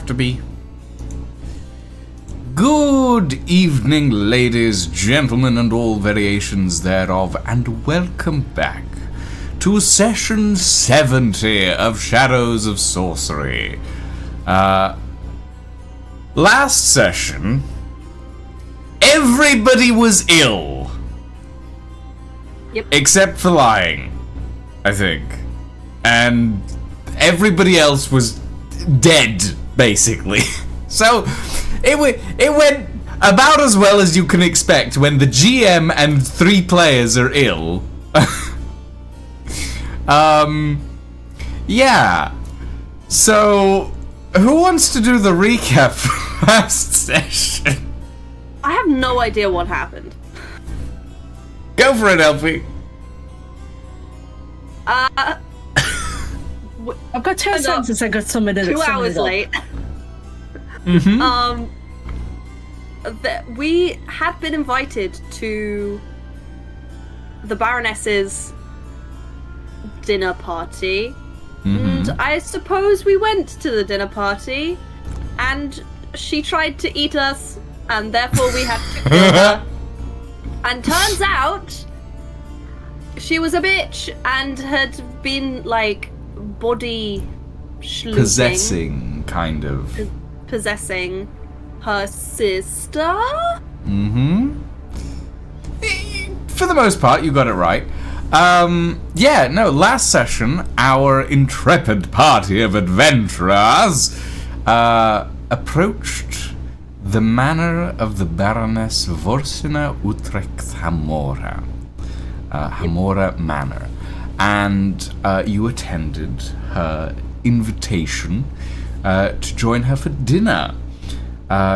to be. Good evening, ladies, gentlemen, and all variations thereof, and welcome back to session 70 of Shadows of Sorcery. Last session, everybody was ill. Yep. Except for lying, I think. And everybody else was dead, basically. So, it went about as well as you can expect when the GM and 3 players are ill. Yeah. So, who wants to do the recap for last session? I have no idea what happened. Go for it, Elfie. I've got 2 sentences I got submitted. 2 hours late. Mm-hmm. We had been invited to the Baroness's dinner party, and I suppose we went to the dinner party, and she tried to eat us, and therefore we had to kill her. And turns out she was a bitch and had been like body schlooping, possessing her sister. For the most part, you got it right. Last session, our intrepid party of adventurers approached the manor of the Baroness Vorsina Utrecht Hamora. Hamora Manor. And you attended her invitation to join her for dinner.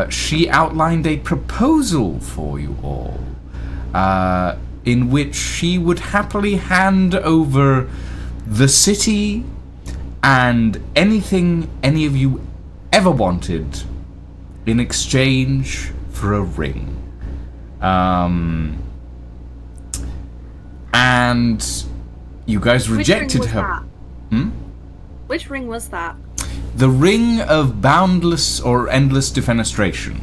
She outlined a proposal for you all, in which she would happily hand over the city and anything any of you ever wanted in exchange for a ring. And you guys rejected her. Which ring was that? The Ring of Boundless or Endless Defenestration.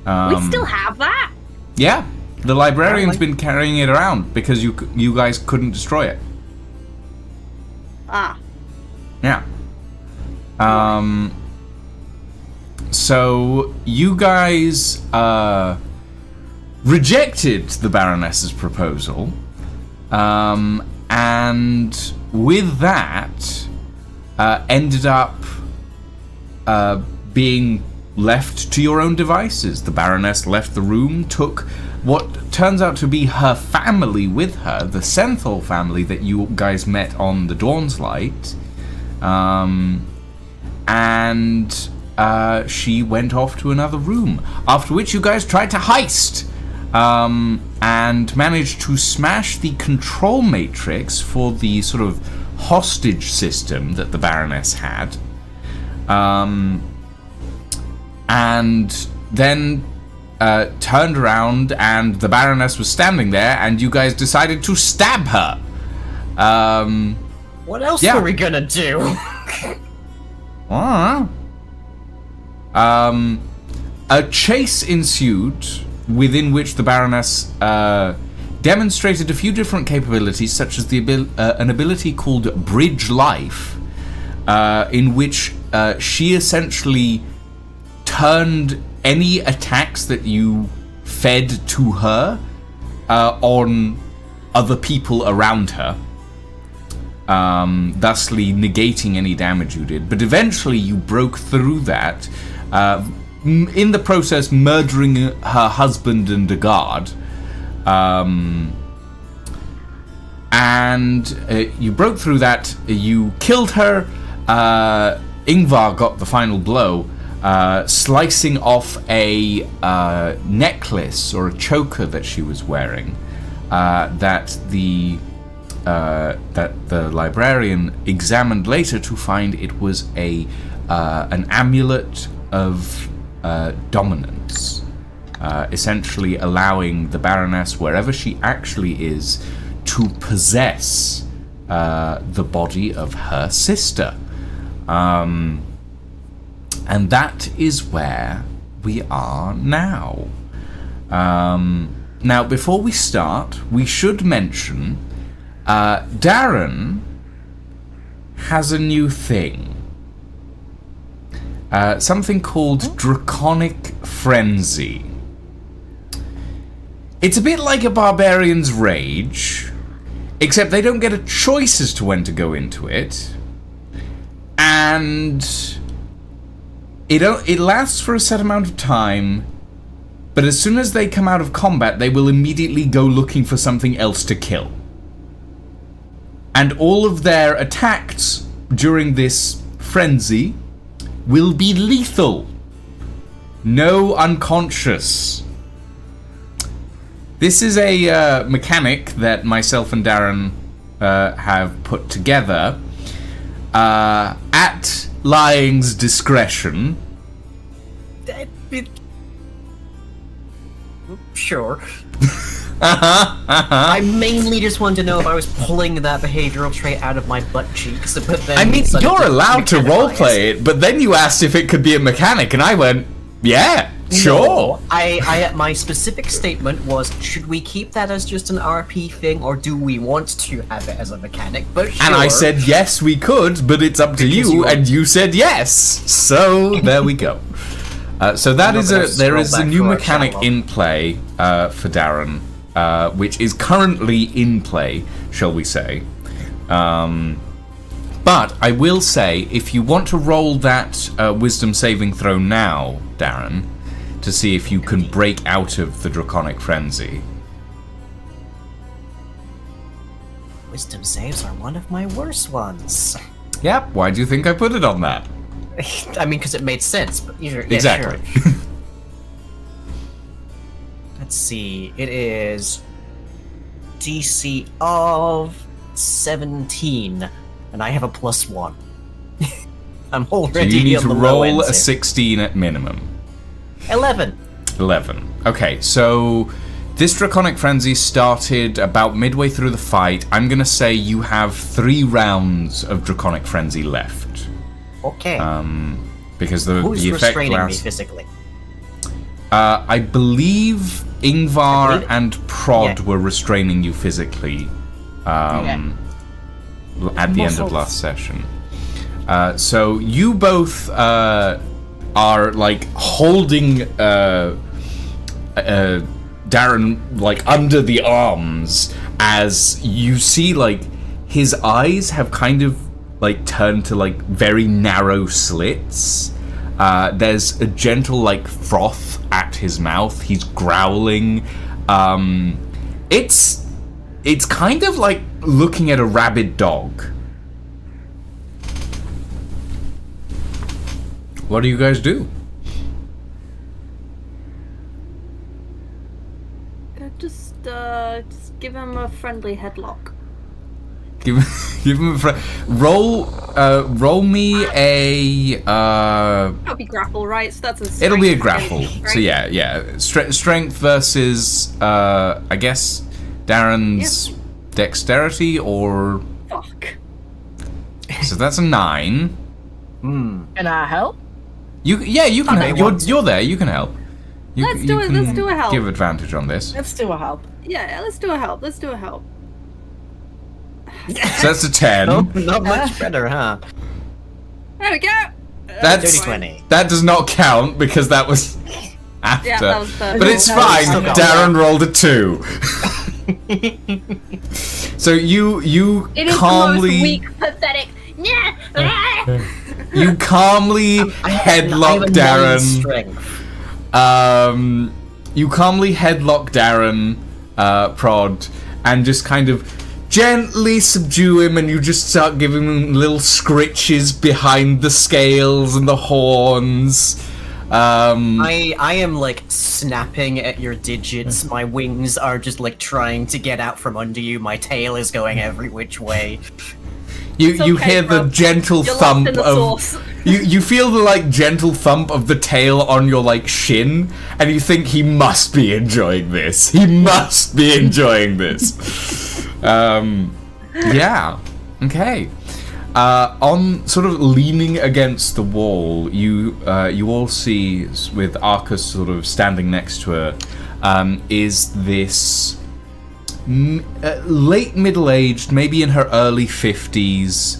We still have that? Yeah. The librarian's been carrying it around because you guys couldn't destroy it. Ah. Yeah. So you guys rejected the Baroness's proposal, and with that ended up being left to your own devices. The Baroness left the room, took what turns out to be her family with her, the Centhal family that you guys met on the Dawn's Light, and she went off to another room, after which you guys tried to heist, and managed to smash the control matrix for the sort of hostage system that the Baroness had, and then turned around and the Baroness was standing there and you guys decided to stab her. What else were we gonna do? A chase ensued, within which the Baroness demonstrated a few different capabilities, such as an ability called Bridge Life, in which she essentially turned any attacks that you fed to her on other people around her, thusly negating any damage you did. But eventually you broke through that, in the process murdering her husband and a guard. And you broke through that, you killed her. Ingvar got the final blow, slicing off a necklace or a choker that she was wearing, that the librarian examined later to find it was an amulet of dominance, essentially allowing the Baroness, wherever she actually is, to possess the body of her sister. And that is where we are now. Now, before we start, we should mention Darren has a new thing. Something called Draconic Frenzy. It's a bit like a Barbarian's Rage, except they don't get a choice as to when to go into it. And it lasts for a set amount of time, but as soon as they come out of combat, they will immediately go looking for something else to kill. And all of their attacks during this frenzy will be lethal. No unconscious. This is a mechanic that myself and Darren have put together at Lying's discretion. Sure. I mainly just wanted to know if I was pulling that behavioral trait out of my butt cheeks, but then... I mean, you're allowed to roleplay it, but then you asked if it could be a mechanic, and I went, yeah, sure. No, my specific statement was, should we keep that as just an RP thing, or do we want to have it as a mechanic? But sure. And I said, yes, we could, but it's up to you, and you said yes. So, there we go. So that is there is a new mechanic in play for Darren, which is currently in play, shall we say. But I will say, if you want to roll that wisdom saving throw now, Darren, to see if you can break out of the Draconic Frenzy. Wisdom saves are one of my worst ones. Yep, why do you think I put it on that? I mean, because it made sense, but yeah, exactly. Sure. Let's see. It is DC of 17, and I have a +1. I'm already. So you need to roll a here. 16 at minimum. 11. 11. Okay, so this Draconic Frenzy started about midway through the fight. I'm gonna say you have 3 rounds of Draconic Frenzy left. Okay. Because the Who's effect restraining lasts... me physically? I believe Ingvar and Prod were restraining you physically at the end of last session. So you both are like holding Darren like under the arms as you see like his eyes have kind of like turned to like very narrow slits. There's a gentle like froth at his mouth. He's growling. It's kind of like looking at a rabid dog. What do you guys do? Just give him a friendly headlock. Give him a roll me a That'll be grapple, right? So that's a strength. It'll be a grapple. Right? So yeah. Strength versus I guess Darren's dexterity or Fuck. So that's a 9. Can I help? You can help. You're there, you can help. Let's do a help. Give advantage on this. Let's do a help. Yeah, let's do a help. So that's a 10. Oh, not much better, huh? There we go. That's 20. That does not count because that was after. Yeah, that was the- But it's fine. Darren rolled a 2. So you It is calmly the most weak, pathetic. you calmly headlock Darren. You calmly headlock Darren, Prod, and just kind of gently subdue him, and you just start giving him little scritches behind the scales and the horns. I am like snapping at your digits. My wings are just like trying to get out from under you. My tail is going every which way. You okay, hear the bro. gentle You're thump lost in the of sauce. you feel the like gentle thump of the tail on your like shin, and you think he must be enjoying this. He must be enjoying this. Yeah. Okay. On sort of leaning against the wall, you all see, with Arcus sort of standing next to her, is this late middle-aged, maybe in her early 50s,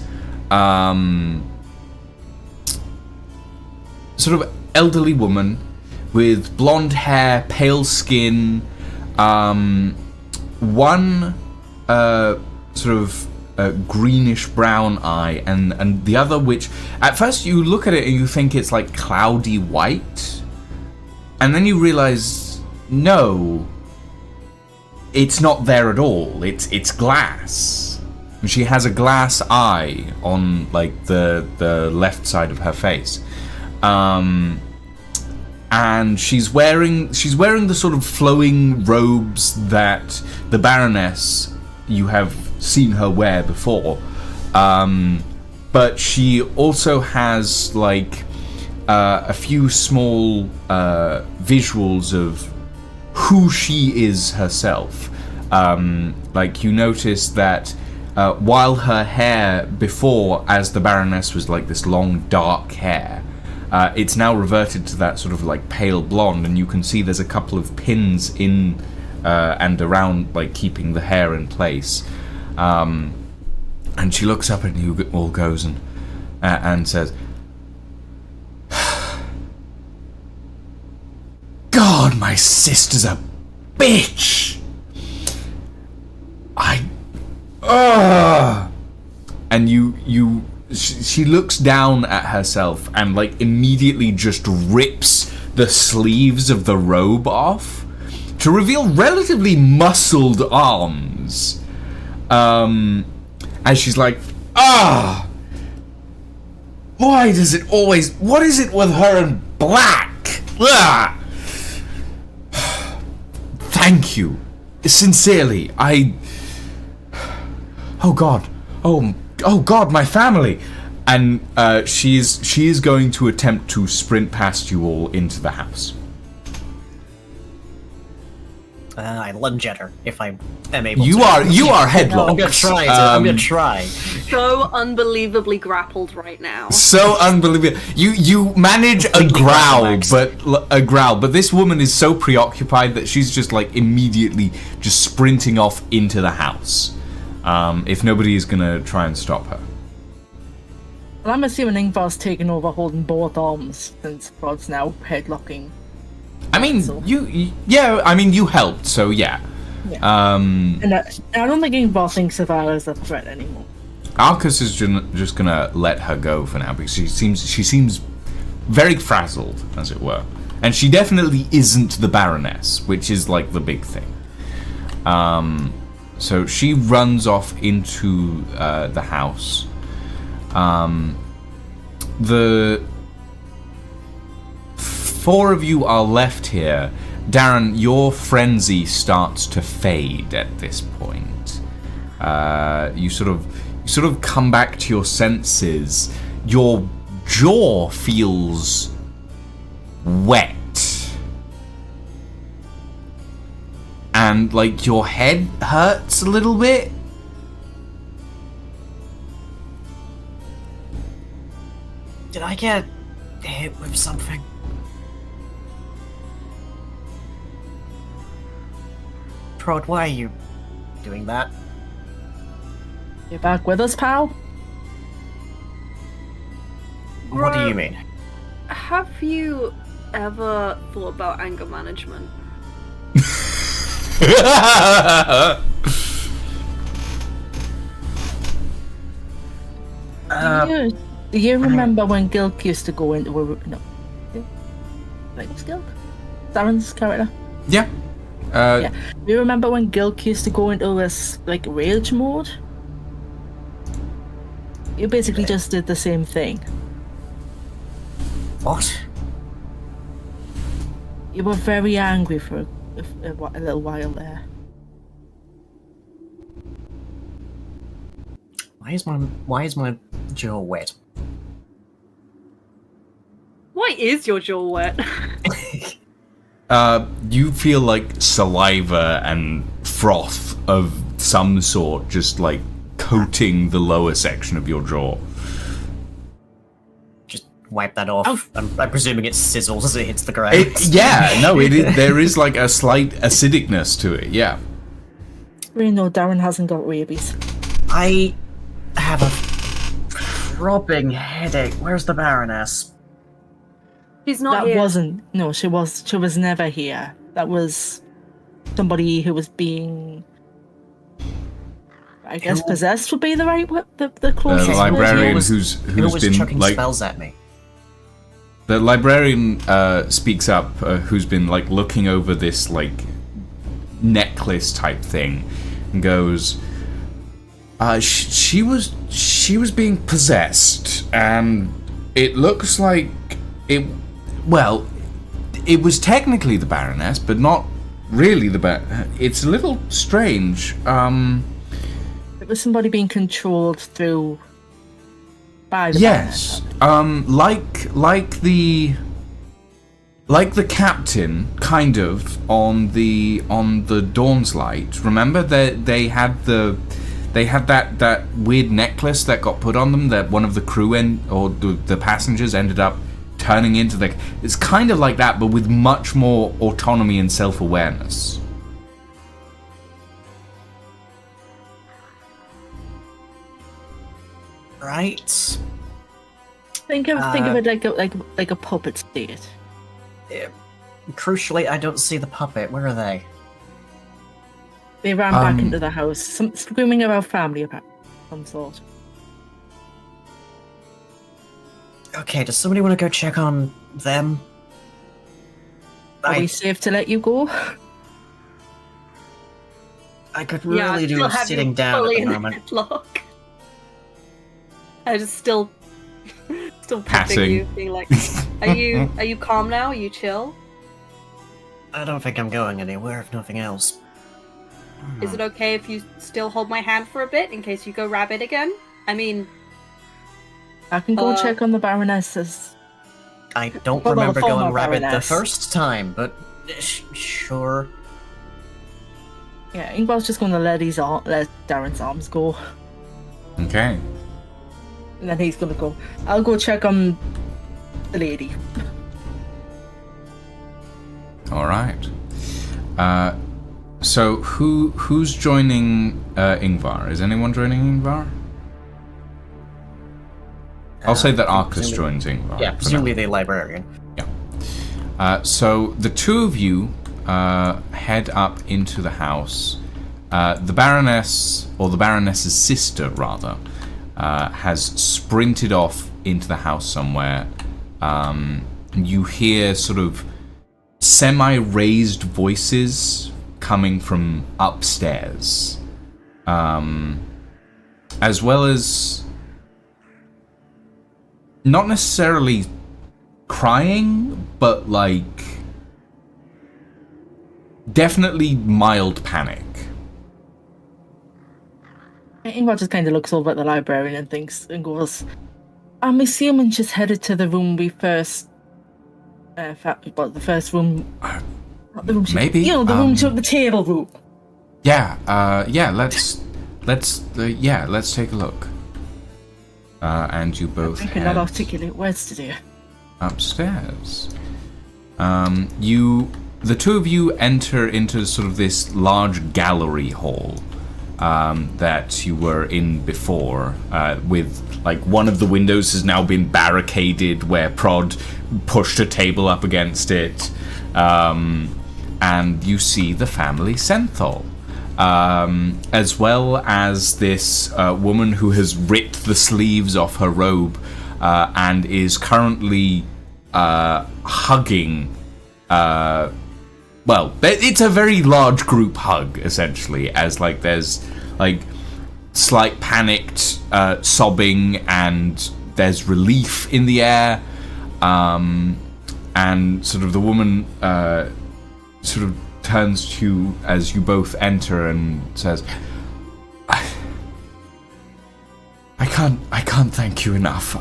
sort of elderly woman with blonde hair, pale skin, one sort of greenish brown eye, and the other, which at first you look at it and you think it's like cloudy white, and then you realize no, it's not there at all. It's glass. And she has a glass eye on like the left side of her face, and she's wearing the sort of flowing robes that the Baroness you have seen her wear before, but she also has like a few small visuals of who she is herself. Like you notice that while her hair before, as the Baroness, was like this long dark hair, it's now reverted to that sort of like pale blonde, and you can see there's a couple of pins in and around, like keeping the hair in place. And she looks up at you all, goes and says, "God, my sister's a bitch. And she looks down at herself and like immediately just rips the sleeves of the robe off to reveal relatively muscled arms. As she's like, why does it always, what is it with her in black? Thank you. Sincerely, oh God, my family. And she is going to attempt to sprint past you all into the house. I lunge at her if I am able you to. You are headlocked. I'm gonna try. I'm gonna try. So unbelievably grappled right now. So unbelievable. You manage a growl, but this woman is so preoccupied that she's just like immediately just sprinting off into the house. If nobody is gonna try and stop her. Well, I'm assuming Ingvar's taken over holding both arms since Rod's now headlocking. I mean, you helped, so yeah. And I don't think Ingvar thinks of her as a threat anymore. Arcus is just gonna let her go for now because she seems very frazzled, as it were, and she definitely isn't the Baroness, which is like the big thing. So she runs off into the house. The four of you are left here. Darren, your frenzy starts to fade at this point. You sort of come back to your senses. Your jaw feels wet. And like your head hurts a little bit. Did I get hit with something? Prod, why are you doing that? You back with us, pal? What do you mean? Have you ever thought about anger management? Do you remember when Gilk used to go into a... No. Wait, was Gilk? Darren's character? Yeah. Yeah. Do you remember when Gilk used to go into this, like, rage mode? You basically just did the same thing. What? You were very angry for a little while there. Why is my jaw wet? Why is your jaw wet? You feel like saliva and froth of some sort just like coating the lower section of your jaw. Just wipe that off. I'm presuming it sizzles as it hits the ground. There is like a slight acidicness to it, yeah. We know Darren hasn't got rabies. I have a throbbing headache. Where's the Baroness? She's not That here. wasn't. No, she was never here. That was somebody who was being. I guess possessed would be the right word. The closest. The word. librarian Who who's was been chucking like spells at me? the librarian speaks up, who's been like looking over this like necklace type thing, and goes, she was being possessed, and it looks like it. Well, it was technically the Baroness, but not really it's a little strange. It was somebody being controlled through. By the Yes. Like the captain, kind of on the Dawn's Light. Remember that they had that weird necklace that got put on them that one of the crew or the passengers ended up turning into it's kind of like that, but with much more autonomy and self-awareness. Right. Think of it like a puppet state. Crucially, I don't see the puppet. Where are they? They ran back into the house, screaming about family of some sort. Okay, does somebody want to go check on them? Are we safe to let you go? I could really do with sitting down at the moment. Headlock. I just still patting Patting. you, being like, are you calm now? Are you chill? I don't think I'm going anywhere, if nothing else. Is it okay if you still hold my hand for a bit in case you go rabbit again? I mean, I can go check on the Baroness's. I don't Well, remember the former going rabbit the Baroness. first time, but sure. Yeah, Ingvar's just going to let Darren's arms go, Okay. and then he's going to go. I'll go check on the lady. All right. So who's joining Ingvar? Is anyone joining Ingvar? I'll say that Arcus joins Ingvar. Yeah, for now. presumably the librarian. So the two of you head up into the house. The Baroness, or the Baroness's sister, rather, has sprinted off into the house somewhere. You hear sort of semi-raised voices coming from upstairs, as well as not necessarily crying, but like definitely mild panic. Ingvar just kind of looks over at the librarian and thinks and goes, I'm assuming she's headed to the room we first. The first room. Not the room she, Maybe, the room the table room. Let's take a look. And you both I cannot articulate words today. upstairs. The two of you enter into sort of this large gallery hall that you were in before, with like one of the windows has now been barricaded where Prod pushed a table up against it, and you see the family Centhal, as well as this woman who has ripped the sleeves off her robe and is currently hugging. Well, it's a very large group hug, essentially, as like there's like slight panicked sobbing, and there's relief in the air, and sort of the woman sort of turns to you as you both enter and says, I can't thank you enough.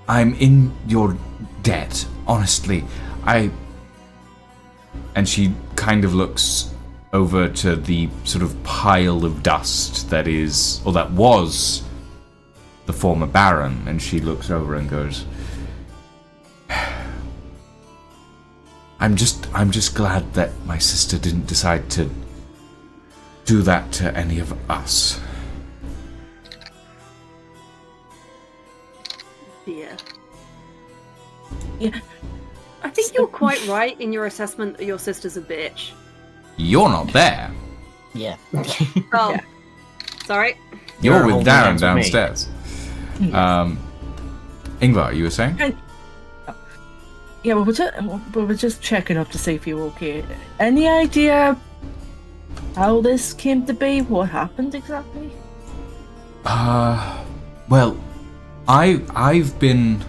I'm in your debt, honestly. And she kind of looks over to the sort of pile of dust that is, or that was, the former Baron, and she looks over and goes, I'm just glad that my sister didn't decide to do that to any of us. Dear. Yeah. I think you're quite right in your assessment that your sister's a bitch. You're not there. Yeah. Oh, Yeah. sorry. You're You're with holding Darren hands with me. downstairs. Yes. Ingvar, you were saying? Yeah, we were just checking up to see if you were okay. Any idea how this came to be? What happened exactly? Well, I've been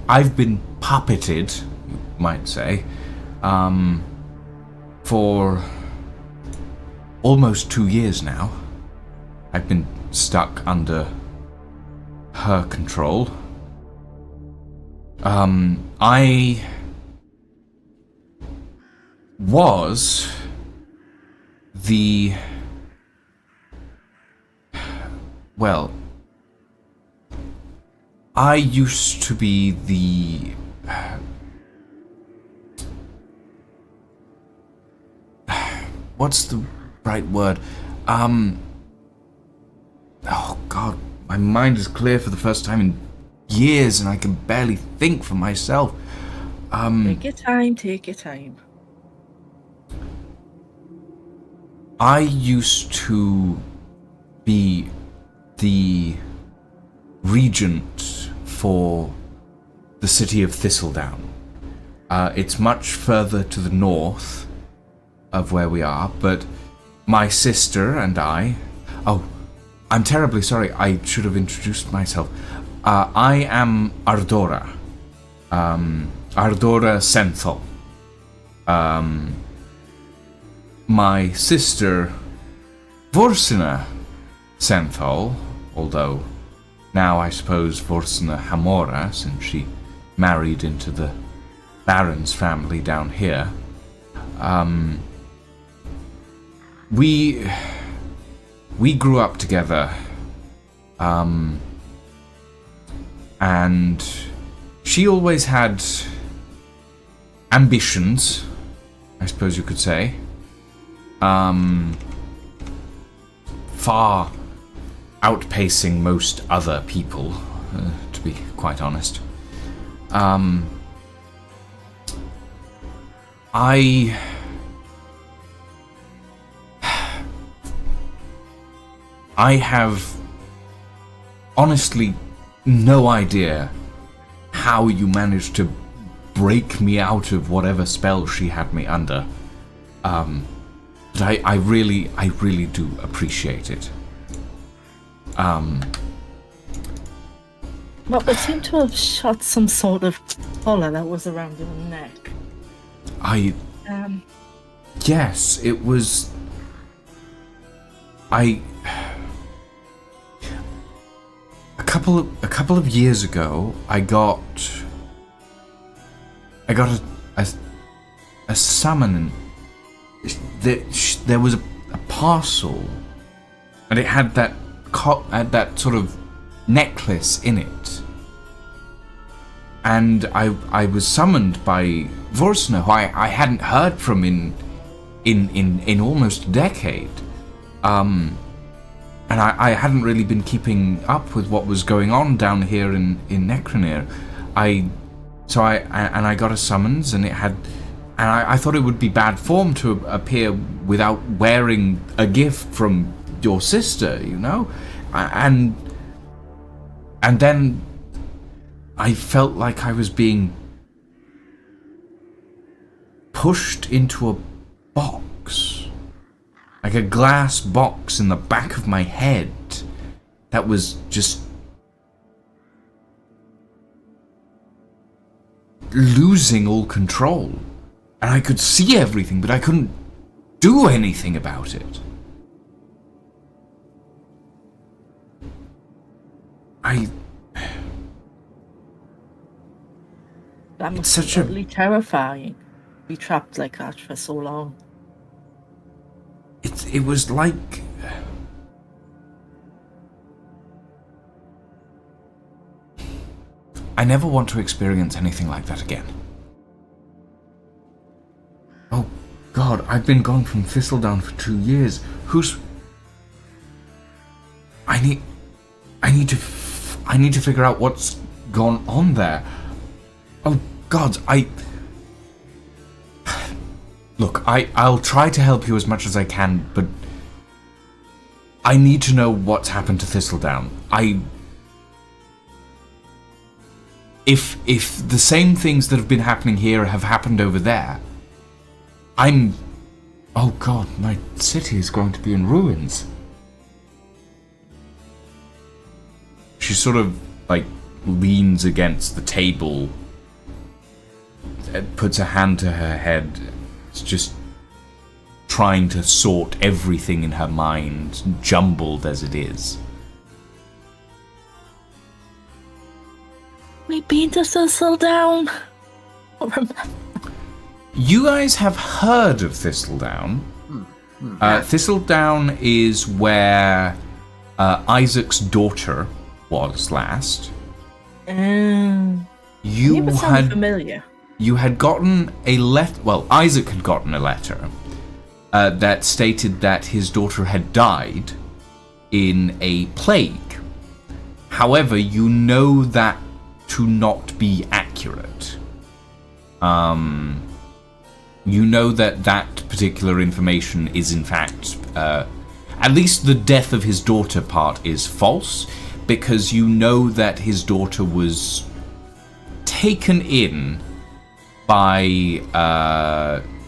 puppeted, you might say, for almost 2 years now. I've been stuck under her control. I was the... Well, I used to be the... What's the right word? Oh god, my mind is clear for the first time in years and I can barely think for myself. Take your time, take your time. I used to be the regent for the city of Thistledown. It's much further to the north of where we are, but my sister and I... Oh, I'm terribly sorry, I should have introduced myself. I am Ardora. Ardora Centhal. My sister, Vorsina Centhal, although now I suppose Vorsina Hamora, since she married into the Baron's family down here. We grew up together, and she always had ambitions, I suppose you could say, far outpacing most other people, to be quite honest. I have honestly no idea how you managed to break me out of whatever spell she had me under. But I really do appreciate it. Well, we seem to have shot some sort of collar that was around your neck. Yes, it was... A couple of years ago, I got a summon. There was a parcel, and it had that sort of necklace in it. And I was summoned by Vorsna, who I hadn't heard from in almost a decade. And I hadn't really been keeping up with what was going on down here in Necronir. I got a summons, and it had, and I thought it would be bad form to appear without wearing a gift from your sister, you know, and then I felt like I was being pushed into a box. Like a glass box in the back of my head that was just losing all control. And I could see everything, but I couldn't do anything about it. That must Such be a- totally terrifying. Be trapped like that for so long. it was like... I never want to experience anything like that again. Oh, God, I've been gone from Thistledown for 2 years. Who's... I need to figure out what's gone on there. Oh, God, Look, I'll try to help you as much as I can, but I need to know what's happened to Thistledown. If the same things that have been happening here have happened over there, oh God, my city is going to be in ruins. She sort of, like, leans against the table, puts a hand to her head. It's just trying to sort everything in her mind, jumbled as it is. We've been to Thistledown. You guys have heard of Thistledown. Thistledown is where Isaac's daughter was last. You had familiar. You had gotten a letter. Well, Isaac had gotten a letter that stated that his daughter had died in a plague. However, you know that to not be accurate. You know that particular information is in fact, at least the death of his daughter part is false, because you know that his daughter was taken in by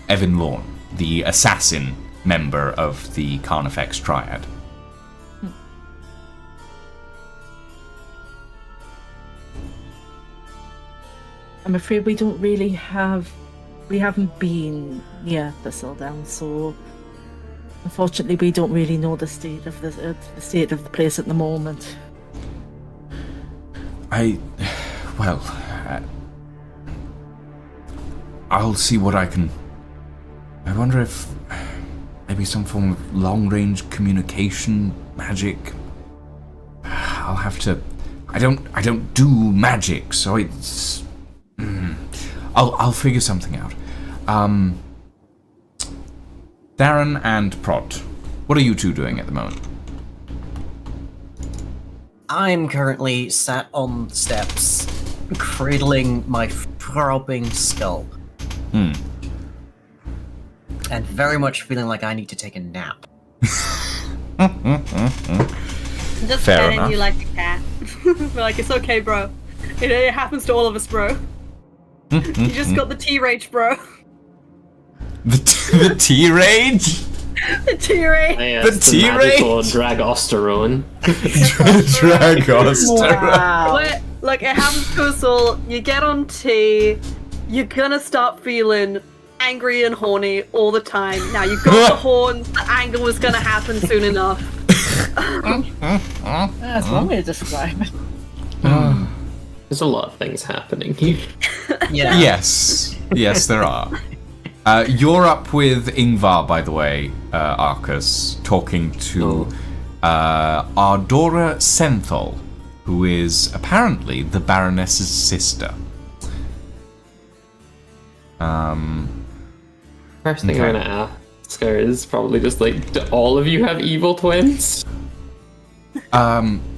Evan Lorne, the assassin member of the Carnifex Triad. I'm afraid we don't really have... We haven't been near Thistledown, so unfortunately we don't really know the state of the place at the moment. I'll see what I can... I wonder if maybe some form of long-range communication magic. I'll have to... I don't do magic, so it's... I'll figure something out. Darren and Prot, what are you two doing at the moment? I'm currently sat on the steps, cradling my throbbing skull. And very much feeling like I need to take a nap. Just Fair petting enough. you like a cat. We're like, it's okay, bro. It happens to all of us, bro. You just got the T-Rage, bro. The T-Rage? The T-Rage. The T-Rage? Magical Dragosterone. Dragoster. Wow. Look, it happens to us all. You get on T, you're gonna start feeling angry and horny all the time. Now you've got the horns, the anger was gonna happen soon enough. That's one way to describe it. There's a lot of things happening here. Yeah. Yes, there are. You're up with Ingvar, by the way, Arcus, talking to Ardora Centhal, who is apparently the Baroness's sister. First thing I'm gonna ask her is probably just like, do all of you have evil twins?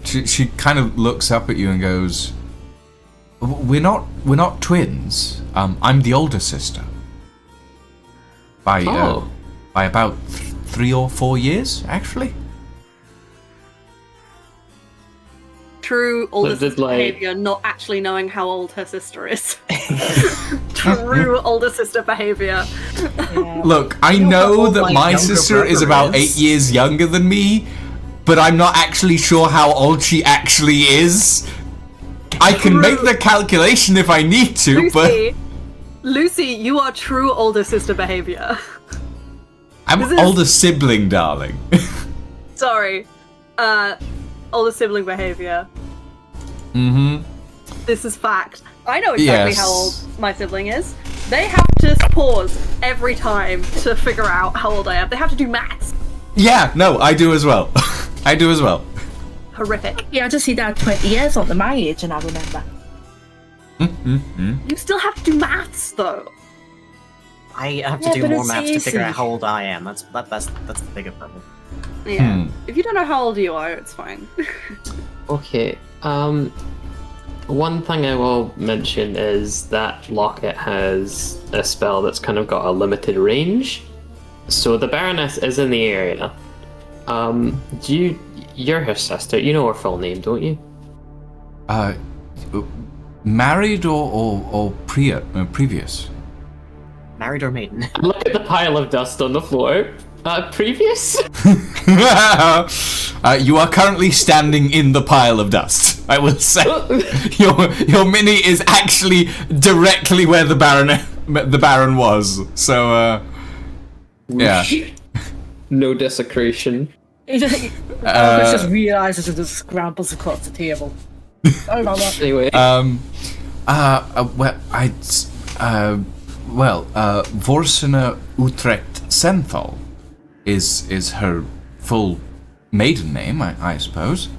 She kind of looks up at you and goes, We're not twins. I'm the older sister. By about 3 or 4 years, actually. True older Was it sister like- behavior, not actually knowing how old her sister is. True older sister behavior. Look, I know how know old that my my younger sister is brother about is. 8 years younger than me, but I'm not actually sure how old she actually is. I can make the calculation if I need to, but Lucy, you are true older sister behavior. I'm this is- older sibling, darling. Sorry. Older sibling behavior. Mm-hmm. This is fact. I know exactly Yes. how old my sibling is. They have to pause every time to figure out how old I am. They have to do maths. Yeah, no, I do as well. I do as well. Horrific. Yeah, I just see that 20 years on my age, and I remember. You still have to do maths, though. I have to Yeah, do but more it's maths to figure out easy. how old I am. That's the bigger problem. Yeah. If you don't know how old you are, it's fine. Okay. One thing I will mention is that Locket has a spell that's kind of got a limited range. So the Baroness is in the area. You're her sister. You know her full name, don't you? Married or previous? Married or maiden? Look at the pile of dust on the floor. Previous? You are currently standing in the pile of dust, I will say. Your mini is actually directly where the Baron was. So, yeah. No desecration. He just realizes and just scrambles across the table. Oh my god. Anyway. Vorsina Utrecht Centhal is her full maiden name, I suppose.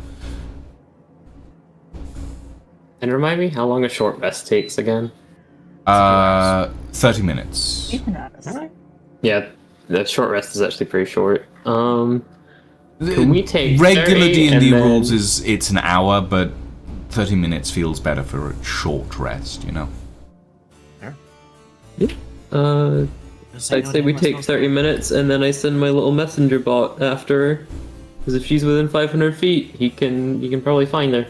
And remind me how long a short rest takes again? 30 minutes. Yeah, the short rest is actually pretty short. Can we take Regular 30 D&D and then- rules is it's an hour, but 30 minutes feels better for a short rest, you know? I'd say we take 30 minutes and then I send my little messenger bot after her. Because if she's within 500 feet, he can probably find her.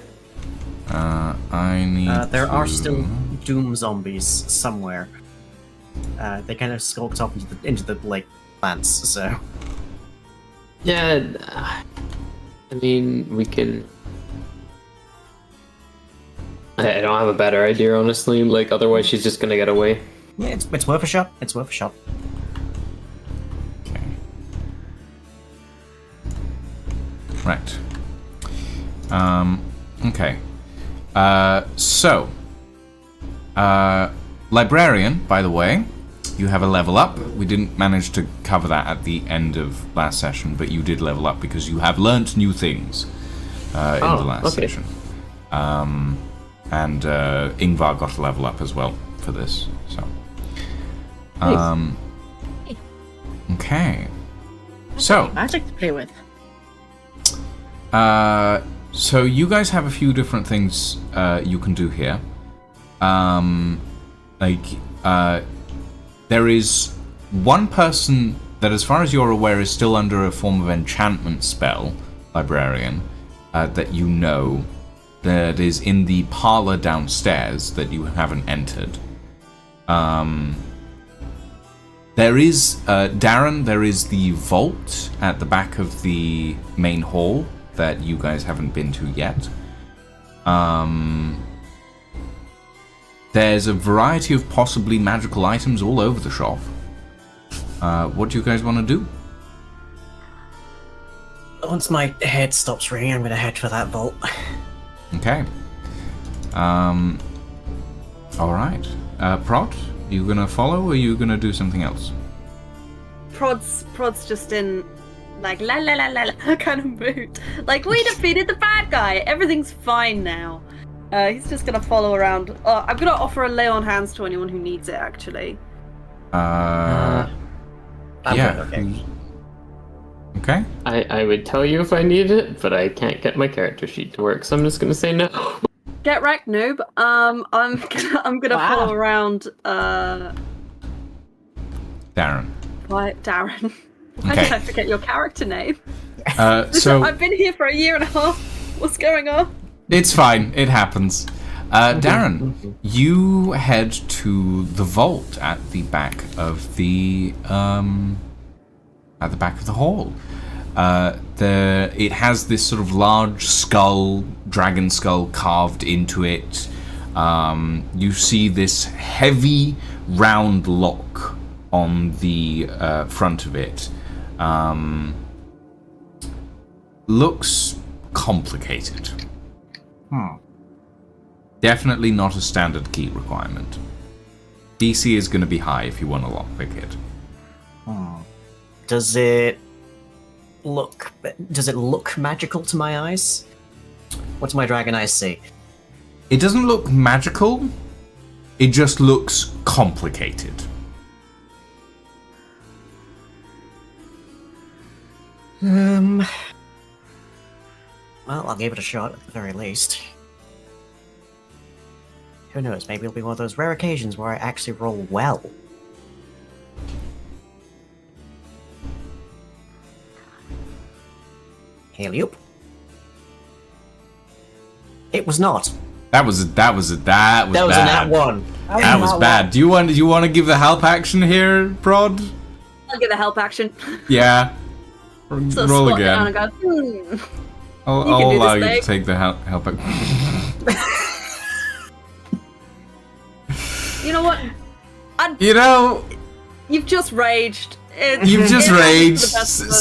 I need There are to- still doom zombies somewhere. They kind of skulked off into the like plants. So Yeah, I mean, we can... I don't have a better idea, honestly. Like, otherwise she's just gonna get away. yeah, it's worth a shot. It's worth a shot. Okay. Right. Okay. Librarian, by the way, you have a level up. We didn't manage to cover that at the end of last session, but you did level up because you have learnt new things in the last session. And Ingvar got a level up as well for this. So. Okay. So. Magic to play with. So you guys have a few different things you can do here. There is one person that, as far as you're aware, is still under a form of enchantment spell, Librarian, that you know, that is in the parlor downstairs that you haven't entered. There is, Darren, there is the vault at the back of the main hall that you guys haven't been to yet. There's a variety of possibly magical items all over the shop. What do you guys want to do? Once my head stops ringing, I'm gonna head for that vault. Okay. Alright. Prot, you gonna follow or are you gonna do something else? Prod's just in like la la la la la kind of mood. Like, we defeated the bad guy. Everything's fine now. He's just gonna follow around. I'm gonna offer a lay on hands to anyone who needs it. Actually. I'm Yeah. good, okay. Okay. I would tell you if I needed it, but I can't get my character sheet to work, so I'm just gonna say no. Get wrecked, noob. I'm gonna Wow. follow around. Darren. Why, Darren? Why Okay. did I forget your character name? So I've been here for a year and a half. What's going on? it's fine. It happens. Darren, you head to the vault at the back of the hall. It has this sort of large skull, dragon skull carved into it. You see this heavy round lock on the front of it. Looks complicated. Definitely not a standard key requirement. DC is going to be high if you want to lockpick it. Does it... look... Does it look magical to my eyes? What do my dragon eyes see? It doesn't look magical. It just looks complicated. Well, I'll give it a shot at the very least. Who knows, maybe it'll be one of those rare occasions where I actually roll well. Heliop. It was not. That was bad. Was a nat one. That was bad. Do you want to give the help action here, Prod? I'll give a help action. Yeah. So Roll squat down again. and go, I'll can do allow this you to thing. take the help action. You know what? You know, You've just raged. you've just It happens raged. to the best of us.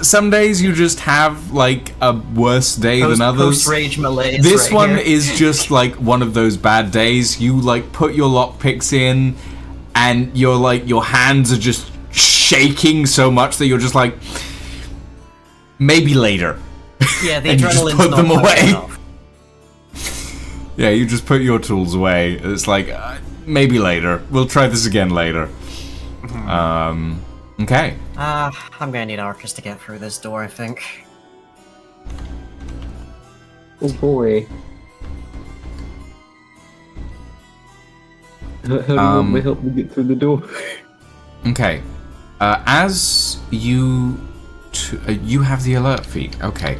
Some days you just have like a worse day than others. Post-rage malaise This right one here. is just like one of those bad days. You like put your lockpicks in, and your hands are just shaking so much that you're just like, maybe later. Yeah, the and you just adrenaline's put not them firing away. off. Yeah, you just put your tools away. It's like, maybe later. We'll try this again later. Okay. I'm gonna need Arcus to get through this door, I think. Oh boy. How do you want me help me get through the door? Okay. As you you have the alert feed. Okay.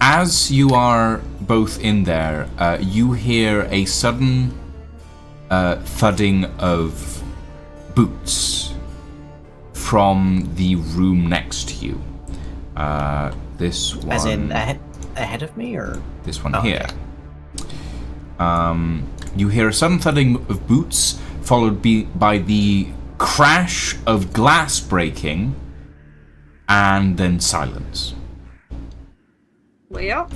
As you are both in there, you hear a sudden thudding of boots from the room next to you. This one. As in ahead of me, or This one Oh, here. You hear a sudden thudding of boots, followed by the crash of glass breaking, and then silence. Well,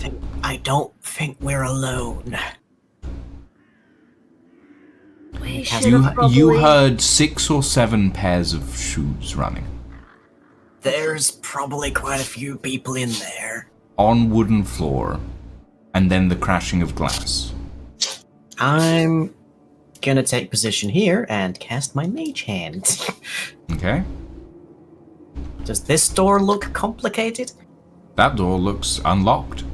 I don't think we're alone. we Has- should have probably... You heard 6 or 7 pairs of shoes running There's probably quite a few people in there. on wooden floor, and then the crashing of glass. I'm gonna take position here and cast my mage hand. Okay? Does this door look complicated? That door looks unlocked.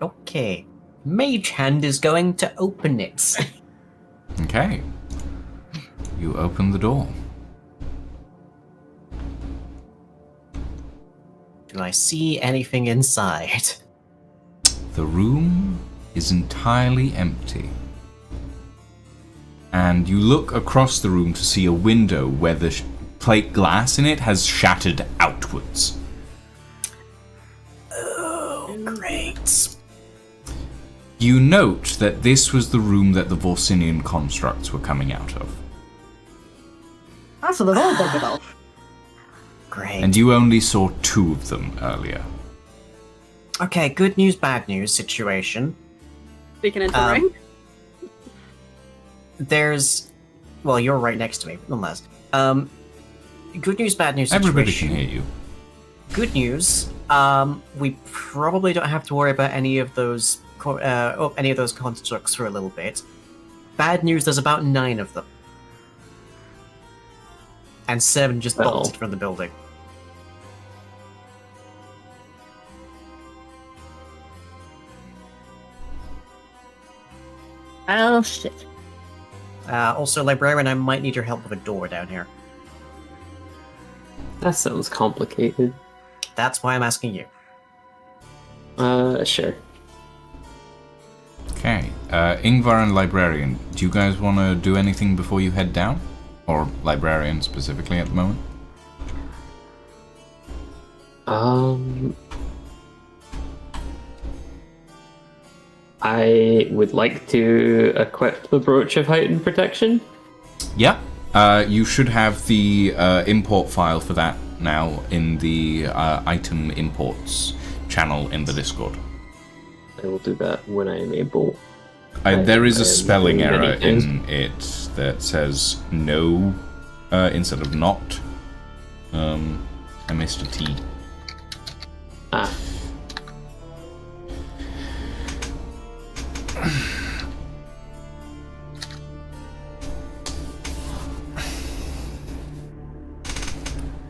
Okay. Mage hand is going to open it. Okay. You open the door. Do I see anything inside? The room is entirely empty. And you look across the room to see a window where the plate glass in it has shattered outwards. Oh, great. You note that this was the room that the Vorsinian constructs were coming out of. That's what they've all done it off. Great. And you only saw 2 of them earlier. Okay, good news, bad news situation. Speaking into the ring. There's... Well, you're right next to me, but nonetheless. Good news, bad news situation. Everybody can hear you. Good news, we probably don't have to worry about any of those constructs for a little bit. Bad news, there's about 9 of them. And 7 just Well. bolted from the building. Oh shit. Also, librarian, I might need your help with a door down here. That sounds complicated. That's why I'm asking you. Sure. Okay. Ingvar and Librarian, do you guys want to do anything before you head down? Or Librarian specifically at the moment? I would like to equip the Brooch of Heightened Protection. Yeah. You should have the import file for that now in the item imports channel in the Discord. I will do that when I am able. There is a I am spelling doing error anything. in it that says no instead of not. I missed a T. Ah.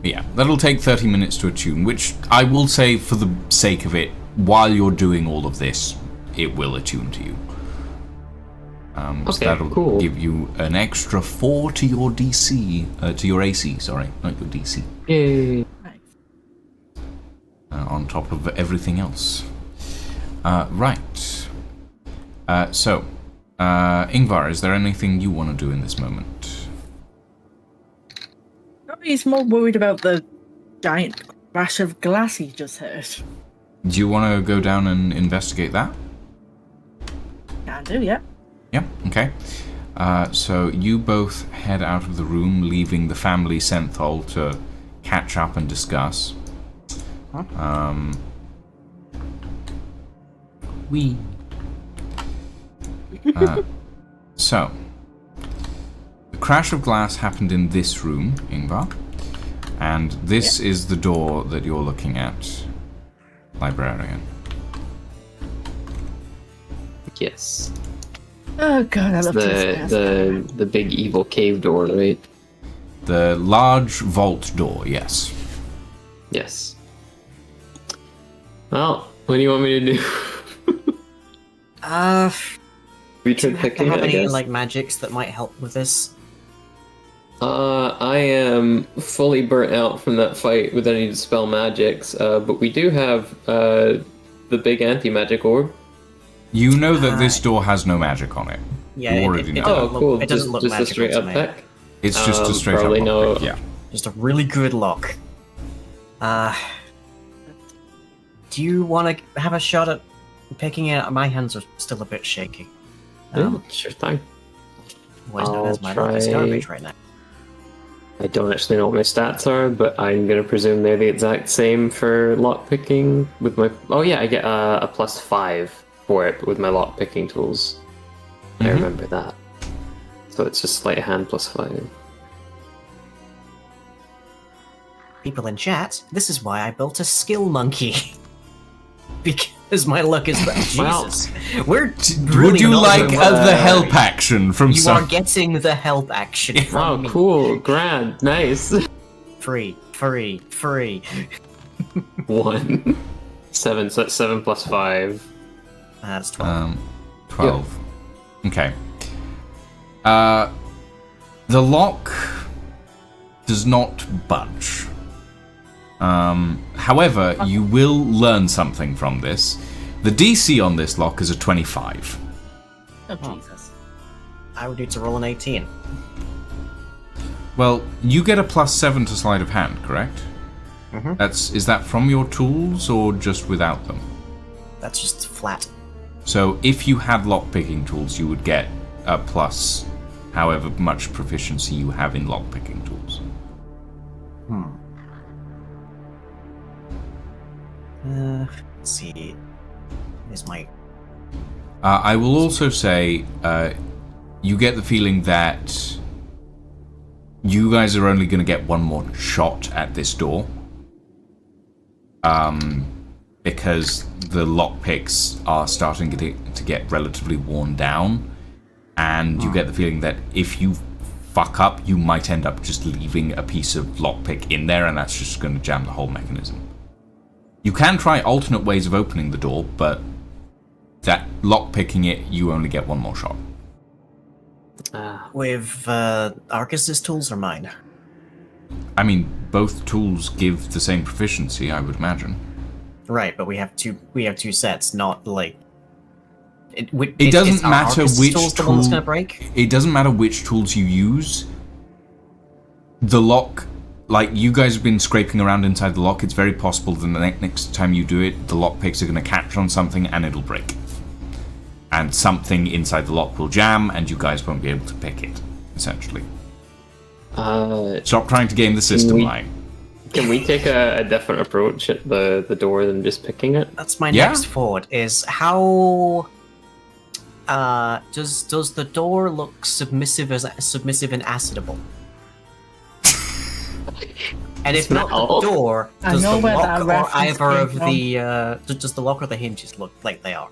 Yeah, that'll take 30 minutes to attune, which I will say, for the sake of it, while you're doing all of this, it will attune to you. So Okay, that'll cool. give you an extra 4 to your DC, to your AC, sorry, not your DC. Yay. Nice. On top of everything else. Right. So, Ingvar, is there anything you want to do in this moment? No, he's more worried about the giant crash of glass he just heard. Do you want to go down and investigate that? Can do, yeah. Yeah, okay. So you both head out of the room, leaving the family Centhal to catch up and discuss. We. So, the crash of glass happened in this room, Ingvar, and this is the door that you're looking at, librarian. Yes. Oh god, I love this. The big evil cave door, right? The large vault door, yes. Yes. Well, what do you want me to do? We Do tried you picking have it, I any guess. like magics that might help with this? I am fully burnt out from that fight with any dispel magics, but we do have the big anti-magic orb. You know that this door has no magic on it. Yeah, You already it know doesn't that. Oh, look- cool. it doesn't look just a magical straight to up me. pick. It's just a straight up probably lockpick, no- yeah. Just a really good lock. Do you want to have a shot at picking it up? My hands are still a bit shaky. Yeah, sure thing. What is known as I'll my luck is try- garbage right now. I don't actually know what my stats are, but I'm going to presume they're the exact same for lockpicking with my... Oh yeah, I get a +5 for it with my lockpicking tools. I remember that. So it's just sleight of hand +5. People in chat, this is why I built a skill monkey. Because my luck is that. Well, Jesus. We're Would really you not like doing well. the help action from You are some... getting the help action from Oh, me. cool. Grand. Nice. Free. 1. 7, so that's 7 + 5. That's 12. 12. Okay. The lock does not budge. However, you will learn something from this. The DC on this lock is a 25. Oh, Jesus. I would need to roll an 18. Well, you get a +7 to sleight of hand, correct? Is that from your tools or just without them? That's just flat. So if you had lockpicking tools, you would get a plus however much proficiency you have in lockpicking tools. Let's see. Here's my... I will also say, you get the feeling that you guys are only going to get one more shot at this door. Because the lockpicks are starting to get relatively worn down. And you get the feeling that if you fuck up, you might end up just leaving a piece of lockpick in there, and that's just going to jam the whole mechanism. You can try alternate ways of opening the door, but that lockpicking it, you only get one more shot. With Arcus's tools or mine? I mean, both tools give the same proficiency, I would imagine. Right, but we have two sets, not like... It doesn't matter which tools the one that's tool- gonna break? It doesn't matter which tools you use. The lock, like, you guys have been scraping around inside the lock, it's very possible that the next time you do it, the lockpicks are going to catch on something and it'll break. And something inside the lock will jam and you guys won't be able to pick it, essentially. Stop trying to game the system line. Can we take a different approach at the door than just picking it? That's my Yeah. next thought, is how... does the door look submissive and acidable? And if not the door, I does the know where that lock or reference either came of from. the does the lock or the hinges look like they are?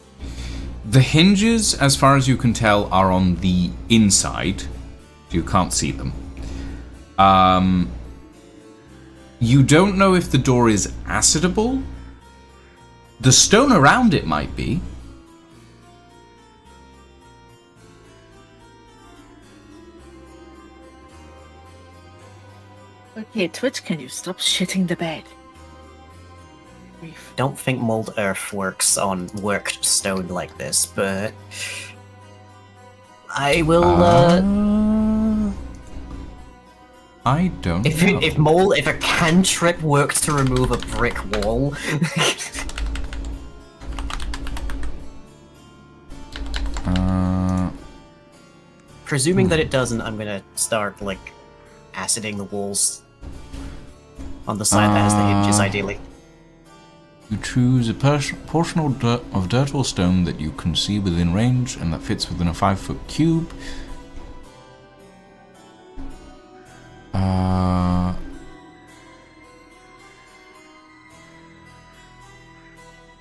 The hinges, as far as you can tell, are on the inside. You can't see them. You don't know if the door is acidable. The stone around it might be. Okay, Twitch, can you stop shitting the bed? Grief. Don't think mold earth works on worked stone like this, but I will. I don't If know. if a cantrip works to remove a brick wall, presuming that it doesn't, I'm gonna start like aciding the walls on the side that has the hinges, ideally. You choose a portion of dirt or stone that you can see within range and that fits within a 5-foot cube.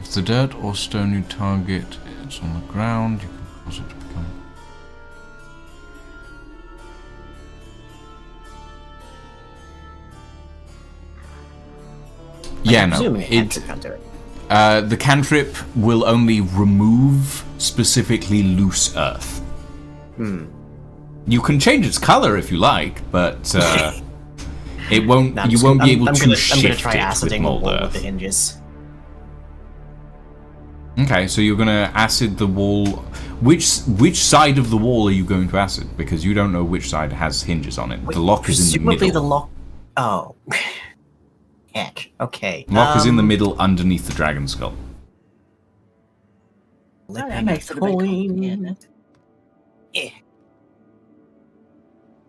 If the dirt or stone you target is on the ground, you can cause it to become... Yeah, no. Presuming a cantrip can't do it. The cantrip will only remove specifically loose earth. You can change its color if you like, but it won't. No, You won't be able I'm to gonna shift try it with aciding the mold wall with earth. the hinges. Okay, so you're gonna acid the wall. Which side of the wall are you going to acid? Because you don't know which side has hinges on it. The lock is in the Presumably middle. the lock. Oh, heck. Okay. Lock is in the middle, underneath the dragon skull. That makes it a bit complicated. Eh.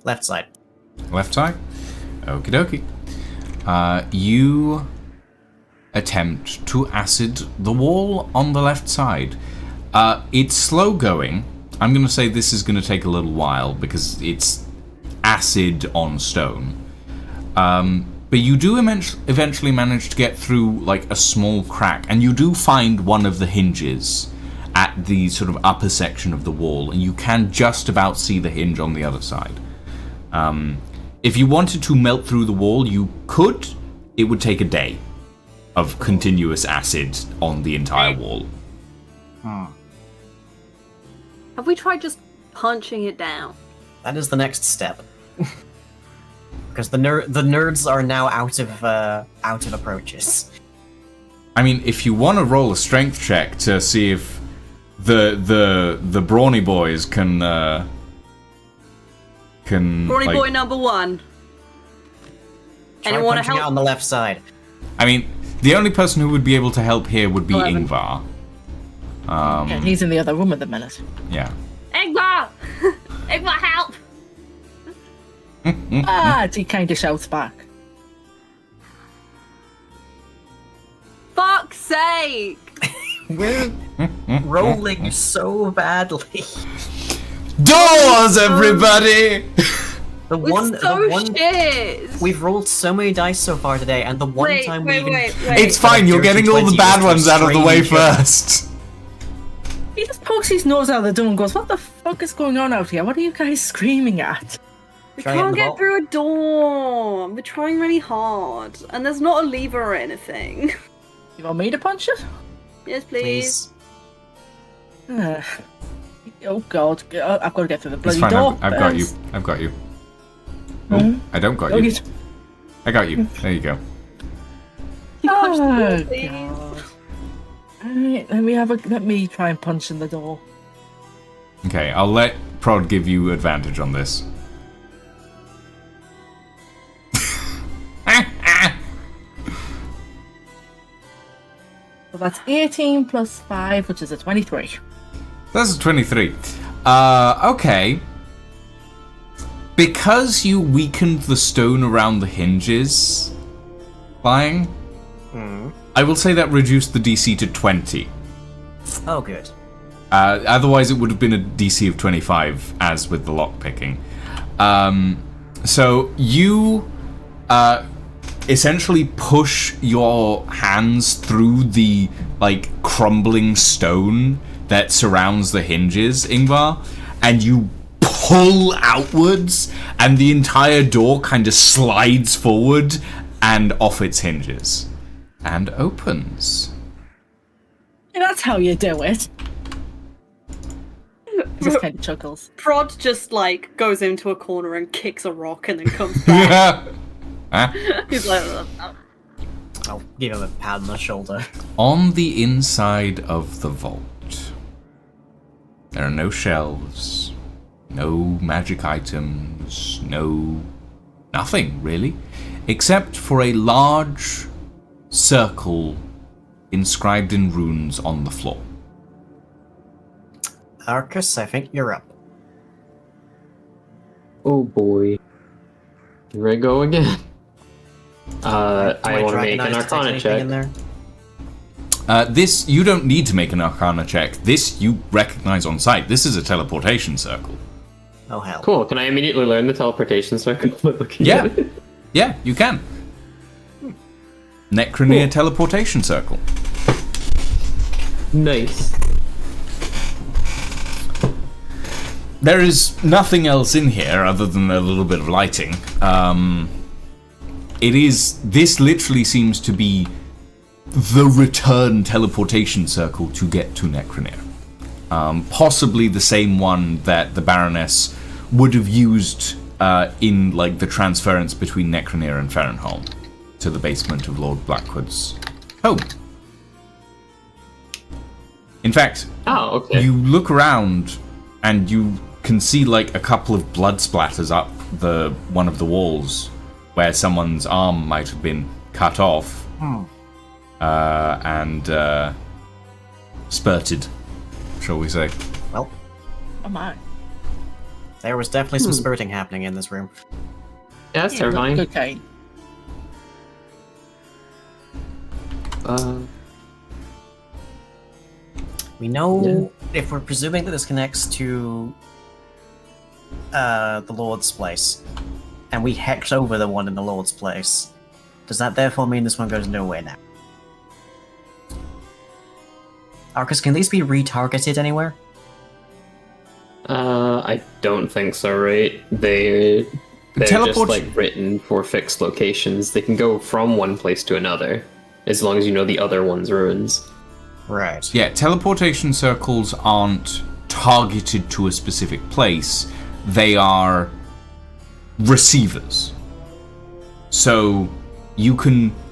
Left side. Left side. Okie dokie. You attempt to acid the wall on the left side. It's slow going. I'm going to say this is going to take a little while because it's acid on stone. But you do eventually manage to get through like a small crack, and you do find one of the hinges at the sort of upper section of the wall, and you can just about see the hinge on the other side. If you wanted to melt through the wall, you could. It would take a day of continuous acid on the entire wall. Have we tried just punching it down? That is the next step. Because the nerds are now out of approaches. I mean, if you want to roll a strength check to see if the brawny boys can Brawny like, boy number one. Try Anyone want to punching it help? on the left side. I mean, the only person who would be able to help here would be 11. Ingvar. Yeah, he's in the other room at the minute. Yeah. Egma! Egma, help! He kind of shouts back. Fuck's sake! We're rolling so badly. Doors, everybody! It's so shit! We've rolled so many dice so far today, and the one Wait, time wait, we even wait. It's fine, you're Dirty getting all the 20 bad was ones out of the way restrain each other. first. He just pokes his nose out the door and goes, "What the fuck is going on out here? What are you guys screaming at?" We Try can't hitting the get ball. through a door. We're trying really hard, and there's not a lever or anything. You want me to punch it? Yes, please. Please. Oh god, I've got to get through the It's bloody fine, door. I've got you. I've got you. Oh, I don't got you. I got you. There you go. You punched the Oh, door, please. god. Alright, let me try and punch in the door. Okay, I'll let Prod give you advantage on this. So that's 18 plus 5, which is a 23. That's a 23. Okay. Because you weakened the stone around the hinges, flying, I will say that reduced the DC to 20. Oh, good. Otherwise, it would have been a DC of 25, as with the lockpicking. So you essentially push your hands through the, like, crumbling stone that surrounds the hinges, Ingvar, and you pull outwards, and the entire door kind of slides forward and off its hinges. And opens. Yeah, that's how you do it. Just kind of chuckles. Prod just, like, goes into a corner and kicks a rock and then comes back. He's like, oh. I'll give him a pat on the shoulder. On the inside of the vault, there are no shelves, no magic items, nothing really, except for a large circle inscribed in runes on the floor. Arcus, I think you're up. Oh boy. Here I go again. I want to make an Arcana check. This, you don't need to make an Arcana check. This, you recognize on sight. This is a teleportation circle. Oh, hell. Cool, can I immediately learn the teleportation circle? Yeah. Yeah, you can. Necroneer teleportation circle. Nice. There is nothing else in here other than a little bit of lighting. This literally seems to be the return teleportation circle to get to Necroneer. Possibly the same one that the Baroness would have used in, like, the transference between Necroneer and Farrenholm to the basement of Lord Blackwood's home. In fact, you look around and you can see, like, a couple of blood splatters up one of the walls where someone's arm might have been cut off and spurted, shall we say. Well, Oh my. there was definitely some spurting happening in this room. Yeah, that's terrifying. Okay. We know, if we're presuming that this connects to the Lord's place, and we hex over the one in the Lord's place, does that therefore mean this one goes nowhere now? Arcus, can these be retargeted anywhere? I don't think so, right? They're just, like, written for fixed locations. They can go from one place to another, as long as you know the other one's ruins. Right. Yeah, teleportation circles aren't targeted to a specific place. They are receivers. So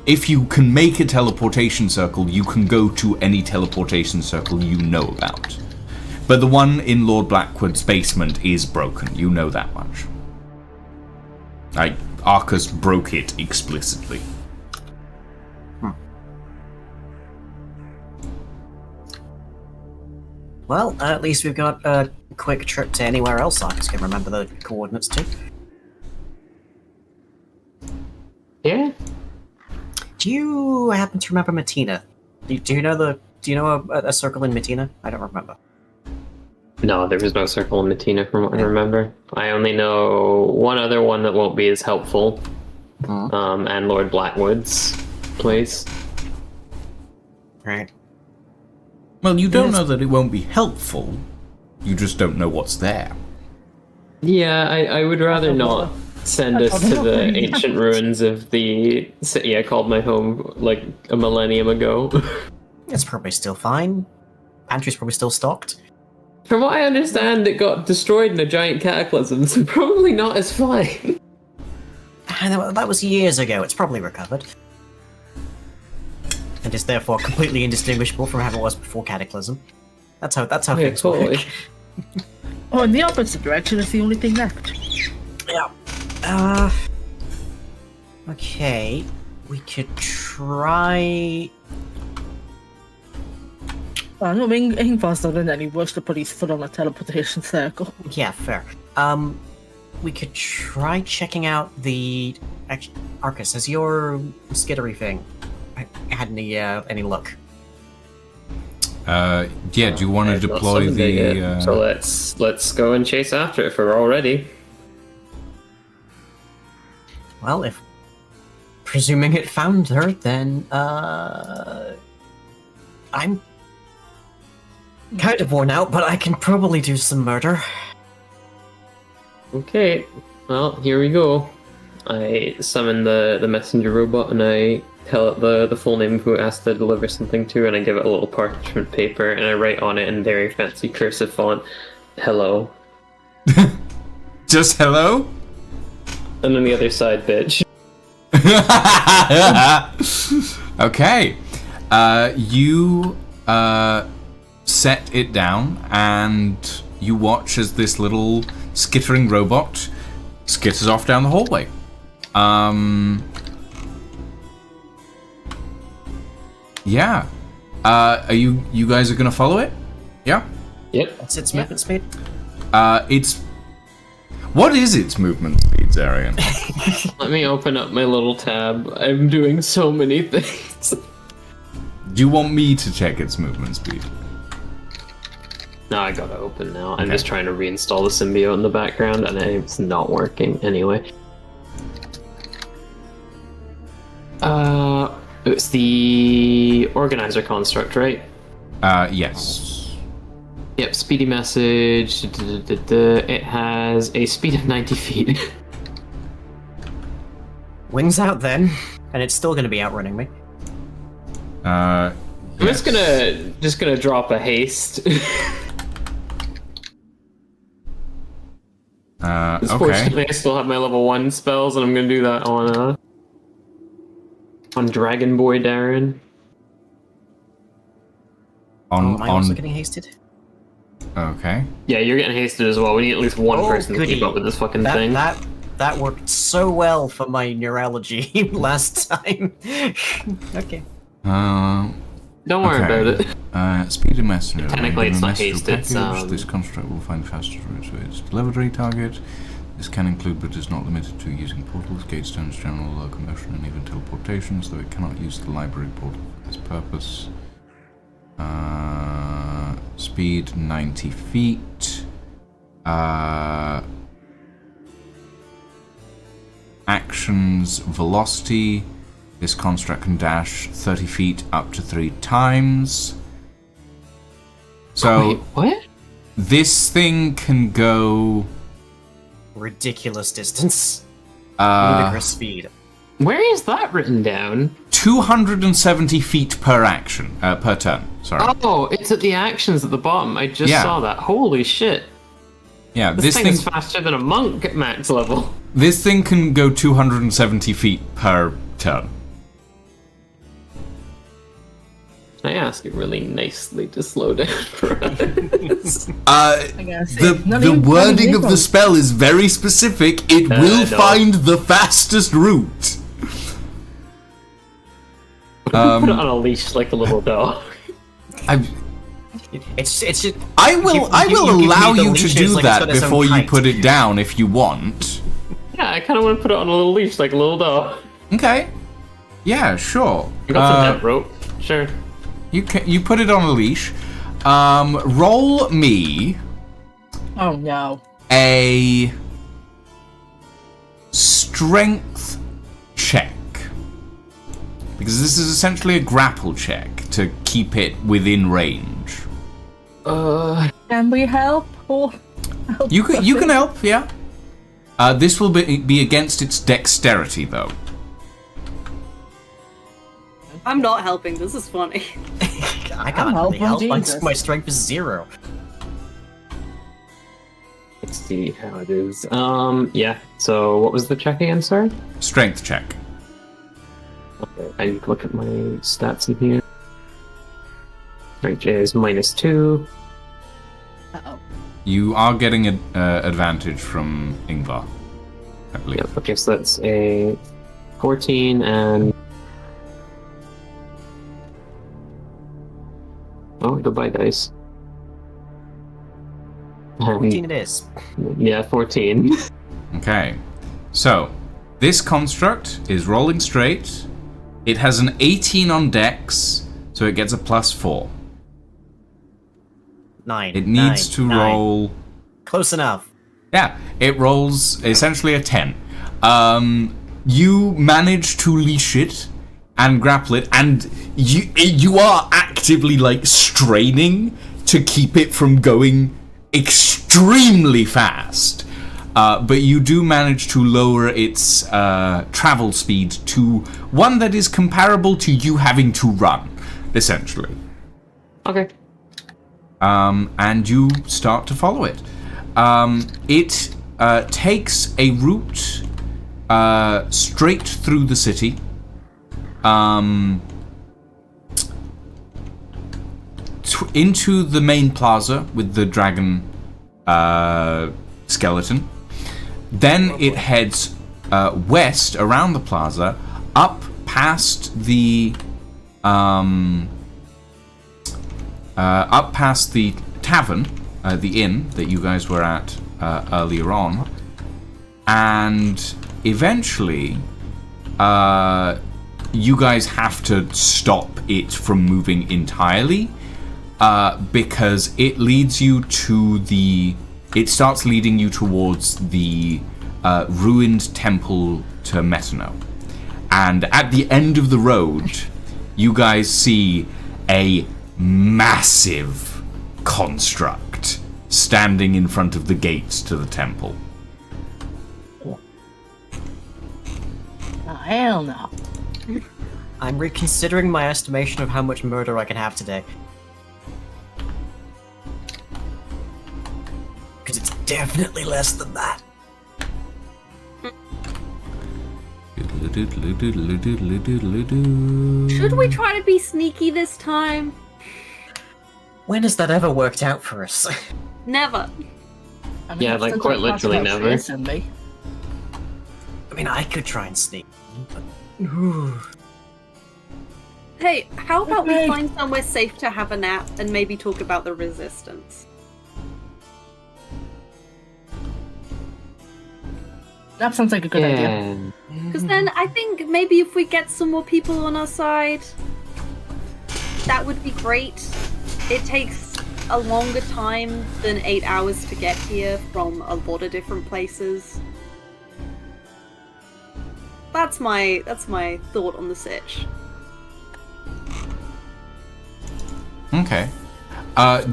if you can make a teleportation circle, you can go to any teleportation circle you know about. But the one in Lord Blackwood's basement is broken. You know that much. Arcus broke it explicitly. Well, at least we've got a quick trip to anywhere else Arcus can remember the coordinates to. Yeah? Do you happen to remember Matina? Do you know a circle in Matina? I don't remember. No, there was no circle in Matina from what I remember. I only know one other one that won't be as helpful. And Lord Blackwood's place. Right. Well, you don't know that it won't be helpful. You just don't know what's there. Yeah, I would rather not send us to the ancient ruins of the city I called my home, like, a millennium ago. It's probably still fine. Pantry's probably still stocked. From what I understand, it got destroyed in a giant cataclysm, so probably not as fine. That was years ago. It's probably recovered. And is therefore completely indistinguishable from how it was before Cataclysm. That's how things work. Oh, in the opposite direction is the only thing left. Yeah. Okay. We could try... I don't think Ingvar's not in any rush to put his foot on a teleportation circle. Yeah, fair. We could try checking out the... Actually, Arcus, has your skittery thing had any luck? Yeah, do you want to deploy the... So let's go and chase after it if we're all ready. Well, if Presuming it found her, then, I'm kind of worn out, but I can probably do some murder. Okay, well, here we go. I summon the messenger robot and I tell it the full name of who it has to deliver something to, and I give it a little parchment paper and I write on it in very fancy cursive font, "Hello." Just hello? And then the other side, bitch. Okay. You set it down and you watch as this little skittering robot skitters off down the hallway. Yeah. Are you guys are gonna follow it? Yeah? Yep. What's its movement speed? What is its movement speed, Zarian? Let me open up my little tab. I'm doing so many things. Do you want me to check its movement speed? No, I gotta open now. I'm Okay. just trying to reinstall the symbiote in the background and it's not working anyway. It's the organizer construct, right? Yes. Yep, speedy message. It has a speed of 90 feet. Wings out then, and it's still going to be outrunning me. I'm just gonna drop a haste. Okay. Fortunately, I still have my level 1 spells, and I'm gonna do that on Dragon Boy Darren. Am I also getting hasted? Okay. Yeah, you're getting hasted as well. We need at least one person to keep up with this fucking thing. That worked so well for my neurology last time. Okay. Don't worry about it. Speed of messenger. Technically, it's not Messenger haste, it's, package. This construct will find faster routes to its delivery target. This can include, but is not limited to, using portals, gatestones, general locomotion, and even teleportations, though it cannot use the library portal for this purpose. Speed 90 feet. Actions, velocity. This construct can dash 30 feet up to 3 times. So, Wait, what? this thing can go... Ridiculous distance. Ludicrous speed. Where is that written down? 270 feet per action, per turn, sorry. Oh, it's at the actions at the bottom. I just saw that. Holy shit. Yeah, This thing is faster than a monk at max level. This thing can go 270 feet per turn. Can I ask you really nicely to slow down for us? The wording of the spell is very specific. It will find the fastest route. Put it on a leash like a little dog. I will allow you to do that before you put it down if you want. Yeah, I kind of want to put it on a little leash like a little dog. Okay. Yeah, sure. I got some hemp rope. Sure. You put it on a leash. Roll me Oh no. a strength check. Because this is essentially a grapple check to keep it within range. Can we help? Or help You can help, yeah. This will be against its dexterity, though. I'm not helping. This is funny. I can't really helping, help. Jesus. My strength is 0. Let's see how it is. Yeah. So what was the check again, sir? Strength check. Okay, I need to look at my stats in here. Strength is -2. Uh-oh. You are getting an advantage from Ingvar, I believe. Yep. Okay, so that's a 14 and. Oh, goodbye, dice. 14 it is. Yeah, 14. Okay. So, this construct is rolling straight. It has an 18 on dex, so it gets a +4. 9. It needs to roll... Close enough. Yeah, it rolls essentially a 10. you manage to leash it and grapple it, and you are actively like straining to keep it from going extremely fast. But you do manage to lower its travel speed to one that is comparable to you having to run, essentially. Okay. And you start to follow it. It takes a route straight through the city. Into the main plaza with the dragon skeleton. Then it heads west around the plaza, up past the tavern, the inn that you guys were at earlier on, and eventually you guys have to stop it from moving entirely, because it leads you to it starts leading you towards the ruined temple to Metano. And at the end of the road, you guys see a massive construct standing in front of the gates to the temple. Oh, hell no. I'm reconsidering my estimation of how much murder I can have today. Because it's definitely less than that. Should we try to be sneaky this time? When has that ever worked out for us? Never. I mean, Yeah, I've like, still quite got literally passed out never. face in me. I mean, I could try and sneak, but... Hey, how about we Okay. find somewhere safe to have a nap and maybe talk about the resistance? That sounds like a good idea. Because then I think maybe if we get some more people on our side, that would be great. It takes a longer time than 8 hours to get here from a lot of different places. That's my thought on the sitch. Okay.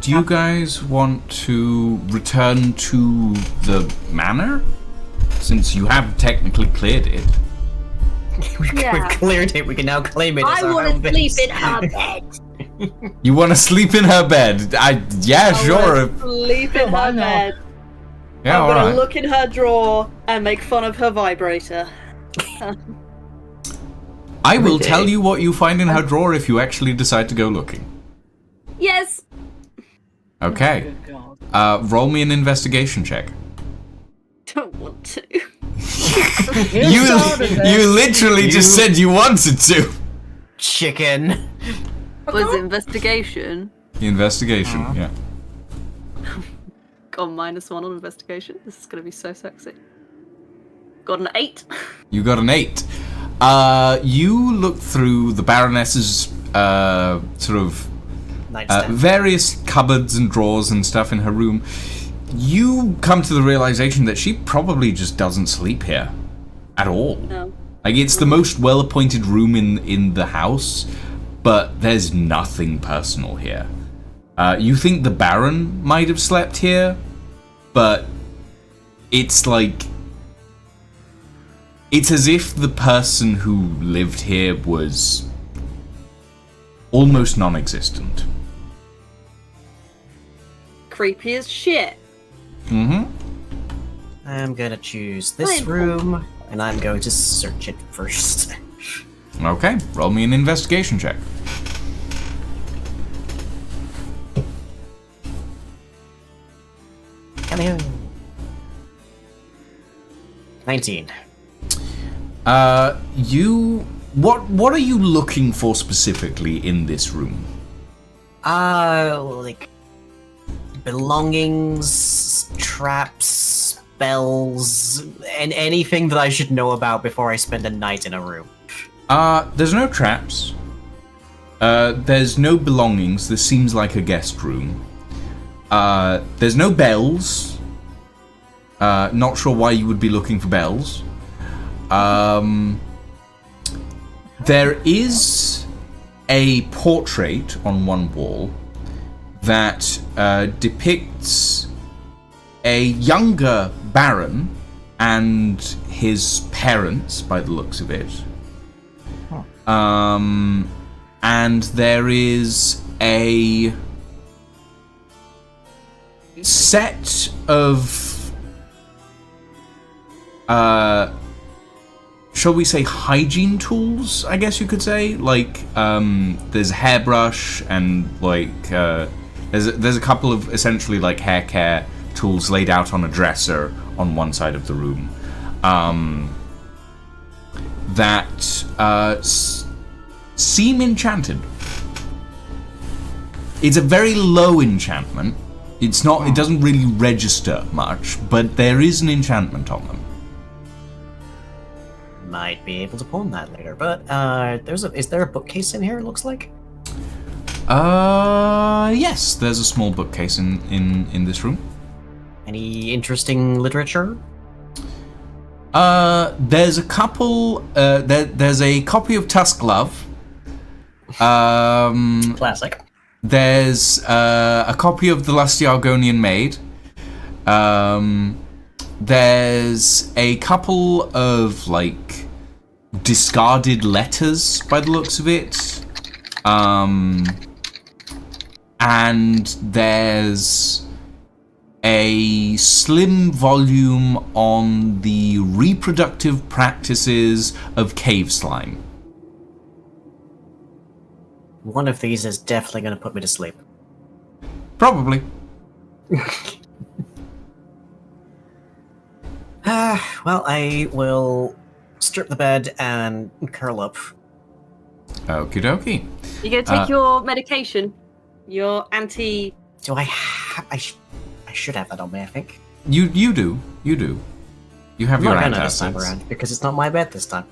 Do you guys want to return to the manor? Since you have technically cleared it. We've cleared it, we can now claim it as I our want own to sleep base. in our bed. You want to sleep in her bed? Yeah, sure. Sleep in Why her not? bed. Yeah, I'm gonna alright. look in her drawer and make fun of her vibrator. I will Okay. tell you what you find in her drawer if you actually decide to go looking. Yes. Okay. Good God. Roll me an investigation check. Don't want to. You literally just said you wanted to. Chicken. Was investigation. Investigation, yeah. Got -1 on investigation. This is gonna be so sexy. Got an 8. You got an 8. You look through the Baroness's sort of Nightstand. various cupboards and drawers and stuff in her room. You come to the realization that she probably just doesn't sleep here at all. No. Like, it's the most well-appointed room in the house, but there's nothing personal here. You think the Baron might have slept here, but it's like... It's as if the person who lived here was almost non-existent. Creepy as shit. Mm-hmm. I'm gonna choose this Fine. room, and I'm going to search it first. Okay, roll me an investigation check. Come here. 19. What are you looking for specifically in this room? Like belongings, traps, spells, and anything that I should know about before I spend a night in a room. There's no traps. There's no belongings. This seems like a guest room. There's no bells. Not sure why you would be looking for bells. there is a portrait on one wall that depicts a younger Baron and his parents, by the looks of it. And there is a set of, shall we say, hygiene tools, I guess you could say. Like, there's a hairbrush and, like, there's a couple of, essentially, like, hair care tools laid out on a dresser on one side of the room. That seem enchanted. It's a very low enchantment. It's not. It doesn't really register much, but there is an enchantment on them. Might be able to pawn that later, but is there a bookcase in here? It looks like. Yes. There's a small bookcase in this room. Any interesting literature? There's a couple. There's a copy of Tusk Love. Classic. There's a copy of The Lusty Argonian Maid. There's a couple of, like, discarded letters by the looks of it. And there's a slim volume on the reproductive practices of cave slime. One of these is definitely going to put me to sleep. Probably. Well, I will strip the bed and curl up. Okie dokie. You gonna take your medication? Your anti... Do I have... I should have that on me, I think. You do. You have your not gonna this time antacids. around, because it's not my bed this time.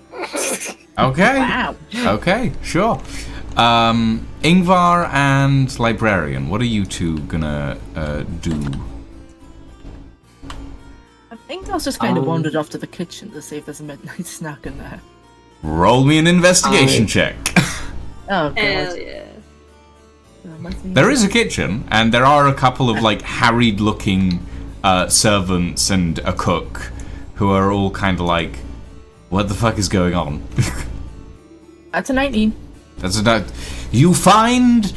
Okay. Wow. Okay, sure. Ingvar and Librarian, what are you two gonna do? I think I was just kind of wandered off to the kitchen to see if there's a midnight snack in there. Roll me an investigation check. Oh, God. Hell yeah. There is a kitchen, and there are a couple of, like, harried-looking servants and a cook who are all kind of like, what the fuck is going on? That's a 19. That's a... You find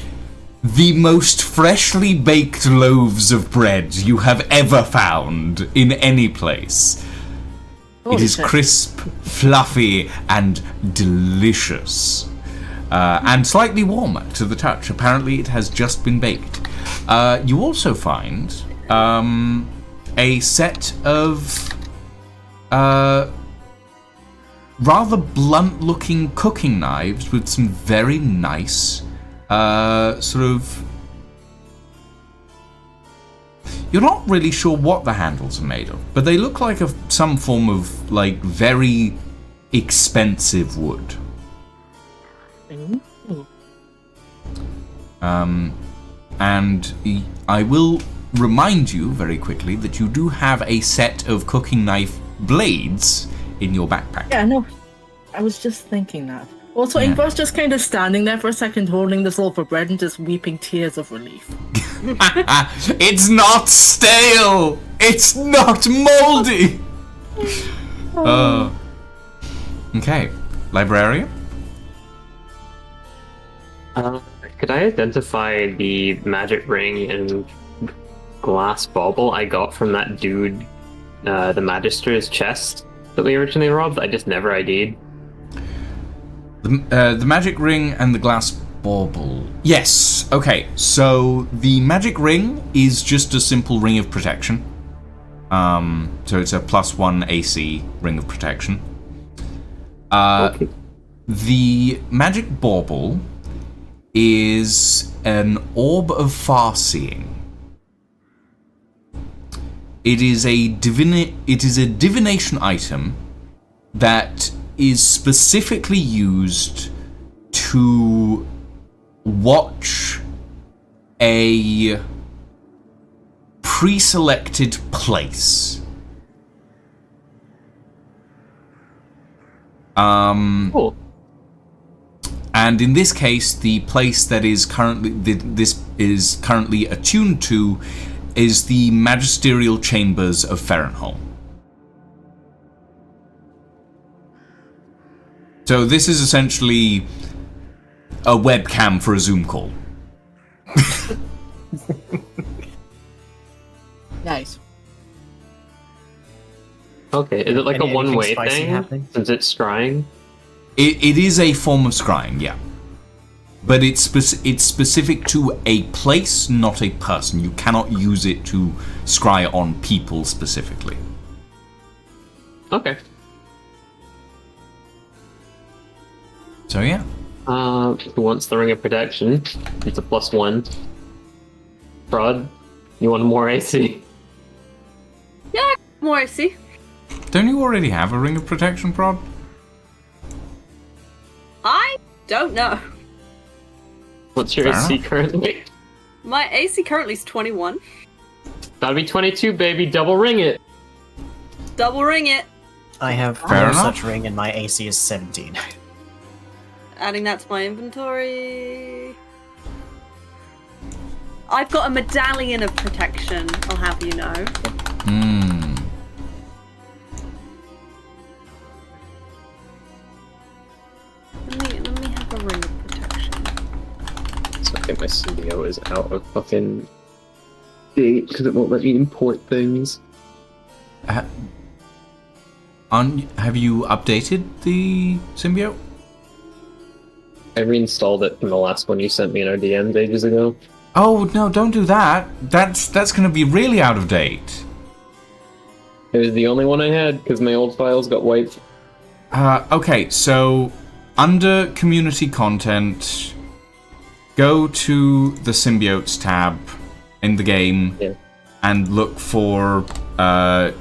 the most freshly baked loaves of bread you have ever found in any place. Holy It is shit. crisp, fluffy, and delicious. And slightly warmer to the touch. Apparently it has just been baked. You also find a set of rather blunt-looking cooking knives with some very nice sort of... You're not really sure what the handles are made of, but they look like some form of, like, very expensive wood. Ooh. And I will remind you very quickly that you do have a set of cooking knife blades in your backpack. Yeah, no. I was just thinking that. Also, Yeah. Ingvar's just kind of standing there for a second holding this loaf of bread and just weeping tears of relief. It's not stale! It's not moldy! Okay. Librarian? Could I identify the magic ring and glass bauble I got from that dude, the Magister's chest that we originally robbed? I just never ID'd. The magic ring and the glass bauble. Yes. Okay. So the magic ring is just a simple ring of protection. So it's a +1 AC ring of protection. Okay. The magic bauble is an orb of farseeing. It is a divination item that is specifically used to watch a pre-selected place. Cool. And in this case, the place that is currently this is currently attuned to is the magisterial chambers of Farrenhall. So this is essentially a webcam for a Zoom call. Nice. Okay, is it like Anything a one-way spicy thing happening? since it's scrying? It is a form of scrying, yeah. But it's specific to a place, not a person. You cannot use it to scry on people specifically. Okay. So yeah. Who wants the Ring of Protection? It's a +1. Prod, you want more AC? Yeah, more AC. Don't you already have a Ring of Protection, Prod? I don't know. What's your Fair AC enough. currently? My AC currently is 21. That'll be 22, baby. Double ring it. Double ring it. I have Fair no enough. such ring, and my AC is 17. Adding that to my inventory. I've got a medallion of protection, I'll have you know. Hmm. Let me have a ring of protection. It's okay, my CDO is out of fucking date because it won't let me import things. Have you updated the symbiote? I reinstalled it from the last one you sent me in our DMs ages ago. Oh no! Don't do that. That's going to be really out of date. It was the only one I had because my old files got wiped. Okay, so under community content, go to the symbiotes tab in the game Yeah. and look for 5e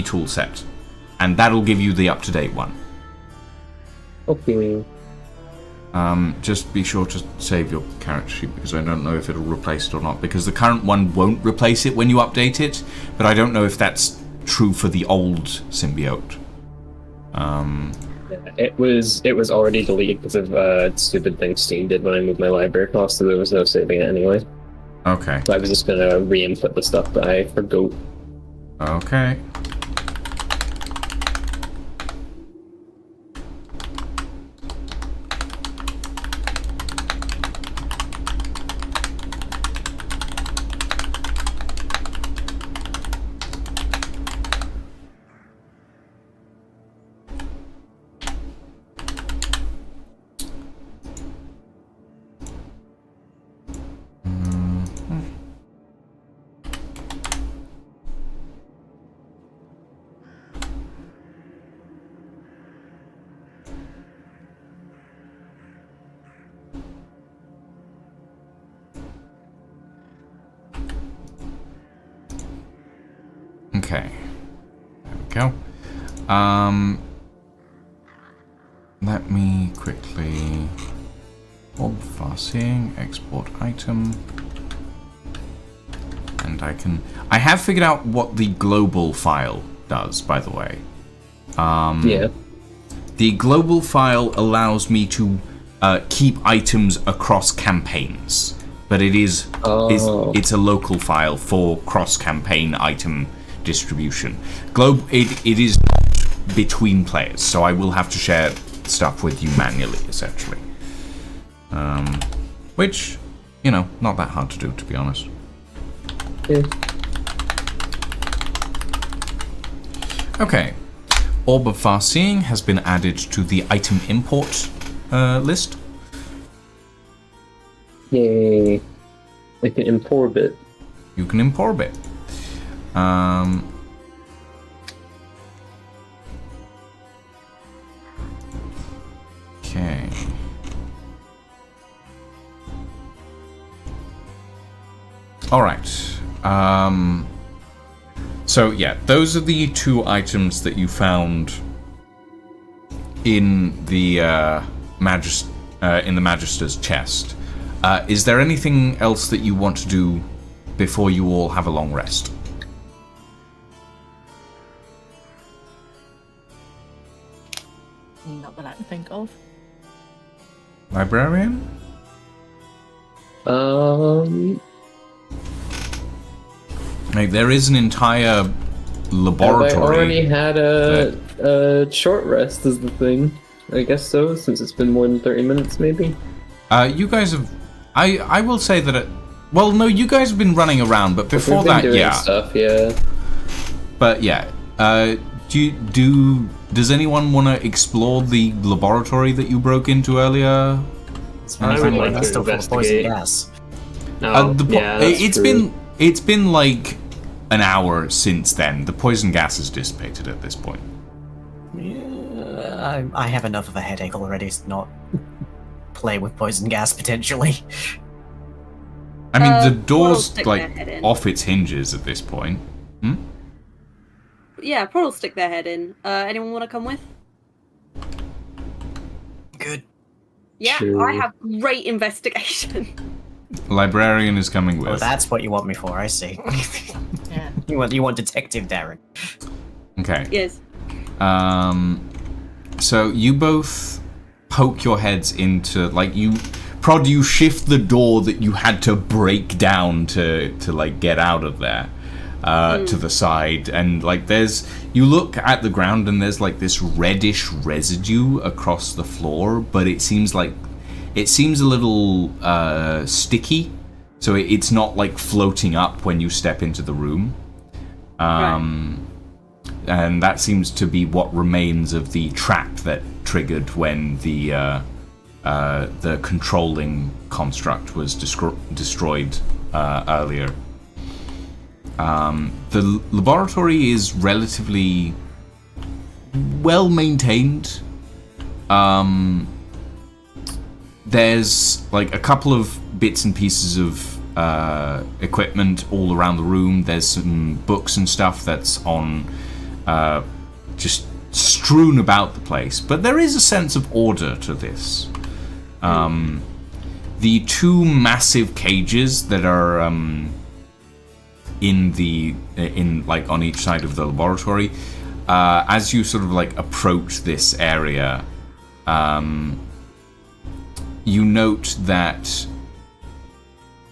toolset, and that'll give you the up-to-date one. Okay. Just be sure to save your character sheet because I don't know if it'll replace it or not, because the current one won't replace it when you update it, but I don't know if that's true for the old symbiote. It was already deleted because of stupid thing Steam did when I moved my library across, so there was no saving it anyway. Okay. So I was just gonna re-input the stuff that I forgot. Okay. Okay. There we go. Let me quickly orb farseeing, export item. And I have figured out what the global file does, by the way. Yeah. The global file allows me to keep items across campaigns, but it's a local file for cross-campaign item distribution. It is not between players, so I will have to share stuff with you manually, essentially. Which, not that hard to do, to be honest. Yeah. Okay. Orb of Farseeing has been added to the item import list. Yay. I can import it. You can import it. Okay. All right. So yeah, those are the two items that you found in the Magister's chest. Is there anything else that you want to do before you all have a long rest? Not that I can think of. Librarian? Like, there is an entire laboratory. Have I already had a short rest is the thing. I guess so, since it's been more than 30 minutes, maybe. You guys have... I will say that it... Well, no, you guys have been running around, but before We've been that, doing yeah. stuff, yeah. But yeah, does anyone want to explore the laboratory that you broke into earlier? I would like to still full of poison investigate. gas. No, yeah, that's true. It's been like an hour since then. The poison gas has dissipated at this point. Yeah, I have enough of a headache already to not play with poison gas potentially. I mean, the Portal door's stick like their head in. off its hinges at this point. Yeah, Prod will stick their head in. Anyone want to come with? Good. Yeah, Sure. I have great investigation. Librarian is coming Oh, with. that's what you want me for. I see. Yeah. You want Detective Darren. Okay. Yes. So you both poke your heads into, like, Prod, you shift the door that you had to break down to like get out of there to the side, and like you look at the ground and there's like this reddish residue across the floor, but it seems a little sticky, so it's not like floating up when you step into the room. And that seems to be what remains of the trap that triggered when the controlling construct was destroyed earlier. The laboratory is relatively well maintained. There's like a couple of bits and pieces of equipment all around the room. There's some books and stuff that's on just strewn about the place, but there is a sense of order to this. The two massive cages that are in like on each side of the laboratory, as you sort of like approach this area, you note that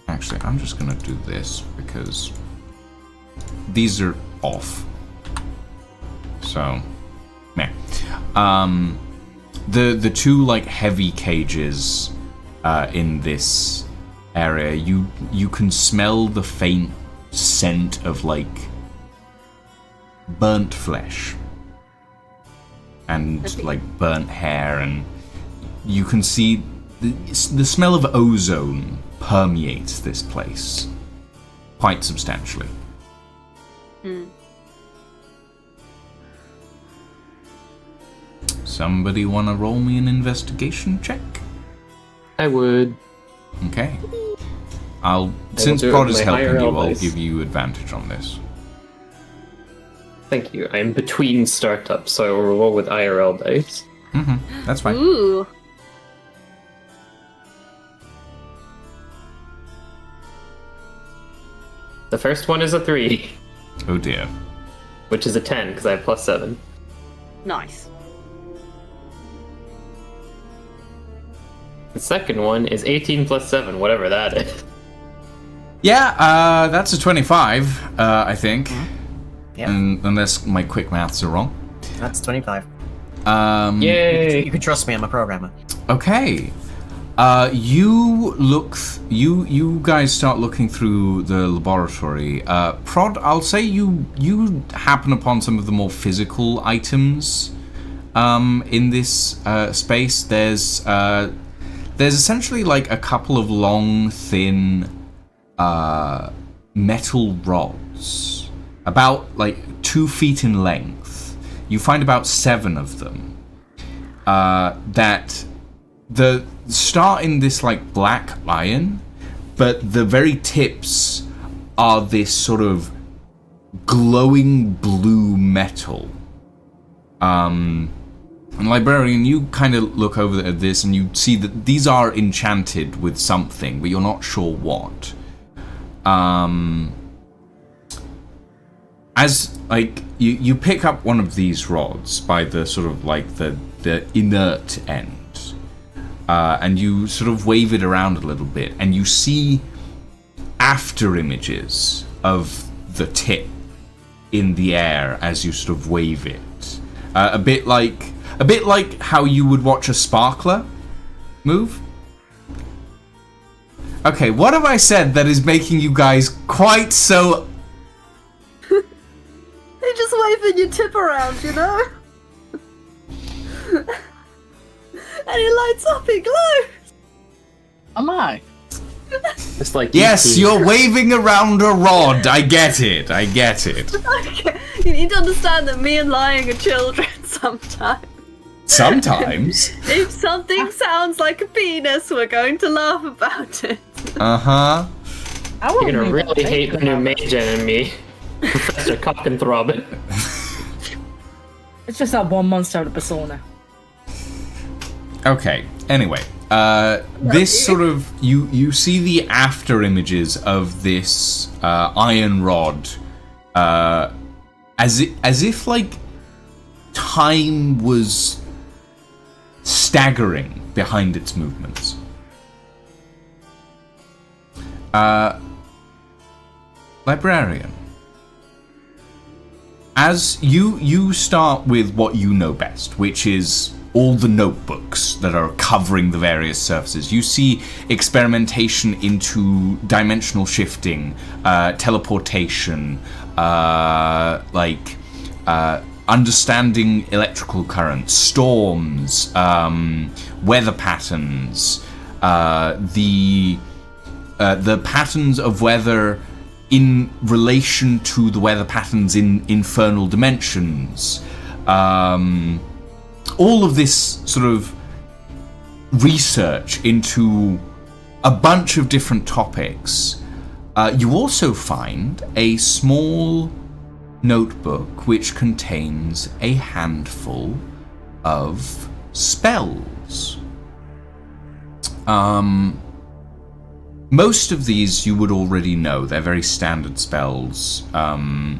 actually I'm just gonna do this because these are off. So, meh. The two like heavy cages in this area, you can smell the faint scent of like burnt flesh and like burnt hair, and you can see the smell of ozone permeates this place quite substantially. Somebody want to roll me an investigation check? I would. Okay. will Since do it Prod with is my helping you, IRL I'll dice. give you advantage on this. Thank you. I'm between startups, so I will roll with IRL dice. That's fine. Ooh. The first one is a 3, Oh dear. which is a 10 because I have +7. Nice. The second one is 18 + 7, whatever that is. Yeah, that's a 25, I think. Yeah. Unless my quick maths are wrong. That's 25. Yay! You can trust me, I'm a programmer. Okay. You guys start looking through the laboratory. Prod, I'll say you happen upon some of the more physical items in this space. There's essentially like a couple of long, thin metal rods, about like 2 feet in length. You find about 7 of them that the start in this like black iron, but the very tips are this sort of glowing blue metal. And Librarian, you kind of look over at this and you see that these are enchanted with something, but you're not sure what. as like you pick up one of these rods by the sort of like the inert end, and you sort of wave it around a little bit, and you see after images of the tip in the air as you sort of wave it, a bit like how you would watch a sparkler move. Okay, what have I said that is making you guys quite so? You're just waving your tip around, you know? And it lights up, it glows! Am I? It's like Yes, E.T. you're waving around a rod. I get it. Okay. You need to understand that me and lying are children sometimes. Sometimes. If something sounds like a penis, we're going to laugh about it. Uh-huh. You're gonna really hate the new mage enemy, Professor Cockenthrobbin. It's just that one monster out of Persona. Okay. Anyway, this sort of you see the after images of this iron rod, as if like time was staggering behind its movements. Librarian, as you start with what you know best, which is all the notebooks that are covering the various surfaces. You see experimentation into dimensional shifting, teleportation, understanding electrical currents, storms, weather patterns, the patterns of weather in relation to the weather patterns in infernal dimensions. All of this sort of research into a bunch of different topics. You also find a small notebook which contains a handful of spells. Most of these you would already know. They're very standard spells. Some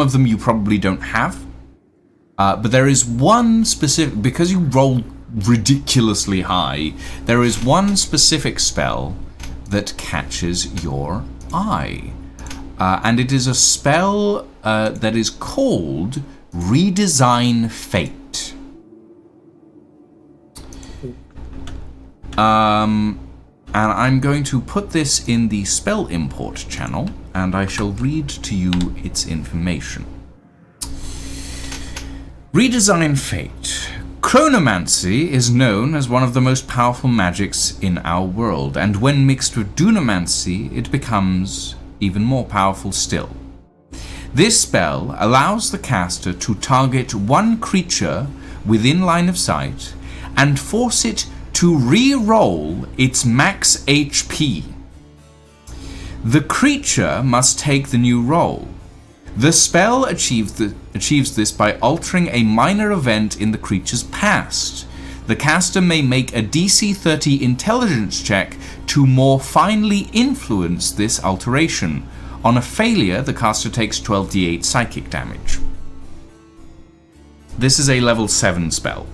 of them you probably don't have. But there is one specific, because you rolled ridiculously high, there is one specific spell that catches your eye. And it is a spell that is called Redesign Fate. And I'm going to put this in the spell import channel, and I shall read to you its information. Redesign Fate. Chronomancy is known as one of the most powerful magics in our world, and when mixed with Dunamancy, it becomes even more powerful still. This spell allows the caster to target one creature within line of sight and force it to re-roll its max HP. The creature must take the new roll. The spell achieves this by altering a minor event in the creature's past. The caster may make a DC 30 intelligence check to more finely influence this alteration. On a failure, the caster takes 12d8 psychic damage. This is a level 7 spell.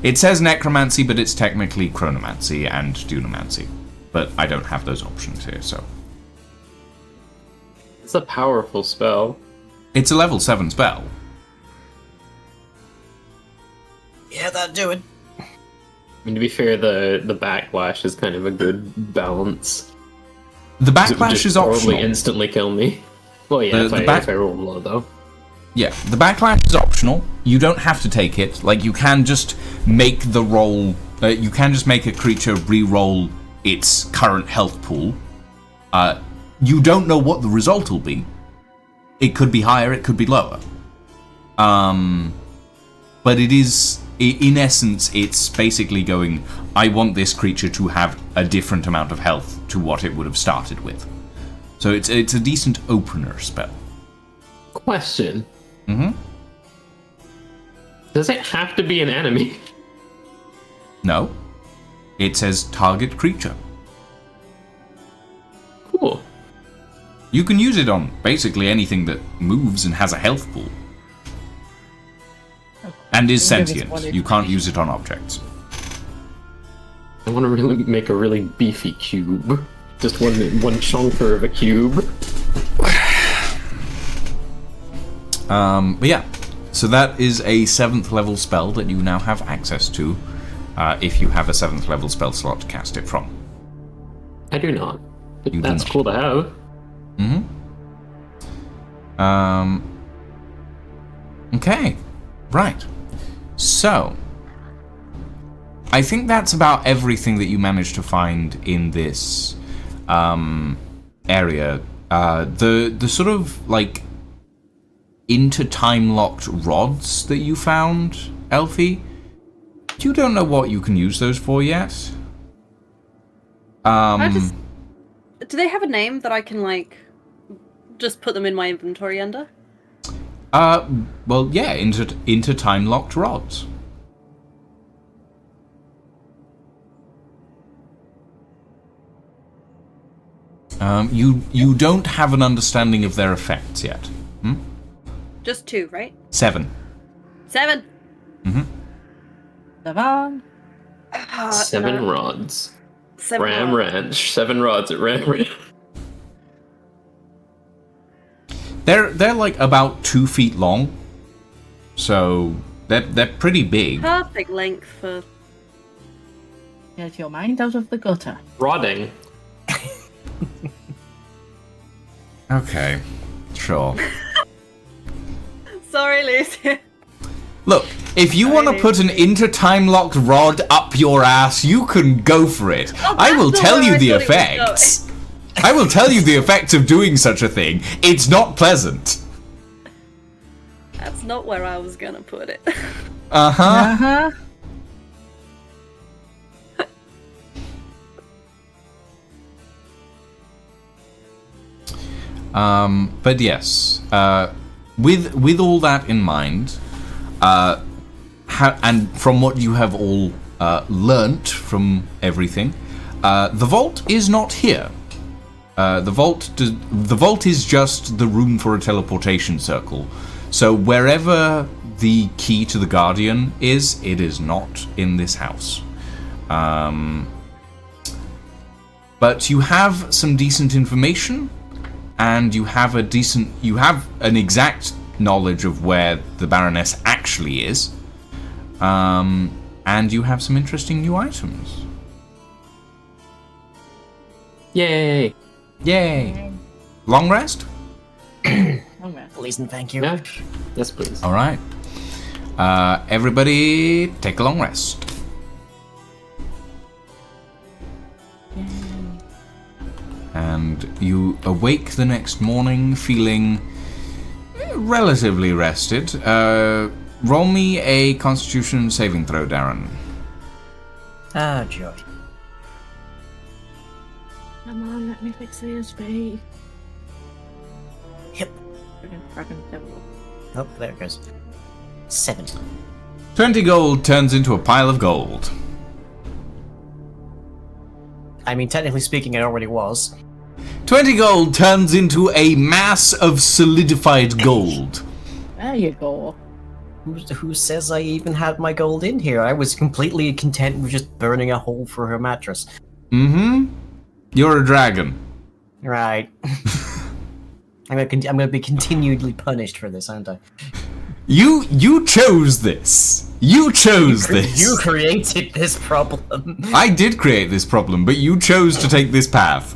It says necromancy, but it's technically chronomancy and dunamancy. But I don't have those options here, so... It's a powerful spell. It's a level 7 spell. Yeah, that'd do it. I mean, to be fair, the backlash is kind of a good balance. The 'Cause it would backlash just is probably optional. instantly kill me. Well, yeah, The if I roll low, though. Yeah, the backlash is optional. You don't have to take it. Like, you can just make the roll... you can just make a creature re-roll its current health pool. You don't know what the result will be. It could be higher, it could be lower. But it is... In essence, it's basically going, I want this creature to have a different amount of health to what it would have started with. So it's a decent opener spell. Question. Mm-hmm. Does it have to be an enemy? No. It says target creature. Cool. You can use it on basically anything that moves and has a health pool. And is sentient. You can't use it on objects. I want to really make a really beefy cube. Just one chunker of a cube. But yeah, so that is a 7th level spell that you now have access to, if you have a 7th level spell slot to cast it from. I do not. But You do that's not. cool to have. Okay, right. So, I think that's about everything that you managed to find in this area. The sort of like into-time locked rods that you found, Elfie, you don't know what you can use those for yet. Do they have a name that I can, like, just put them in my inventory under? Well, yeah, into time locked rods. You don't have an understanding of their effects yet. Just 2, right? 7. 7! Devon. 7 rods. 7 Ram rods. Ranch. 7 rods at Ram Ranch. They're like about 2 feet long, so they're pretty big. Perfect length for... Get your mind out of the gutter. Rodding. Okay, sure. Sorry, Lucian. Look, if you want to put an into-time locked rod up your ass, you can go for it. I will that's tell not you where the I thought it was effects. I will tell you the effects of doing such a thing. It's not pleasant. That's not where I was gonna put it. Uh-huh. Uh-huh. But yes, with all that in mind, and from what you have all learnt from everything, the vault is not here. The vault is just the room for a teleportation circle. So wherever the key to the Guardian is, it is not in this house. But you have some decent information, and you have an exact knowledge of where the Baroness actually is, and you have some interesting new items. Yay! Yay! Long rest? Long rest. Please and thank you. Yeah. Yes, please. All right. Everybody, take a long rest. And you awake the next morning feeling relatively rested. Roll me a Constitution saving throw, Darren. Ah, joy. Come on, let me fix ESP. Yep. Dragon devil. Oh, there it goes. 7. 20 gold turns into a pile of gold. I mean, technically speaking, it already was. 20 gold turns into a mass of solidified gold. There you go. Who says I even had my gold in here? I was completely content with just burning a hole for her mattress. Mm-hmm. You're a dragon. Right. I'm gonna be continually punished for this, aren't I? You chose this. You chose this. You created this problem. I did create this problem, but you chose to take this path.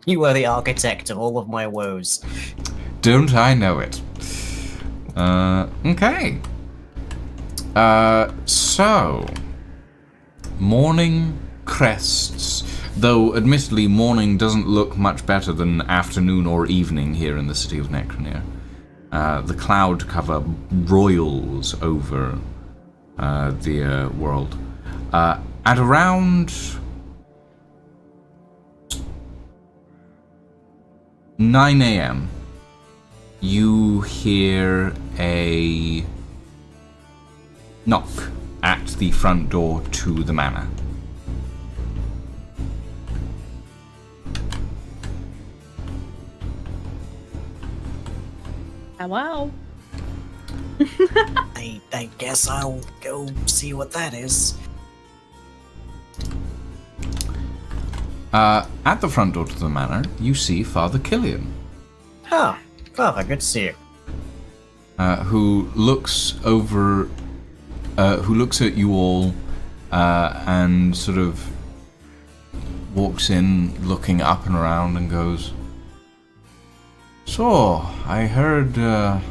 You are the architect of all of my woes. Don't I know it? Okay. So... Morning crests. Though, admittedly, morning doesn't look much better than afternoon or evening here in the city of Necroneer. The cloud cover roils over the world. At around 9 a.m., you hear a knock at the front door to the manor. Wow. I guess I'll go see what that is. At the front door to the manor, you see Father Killian, Huh. Father, good to see you. who looks at you all, and sort of walks in, looking up and around, and goes, "So, I heard the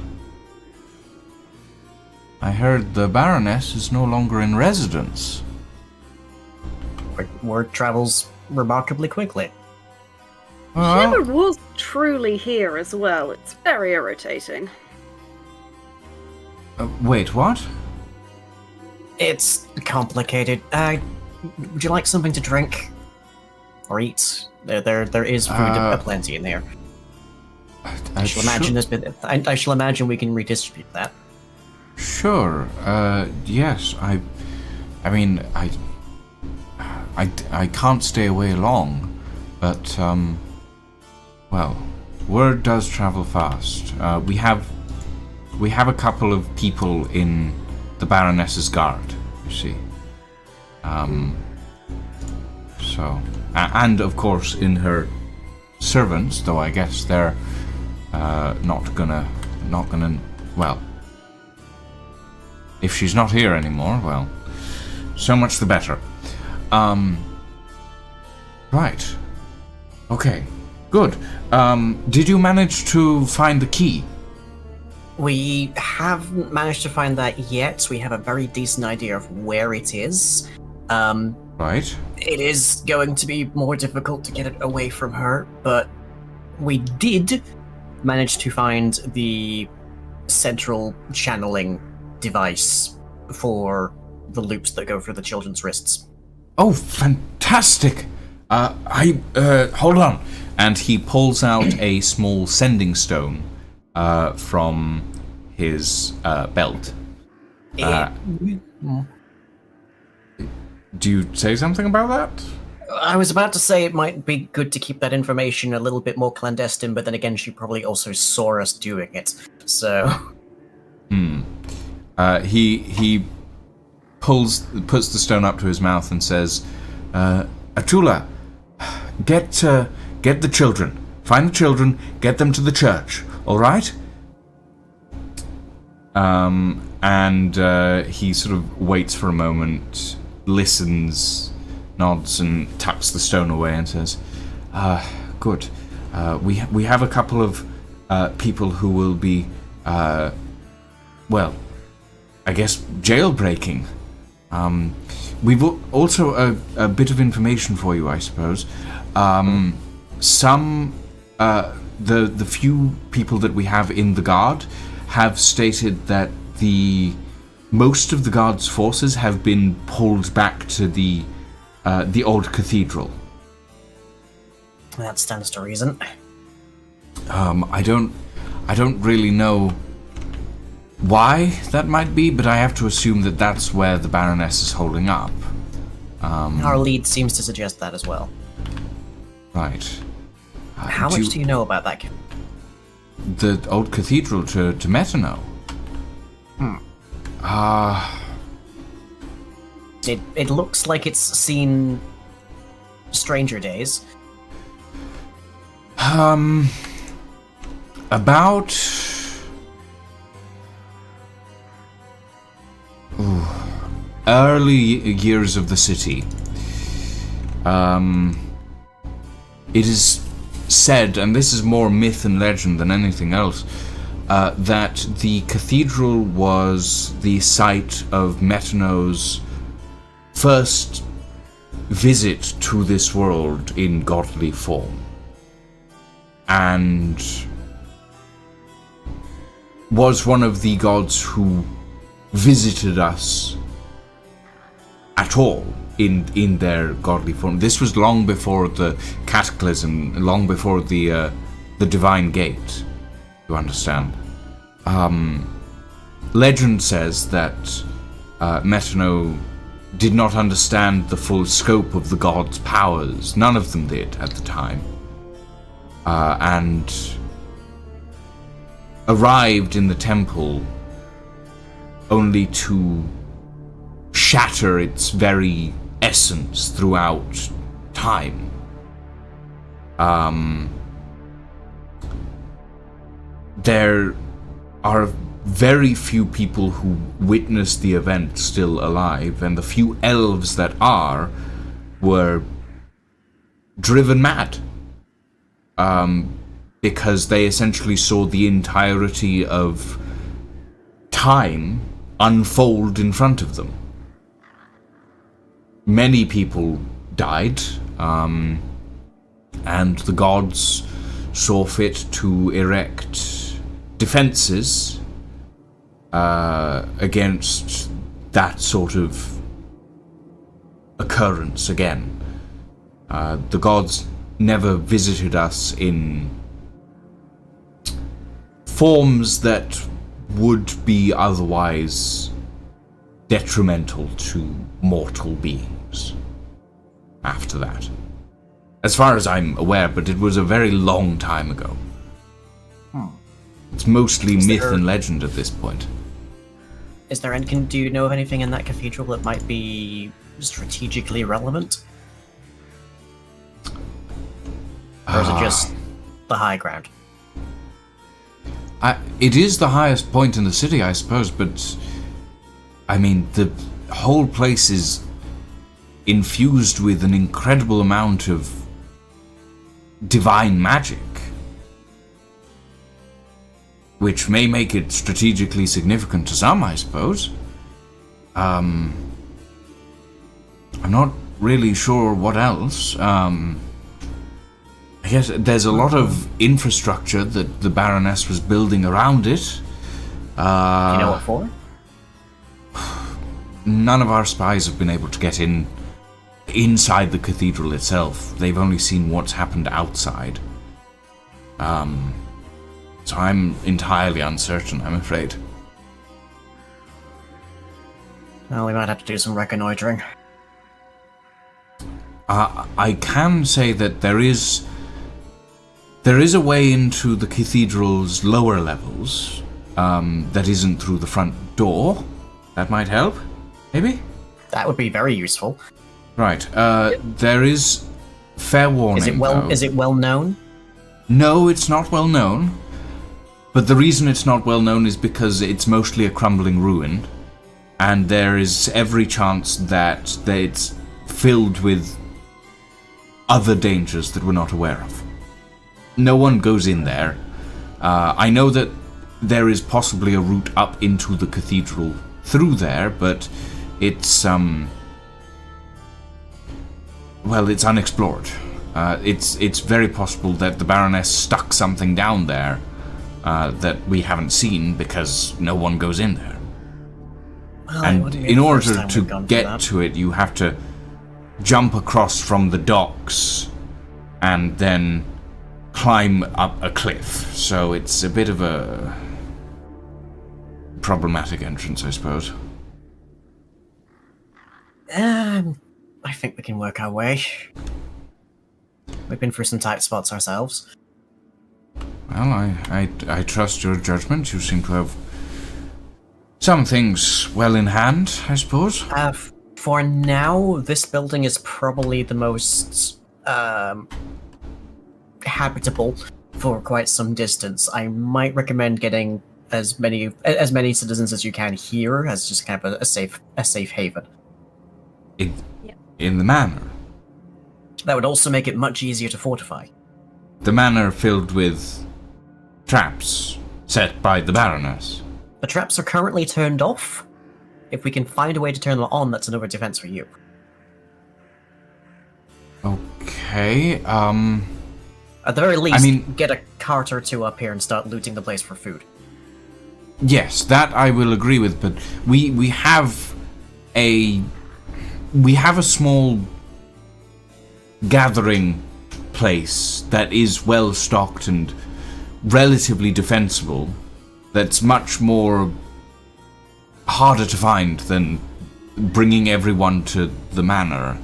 Baroness is no longer in residence." Word travels remarkably quickly. She never was truly here as well. It's very irritating. Wait, what? It's complicated. Would you like something to drink? Or eat? There is food aplenty in here. I shall imagine I shall imagine we can redistribute that. Sure. Yes. I mean, I can't stay away long, but well, word does travel fast. We have a couple of people in the Baroness's guard, you see. So, and of course in her servants, though I guess they're not gonna. Well, if she's not here anymore, well, so much the better. Right. Okay. Good. Did you manage to find the key? We haven't managed to find that yet. We have a very decent idea of where it is. Right. It is going to be more difficult to get it away from her, but we did manage to find the central channeling device for the loops that go through the children's wrists. Oh, fantastic! Hold on. And he pulls out a small sending stone from his belt. Do you say something about that? I was about to say it might be good to keep that information a little bit more clandestine, but then again, she probably also saw us doing it, so... He puts the stone up to his mouth and says, Atula, get the children. Find the children, get them to the church, alright? And he sort of waits for a moment, listens, nods, and tucks the stone away and says, good. We have a couple of people who will be, well, I guess jailbreaking. We've also a bit of information for you, I suppose. The few people that we have in the guard have stated that most of the guard's forces have been pulled back to the old cathedral. That stands to reason. I don't really know why that might be, but I have to assume that that's where the Baroness is holding up. Our lead seems to suggest that as well. Right. How much do you know about that? The old cathedral to Metano? It looks like it's seen stranger days. About... early years of the city. It is said, and this is more myth and legend than anything else, that the cathedral was the site of Metano's first visit to this world in godly form. And was one of the gods who visited us at all in their godly form. This was long before the cataclysm, long before the divine gate, you understand. Legend says that Metano did not understand the full scope of the god's powers. None of them did at the time. And arrived in the temple only to shatter its very essence throughout time. There are very few people who witnessed the event still alive, and the few elves that are were driven mad. Because they essentially saw the entirety of time unfold in front of them. Many people died, and the gods saw fit to erect defenses against that sort of occurrence again. The gods never visited us in forms that would be otherwise detrimental to mortal beings after that. As far as I'm aware, but it was a very long time ago. It's mostly myth and legend at this point. Do you know of anything in that cathedral that might be strategically relevant? Or is it just the high ground? It is the highest point in the city, I suppose, but I mean, the whole place is infused with an incredible amount of divine magic, which may make it strategically significant to some, I suppose. I'm not really sure what else. I guess there's a lot of infrastructure that the Baroness was building around it. Do you know what for? None of our spies have been able to get inside the cathedral itself. They've only seen what's happened outside. So I'm entirely uncertain, I'm afraid. Well, we might have to do some reconnoitering. I can say that there is a way into the cathedral's lower levels that isn't through the front door. That might help, maybe? That would be very useful. Right. There is fair warning. Is it well known? No, it's not well known. But the reason it's not well known is because it's mostly a crumbling ruin, and there is every chance that it's filled with other dangers that we're not aware of. No one goes in there. I know that there is possibly a route up into the cathedral through there, but it's it's unexplored. It's very possible that the Baroness stuck something down there that we haven't seen because no one goes in there. Well, and in order to get to it, you have to jump across from the docks and then climb up a cliff. So it's a bit of a problematic entrance, I suppose. I think we can work our way. We've been through some tight spots ourselves. Well, I trust your judgment. You seem to have some things well in hand, I suppose. For now, this building is probably the most habitable for quite some distance. I might recommend getting as many citizens as you can here as just kind of a safe haven. In the manor. That would also make it much easier to fortify. The manor filled with traps set by the Baroness. The traps are currently turned off. If we can find a way to turn them on, that's another defense for you. Okay, At the very least, get a cart or two up here and start looting the place for food. Yes, that I will agree with, but we have a small gathering place that is well stocked and relatively defensible. That's much more harder to find than bringing everyone to the manor.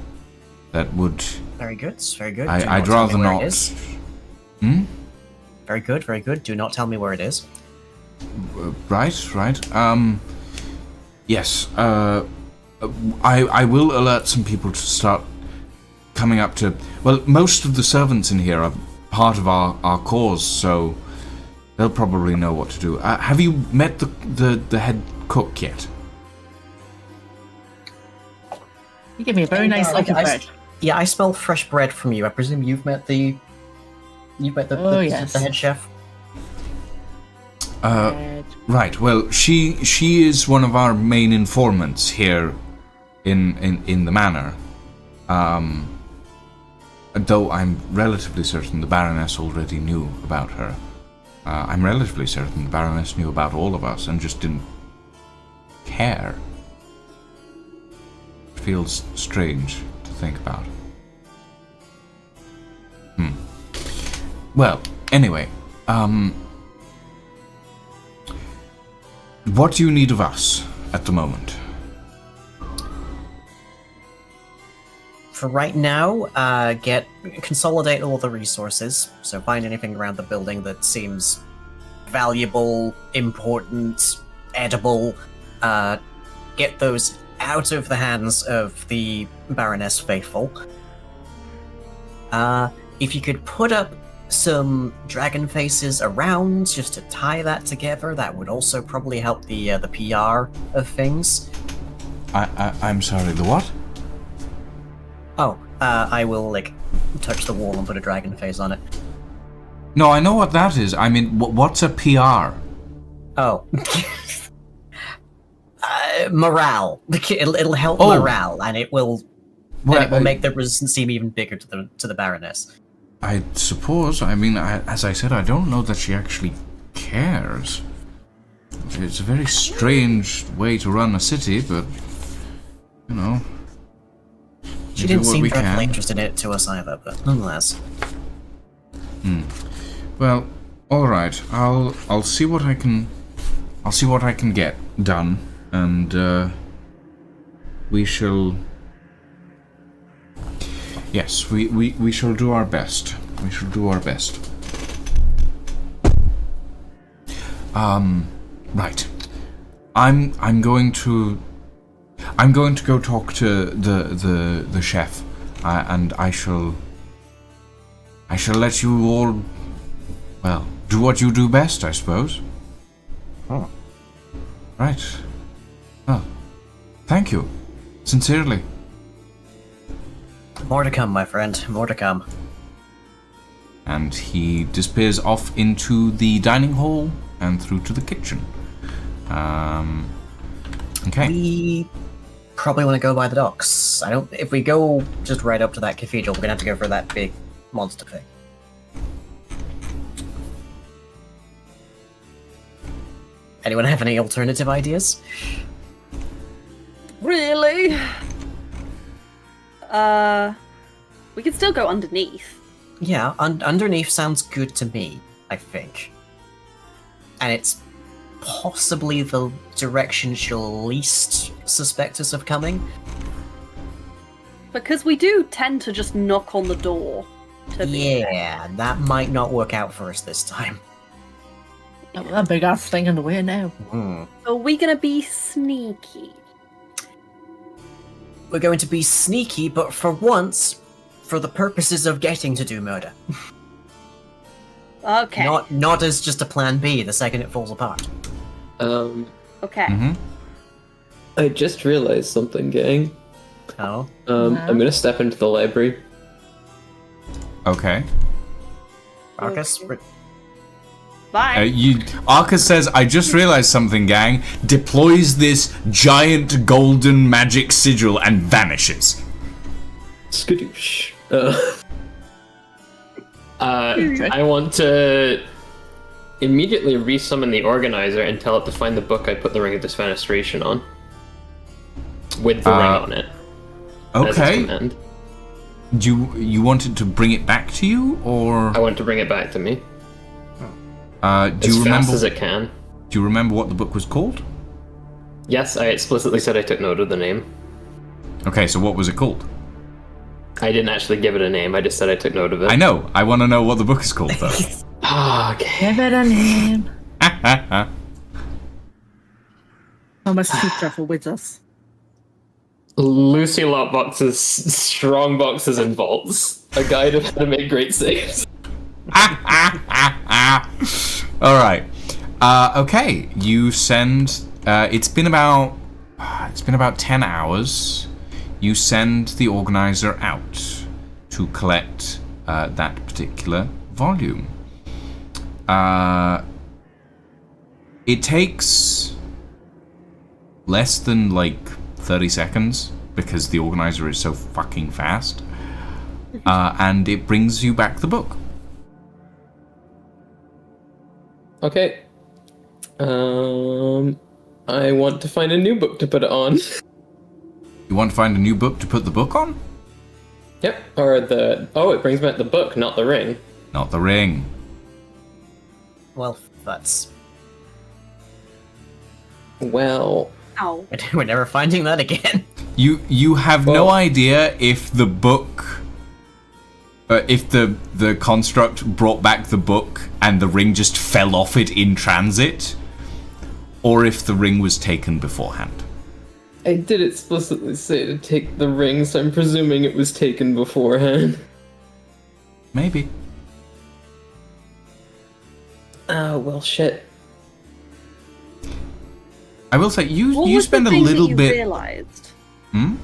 That would. Very good. Very good. I'd rather not. Very good. Very good. Do not tell me where it is. Right. Yes. I will alert some people to start coming up to. Well, most of the servants in here are part of our cause, so they'll probably know what to do. Have you met the head cook yet? You give me a very nice loaf of bread. Yeah, I smell fresh bread from you. I presume you've met the yes. the head chef. Bread. Right. Well, she is one of our main informants here in the manor. Though I'm relatively certain the Baroness already knew about her. I'm relatively certain the Baroness knew about all of us and just didn't care. It feels strange to think about. Well, anyway, what do you need of us at the moment? For right now, consolidate all the resources. So find anything around the building that seems valuable, important, edible. Get those out of the hands of the Baroness faithful. If you could put up some dragon faces around just to tie that together, that would also probably help the PR of things. I'm sorry, the what? Oh, I will, touch the wall and put a dragon face on it. No, I know what that is. I mean, what's a PR? Oh. Morale. It'll help morale, and it will make the resistance seem even bigger to the Baroness. I suppose. I mean, as I said, I don't know that she actually cares. It's a very strange way to run a city, but, you know... She didn't seem dreadfully interested in it to us either, but nonetheless. Well, all right. I'll see what I can. I'll see what I can get done, and we shall. Yes, we shall do our best. We shall do our best. Right. I'm going to go talk to the chef, and I shall let you all, well, do what you do best, I suppose. Oh. Right. Oh, thank you, sincerely. More to come, my friend. More to come. And he disappears off into the dining hall and through to the kitchen. Okay. We probably want to go by the docks. If we go just right up to that cathedral, we're gonna have to go for that big monster thing. Anyone have any alternative ideas? Really? We could still go underneath. Yeah, underneath sounds good to me, I think. And it's possibly the direction she'll least suspect us of coming. Because we do tend to just knock on the door. Yeah, that might not work out for us this time. That big ass thing in the way now. Are we gonna be sneaky? We're going to be sneaky, but for once, for the purposes of getting to do murder. Okay. Not as just a plan B the second it falls apart. Okay. I just realized something, gang. Oh? I'm gonna step into the library. Okay. Marcus? Bye. Arcus says, I just realized something, gang. Deploys this giant golden magic sigil and vanishes. Skadoosh. I want to immediately resummon the organizer and tell it to find the book I put the Ring of Defenestration on. With the ring on it. Okay. As its command. You wanted to bring it back to you, or I want to bring it back to me. do As you remember? fast as it can. Do you remember what the book was called? Yes, I explicitly said I took note of the name. Okay, so what was it called? I didn't actually give it a name, I just said I took note of it. I know. I want to know what the book is called, though. Okay. Give it a name. I must keep travel with us. Lucy lockboxes, strong boxes, and vaults. A guide of how to make great saves. All right. Okay. You send. It's been about 10 hours. You send the organizer out to collect that particular volume. It takes less than 30 seconds because the organizer is so fucking fast. And it brings you back the book. Okay. I want to find a new book to put it on. You want to find a new book to put the book on? Yep. Or it brings back the book, not the ring. Not the ring. Well, that's... Well... Ow. We're never finding that again. You have no idea if the book... if the construct brought back the book and the ring just fell off it in transit, or if the ring was taken beforehand. I did explicitly say to take the ring, so I'm presuming it was taken beforehand. Maybe. Oh, well, shit. I will say, you was spend the a thing little that you bit... realized? Hmm?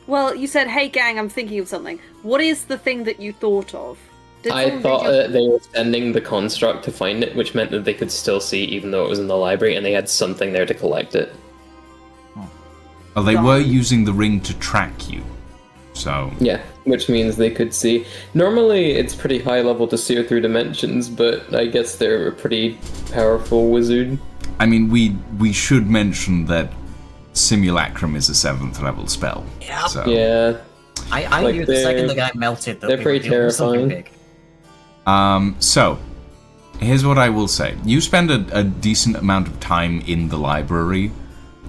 Well, you said, "Hey gang, I'm thinking of something." What is the thing that you thought of? I thought that they were sending the construct to find it, which meant that they could still see even though it was in the library, and they had something there to collect it. Well, they were using the ring to track you, so... Yeah, which means they could see. Normally, it's pretty high level to see through dimensions, but I guess they're a pretty powerful wizard. I mean, we should mention that Simulacrum is a 7th level spell. Yeah. So. Yeah. I Like, knew the second the guy melted that they're we were pretty dealing with something terrifying. big. So, here's what I will say. You spend a decent amount of time in the library,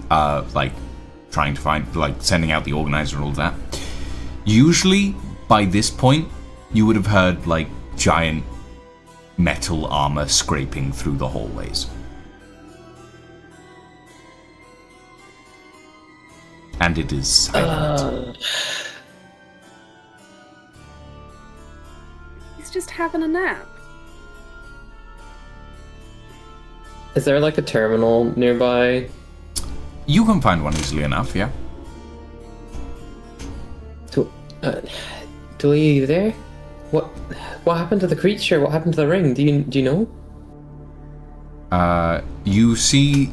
trying to find, sending out the organizer and all that. Usually, by this point, you would have heard, giant metal armor scraping through the hallways. And it is silent. He's just having a nap. Is there a terminal nearby? You can find one easily enough, yeah. Do you there? What happened to the creature? What happened to the ring? Do you know? You see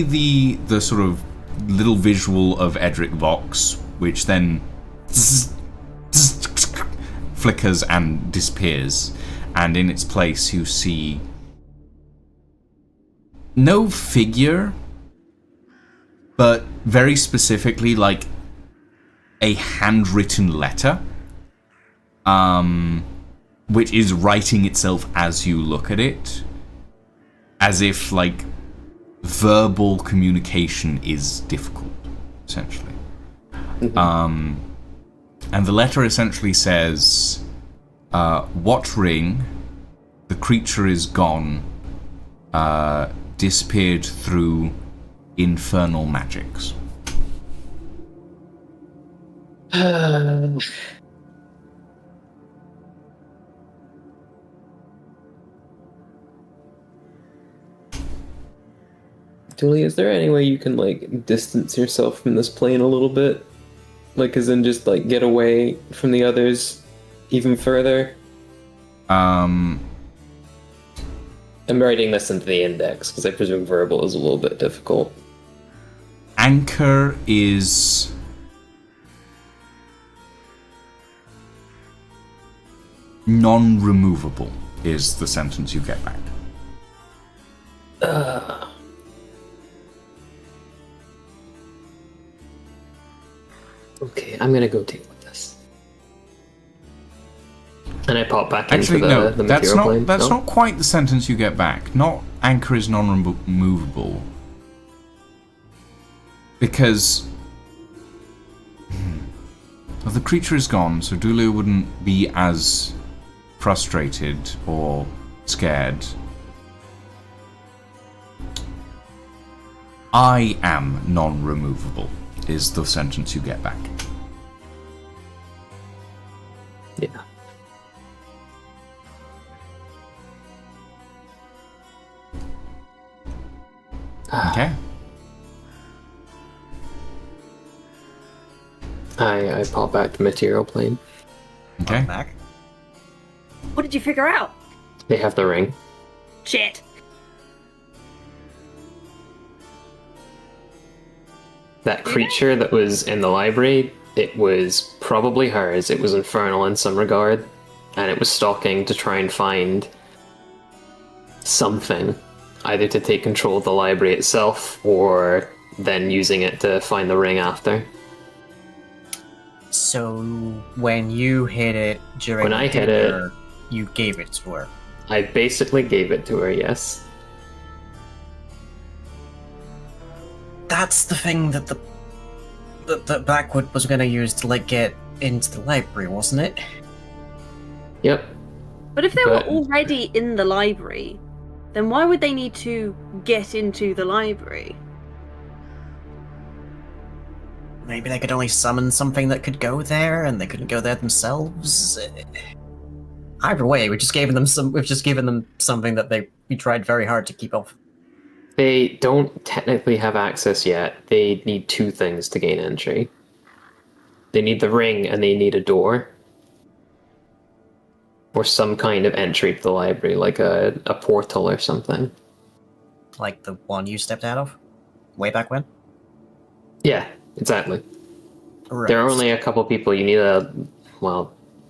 the sort of little visual of Edric Vox, which then flickers and disappears, and in its place you see no figure, but very specifically a handwritten letter, which is writing itself as you look at it, as if verbal communication is difficult, essentially. Mm-hmm. And the letter essentially says, what ring? The creature is gone, disappeared through infernal magics. Julie, is there any way you can distance yourself from this plane a little bit? As in just get away from the others even further? I'm writing this into the index because I presume verbal is a little bit difficult. Anchor is non-removable, is the sentence you get back. Okay, I'm gonna go deal with this. And I pop back Actually, into the material plane. That's not quite the sentence you get back. Not anchor is non-removable. Because well, the creature is gone, so Dulu wouldn't be as frustrated or scared. I am non-removable, is the sentence you get back. Yeah. Okay. I pop back to material plane. Okay. Back. What did you figure out? They have the ring. Shit. That creature that was in the library, it was probably hers. It was infernal in some regard, and it was stalking to try and find something, either to take control of the library itself, or then using it to find the ring after. So when you hit it during When I hit dinner, you gave it to her. I basically gave it to her, yes. That's the thing that the Blackwood was going to use to like get into the library, wasn't it? Yep. But if they But- were already in the library, then why would they need to get into the library? Maybe they could only summon something that could go there, and they couldn't go there themselves. Either way, we've just given them something that we tried very hard to keep off. They don't technically have access yet. They need two things to gain entry. They need the ring and they need a door. Or some kind of entry to the library, like a portal or something. Like the one you stepped out of? Way back when? Yeah, exactly. Right. There are only a couple people you need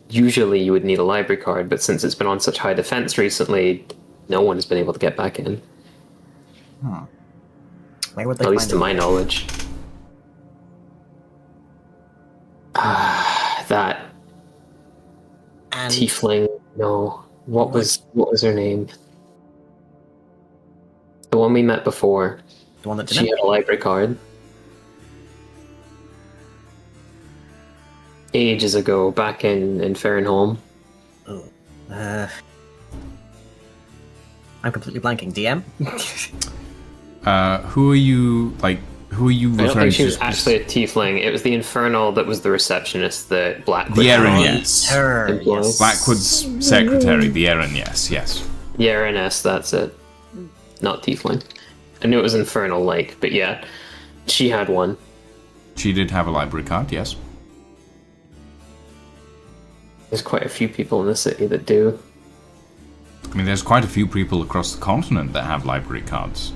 usually you would need a library card, but since it's been on such high defense recently, no one has been able to get back in. Where would they At least find to it? my knowledge. That And tiefling, no. What was her name? The one we met before. the one that She didn't? had a library card. Ages ago, back in Farrenholm. Oh, I'm completely blanking. DM? Who are you I don't referring think she to? was actually a tiefling. It was the Infernal that was the receptionist that Blackwood The Erin, had. yes. Her, Employee. yes. Blackwood's secretary, the Erin, yes. Yeah, Ernest, that's it. Not tiefling. I knew it was Infernal Lake, but yeah. She had one. She did have a library card, yes. There's quite a few people in the city that do. I mean, there's quite a few people across the continent that have library cards.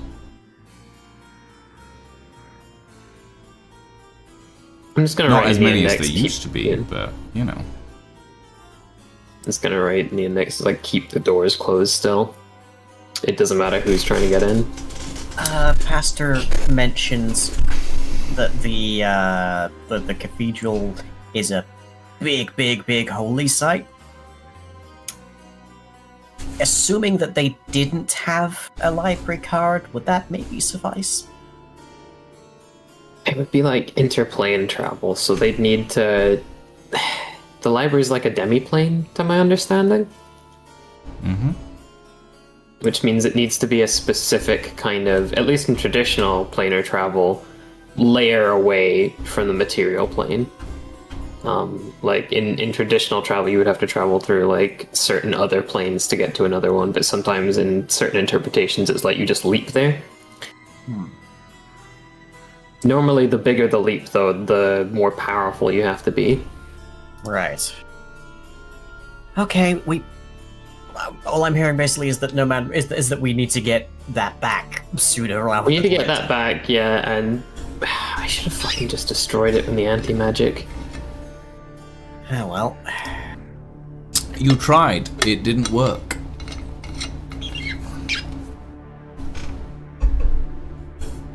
I'm just gonna Not write as in the many as index, they keep- used to be, yeah. but, you know. I'm just gonna write in the index, like, keep the doors closed still. It doesn't matter who's trying to get in. Pastor mentions that the cathedral is a big holy site. Assuming that they didn't have a library card, would that maybe suffice? It would be like interplane travel, so they'd need to... The library's like a demi-plane, to my understanding. Mm-hmm. Which means it needs to be a specific kind of, at least in traditional planar travel, layer away from the material plane. Like in traditional travel, you would have to travel through like certain other planes to get to another one, but sometimes in certain interpretations, it's like you just leap there. Normally, the bigger the leap, though, the more powerful you have to be. Right. Okay, all I'm hearing basically is that no matter is that we need to get that back sooner rather. We need to than get later. that back, yeah, and I should have fucking just destroyed it with the anti-magic. Oh well. You tried. It didn't work.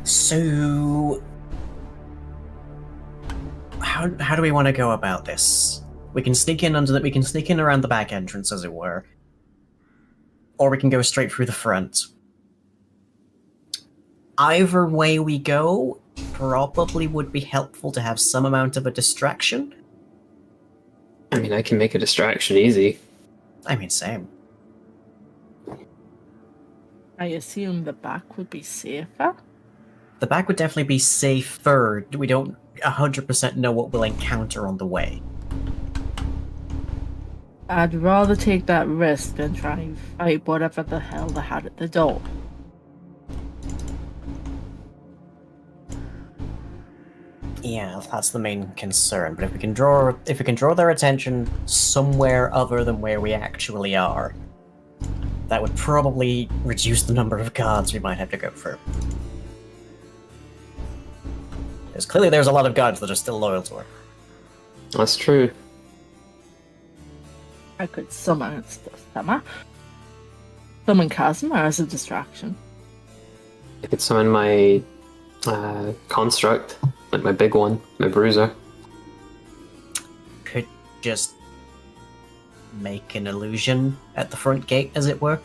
So, how do we want to go about this? We can sneak in We can sneak in around the back entrance, as it were, or we can go straight through the front. Either way we go, probably would be helpful to have some amount of a distraction. I mean, I can make a distraction easy. I mean, same. I assume the back would be safer. The bag would definitely be safer. We don't 100% know what we'll encounter on the way. I'd rather take that risk than try and fight whatever the hell they had at the door. Yeah, that's the main concern. But if we can draw their attention somewhere other than where we actually are, that would probably reduce the number of guards we might have to go through. Because clearly there's a lot of guards that are still loyal to her. That's true. I could summon Kazuma as a distraction. I could summon my construct, like my big one, my bruiser. Could just make an illusion at the front gate, as it were.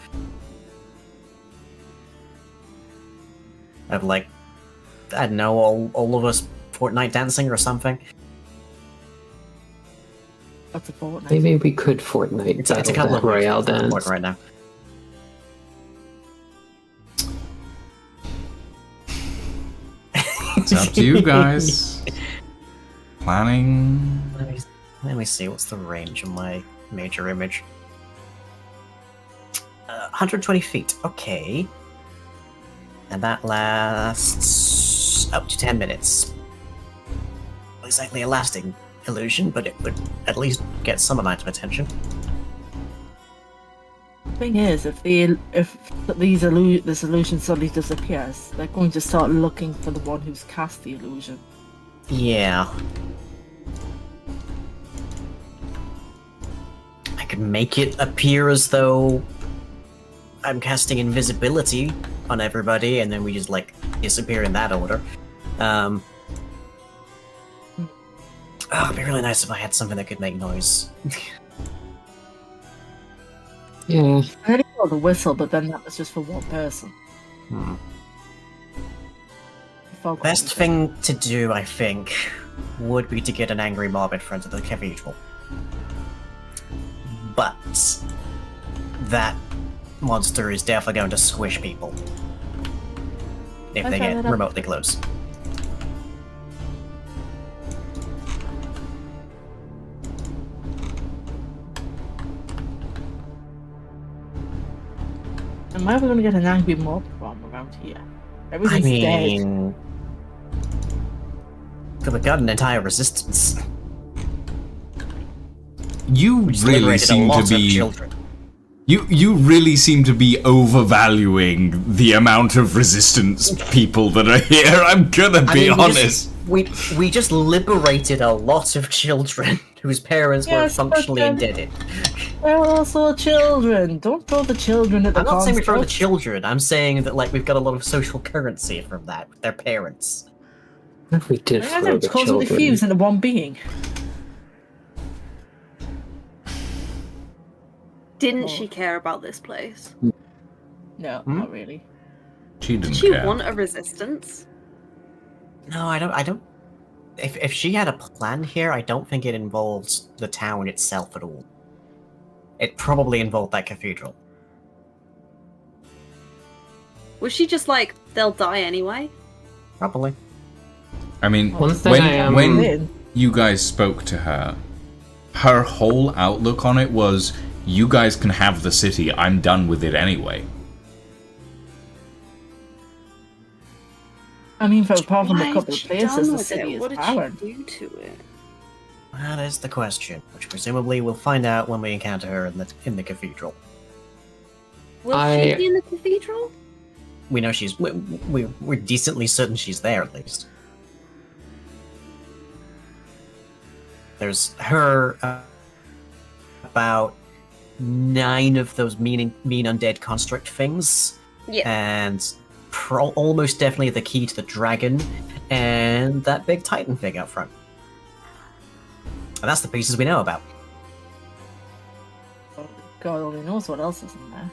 Of like, I don't know, all of us Fortnite dancing or something. That's a Fortnite. Maybe we could Fortnite. It's a couple of Royale dance right now. It's up to you guys. Planning. Let me see, what's the range of my major image? 120 feet, okay. And that lasts up to 10 minutes. Not exactly a lasting illusion, but it would at least get some amount of attention. Thing is, if this illusion suddenly disappears, they're going to start looking for the one who's cast the illusion. Yeah. I could make it appear as though I'm casting invisibility on everybody, and then we just, like, disappear in that order. Oh, it'd be really nice if I had something that could make noise. Yeah. I already got the whistle, but then that was just for one person. Best thing to do, I think, would be to get an angry mob in front of the cathedral. But that monster is definitely going to squish people if they get remotely close. And where are we going to get an angry mob from around here? Everything's dead. Could have got an entire resistance. You really seem to be. You really seem to be overvaluing the amount of resistance people that are here. I'm gonna be honest. We just liberated a lot of children whose parents were functionally indebted. They're also children. Don't throw the children at the I'm not saying we throw the construct. children. I'm saying that like we've got a lot of social currency from that with their parents. We did I throw don't the constantly children. fuse into one being. Didn't she care about this place? No, not really. She didn't Did she care. want a resistance? No, I don't. If she had a plan here, I don't think it involves the town itself at all. It probably involved that cathedral. Was she just like, they'll die anyway? Probably. I mean, One thing I am- when you guys spoke to her, her whole outlook on it was, you guys can have the city, I'm done with it anyway. I mean, apart from Why a couple is of she places, done the with city it? is What did powered. she do to it? That is the question, which presumably we'll find out when we encounter her in the cathedral. Will she be in the cathedral? We know she's. We're decently certain she's there, at least. There's her. About 9 of those mean undead construct things. Yeah. And almost definitely the key to the dragon, and that big Titan fig out front. And that's the pieces we know about. God only knows what else is in there.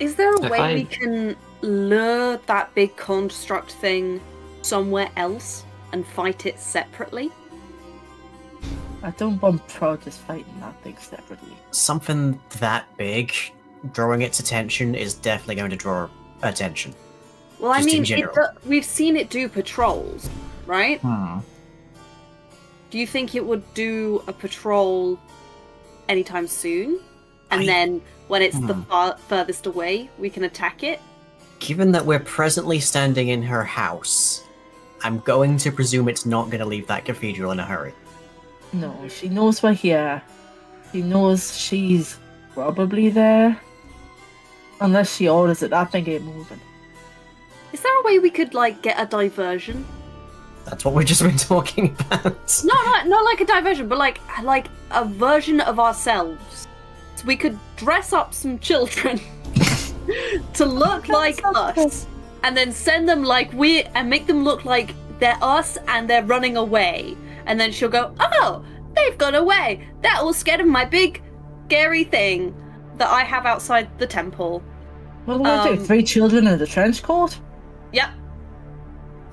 Is there a If way I- we can lure that big construct thing somewhere else and fight it separately? I don't want Proteus fighting that thing separately. Something that big, drawing its attention is definitely going to draw attention. Well, I Just in mean, general. we've seen it do patrols, right? Hmm. Do you think it would do a patrol anytime soon? And then when it's the furthest away, we can attack it? Given that we're presently standing in her house, I'm going to presume it's not going to leave that cathedral in a hurry. No, she knows we're here. She knows she's probably there. Unless she orders it, that thing ain't moving. Is there a way we could, like, get a diversion? That's what we've just been talking about. Not like a diversion, but like a version of ourselves. So we could dress up some children to look like us, and then send them and make them look like they're us and they're running away. And then she'll go, "Oh, they've gone away. That all scared of my big, scary thing that I have outside the temple." What do I do? 3 children in the trench coat? Yep.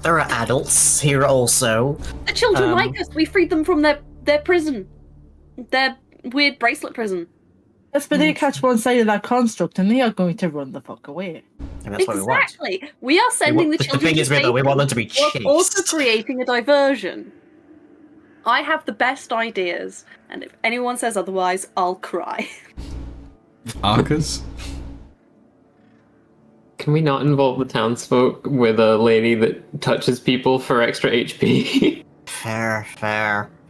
There are adults here also. The children like us. We freed them from their prison. Their weird bracelet prison. Yes, but they catch one side of that construct and they are going to run the fuck away. And that's what we want. Exactly. We are sending the children. The thing is, to we want them to be safety, chased. whilst also creating a diversion. I have the best ideas, and if anyone says otherwise, I'll cry. Arcus? Can we not involve the townsfolk with a lady that touches people for extra HP? Fair.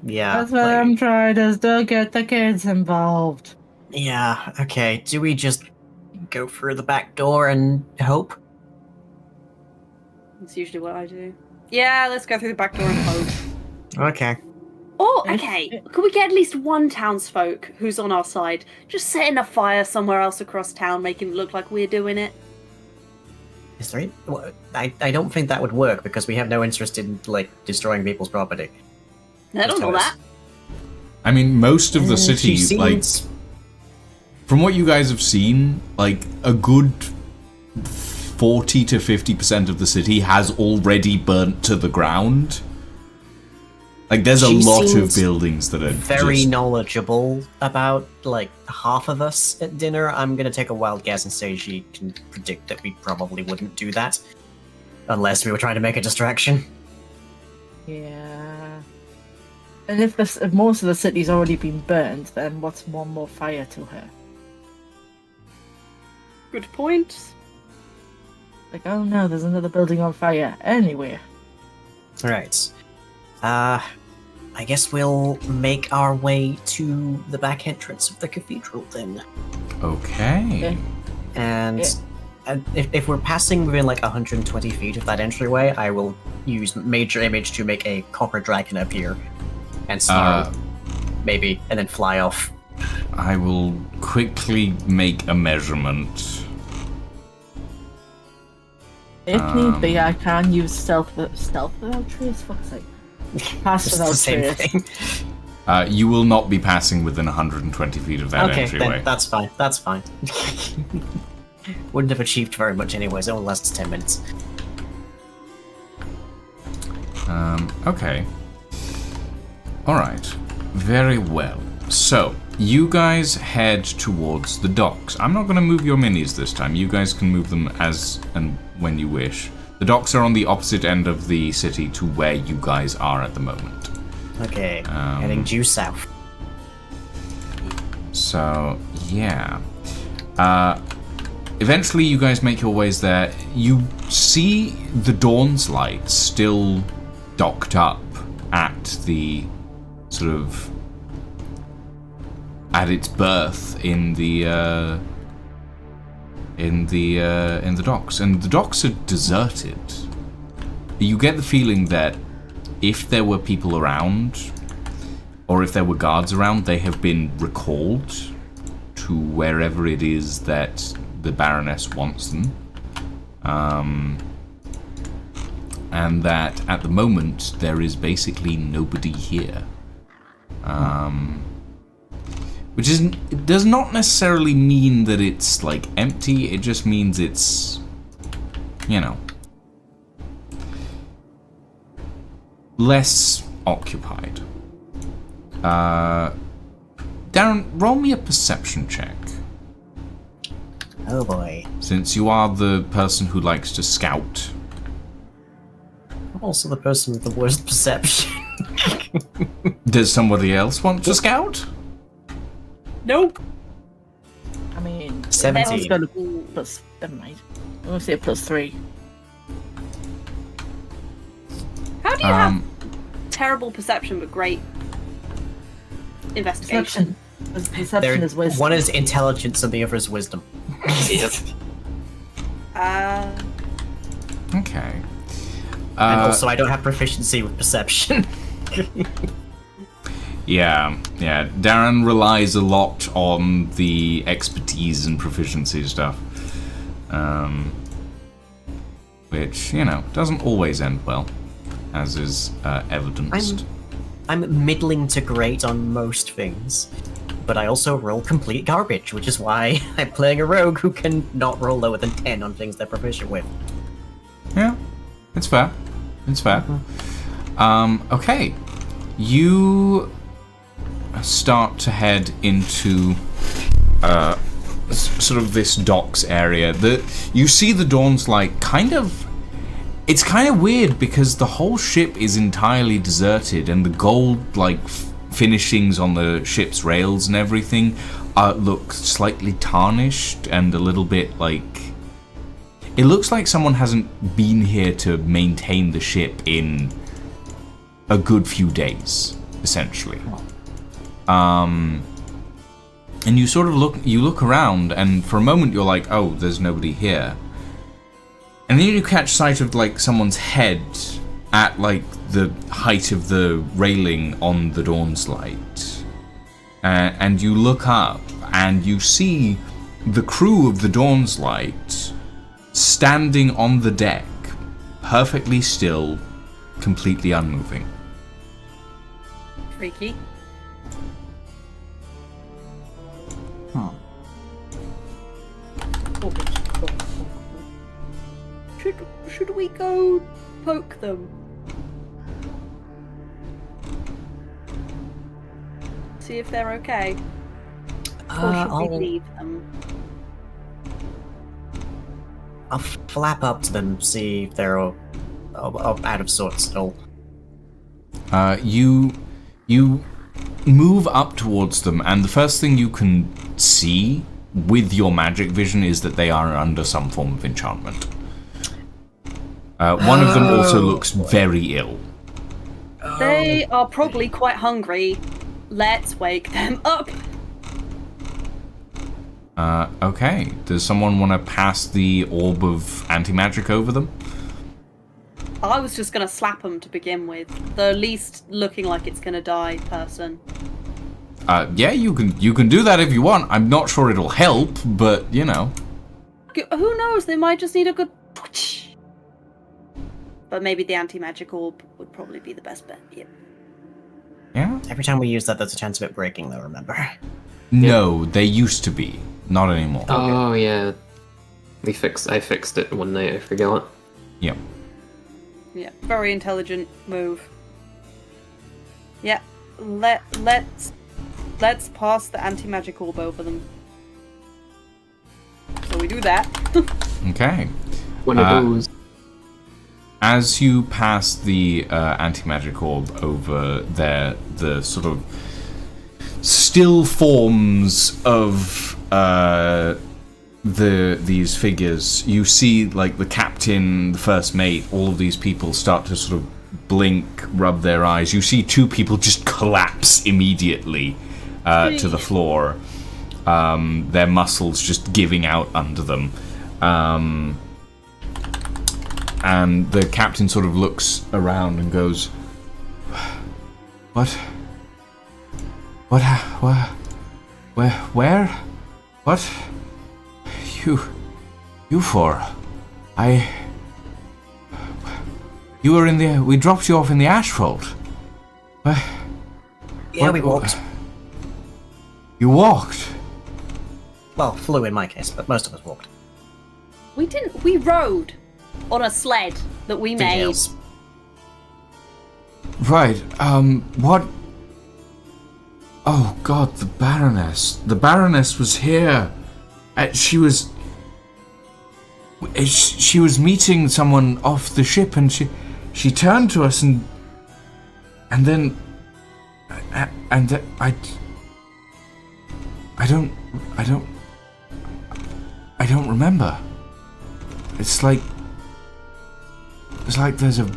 Yeah. That's what I'm trying to do, get the kids involved. Yeah, okay. Do we just go through the back door and hope? That's usually what I do. Yeah, let's go through the back door and hope. Okay. Oh, okay. Could we get at least one townsfolk who's on our side? Just setting a fire somewhere else across town, making it look like we're doing it. Is there I don't think that would work because we have no interest in, destroying people's property. I don't know that. I mean, most of the city, She seems... from what you guys have seen, a good 40 to 50% of the city has already burnt to the ground. There's a lot of buildings that are very knowledgeable about, half of us at dinner. I'm gonna take a wild guess and say she can predict that we probably wouldn't do that. Unless we were trying to make a distraction. Yeah. And if most of the city's already been burnt, then what's one more fire to her? Good point. Oh no, there's another building on fire. Anyway. Right. I guess we'll make our way to the back entrance of the cathedral then. Okay. And if we're passing within 120 feet of that entryway, I will use Major Image to make a copper dragon appear and snarl, maybe, and then fly off. I will quickly make a measurement. If need be, I can use stealth without trace. Fuck's sake. Pass It's without the same trace. thing. You will not be passing within 120 feet of that Okay, entryway. then that's fine. Wouldn't have achieved very much anyways, it only lasts 10 minutes. Okay. Alright. Very well. So, you guys head towards the docks. I'm not going to move your minis this time. You guys can move them as and when you wish. The docks are on the opposite end of the city to where you guys are at the moment. Okay, heading due south. So, yeah. Eventually you guys make your ways there. You see the Dawn's Light still docked up at the sort of at its berth in the docks, and the docks are deserted. You get the feeling that if there were people around, or if there were guards around, they have been recalled to wherever it is that the Baroness wants them. And that at the moment there is basically nobody here. Which it does not necessarily mean that it's empty, it just means it's, less occupied. Darren, roll me a perception check. Oh boy. Since you are the person who likes to scout. I'm also the person with the worst perception. Does somebody else want to scout? Nope. I mean, 17. it's got a plus. Never mind. I'm gonna say a +3. How do you have terrible perception but great investigation? Perception is wisdom. One is intelligence and the other is wisdom. Yep. Okay. And also, I don't have proficiency with perception. Yeah. Darren relies a lot on the expertise and proficiency stuff. Which, doesn't always end well, as is evidenced. I'm middling to great on most things, but I also roll complete garbage, which is why I'm playing a rogue who can not roll lower than 10 on things they're proficient with. Yeah, it's fair. Okay. You start to head into sort of this docks area. You see the Dawn's Light it's kind of weird because the whole ship is entirely deserted and the gold finishings on the ship's rails and everything look slightly tarnished and a little bit it looks like someone hasn't been here to maintain the ship in a good few days, essentially. And you sort of look around, and for a moment you're like, oh, there's nobody here. And then you catch sight of someone's head at the height of the railing on the Dawn's Light. And you look up, and you see the crew of the Dawn's Light standing on the deck, perfectly still, completely unmoving. Freaky. Should we go poke them? See if they're okay? Or should we leave them? I'll flap up to them, see if they're all out of sorts at all. You move up towards them, and the first thing you can see with your magic vision is that they are under some form of enchantment. One of them also looks very ill. They are probably quite hungry. Let's wake them up. Okay. Does someone want to pass the orb of anti-magic over them? I was just gonna slap them to begin with. The least looking like it's gonna die person. Yeah, you can do that if you want. I'm not sure it'll help, but Who knows? They might just need a good. But maybe the anti-magic orb would probably be the best bet. Yep. Yeah. Every time we use that, there's a chance of it breaking, though, remember? No, they used to be. Not anymore. Oh yeah, I fixed it one night. I forgot. Yep. Yeah, very intelligent move. Yeah, let's pass the anti-magic orb over them. So we do that. Okay. One of those. As you pass the anti-magic orb over there, the sort of still forms of these figures, you see the captain, the first mate, all of these people start to sort of blink, rub their eyes. You see two people just collapse immediately to the floor, their muscles just giving out under them. And the captain sort of looks around and goes, Where? What? You for? You were we dropped you off in the asphalt. Yeah, we walked. You walked? Well, flew in my case, but most of us walked. We didn't. We rode on a sled that we made. Details. Right, what? Oh god, the Baroness. The Baroness was here. She was she was meeting someone off the ship, and she turned to us, and then I don't remember. It's like there's a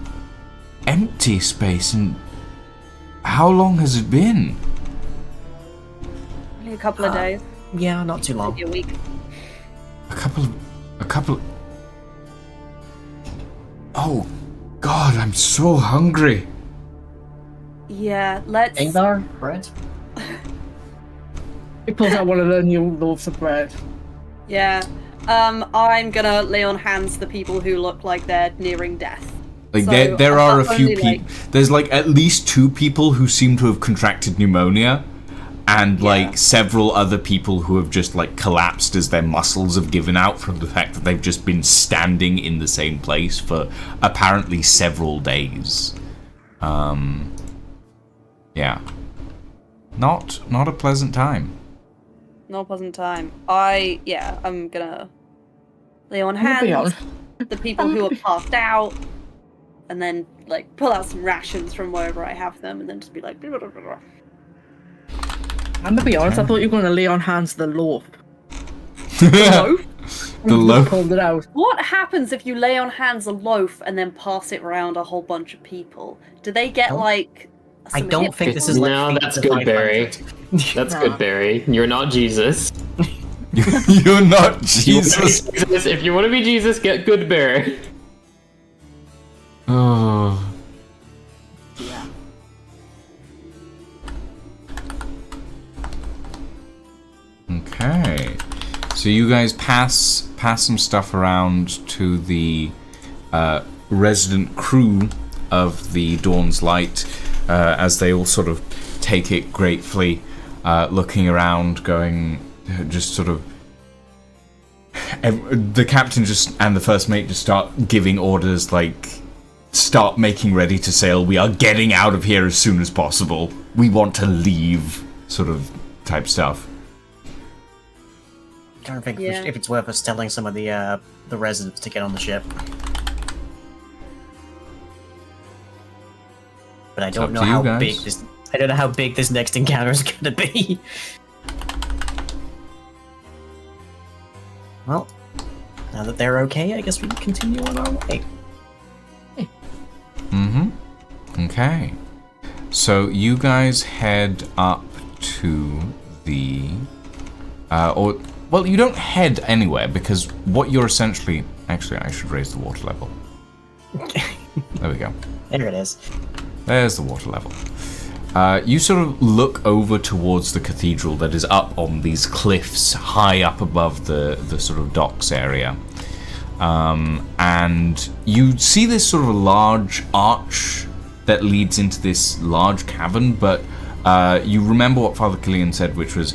empty space, and how long has it been? Only a couple of days. Yeah, not too long. Maybe a week. A couple. Oh, God, I'm so hungry. Yeah, let's. Ingvar, bread? He pulls out one of the new loaves of bread. Yeah. I'm gonna lay on hands to the people who look like they're nearing death. Like So, there are a I've few only, people. like- There's like at least 2 people who seem to have contracted pneumonia, and like several other people who have just like collapsed as their muscles have given out from the fact that they've just been standing in the same place for apparently several days. Yeah. Not a pleasant time. Not a pleasant time. I'm gonna lay on Moving hands on. the people who are passed out, and then like pull out some rations from wherever I have them, and then just be like. Blah, blah, blah, blah. I'm gonna be honest, I thought you were gonna lay on hands the loaf. Loaf? The loaf. Pulled it out. What happens if you lay on hands a loaf and then pass it around a whole bunch of people? Do they get like? I some don't hit think this is like. No, feet that's to good, 500. Barry. That's good, Barry. You're not Jesus. You're not Jesus. Jesus. If you want to be Jesus, get good, Barry. Oh. Yeah. Okay, so you guys pass some stuff around to the resident crew of the Dawn's Light, as they all sort of take it gratefully, looking around, going, just sort of. The captain and the first mate just start giving orders, like, start making ready to sail. We are getting out of here as soon as possible. We want to leave, sort of type stuff. I don't think Yeah. if it's worth us telling some of the residents to get on the ship. But I up don't know to you how guys. big this. I don't know how big this next encounter is going to be. Well, now that they're okay, I guess we can continue on our way. Okay. So you guys head up to the... well, you don't head anywhere, because what you're essentially... Actually, I should raise the water level. There we go. There it is. There's the water level. You sort of look over towards the cathedral that is up on these cliffs high up above the sort of docks area. And you see this sort of large arch that leads into this large cavern, but you remember what Father Killian said, which was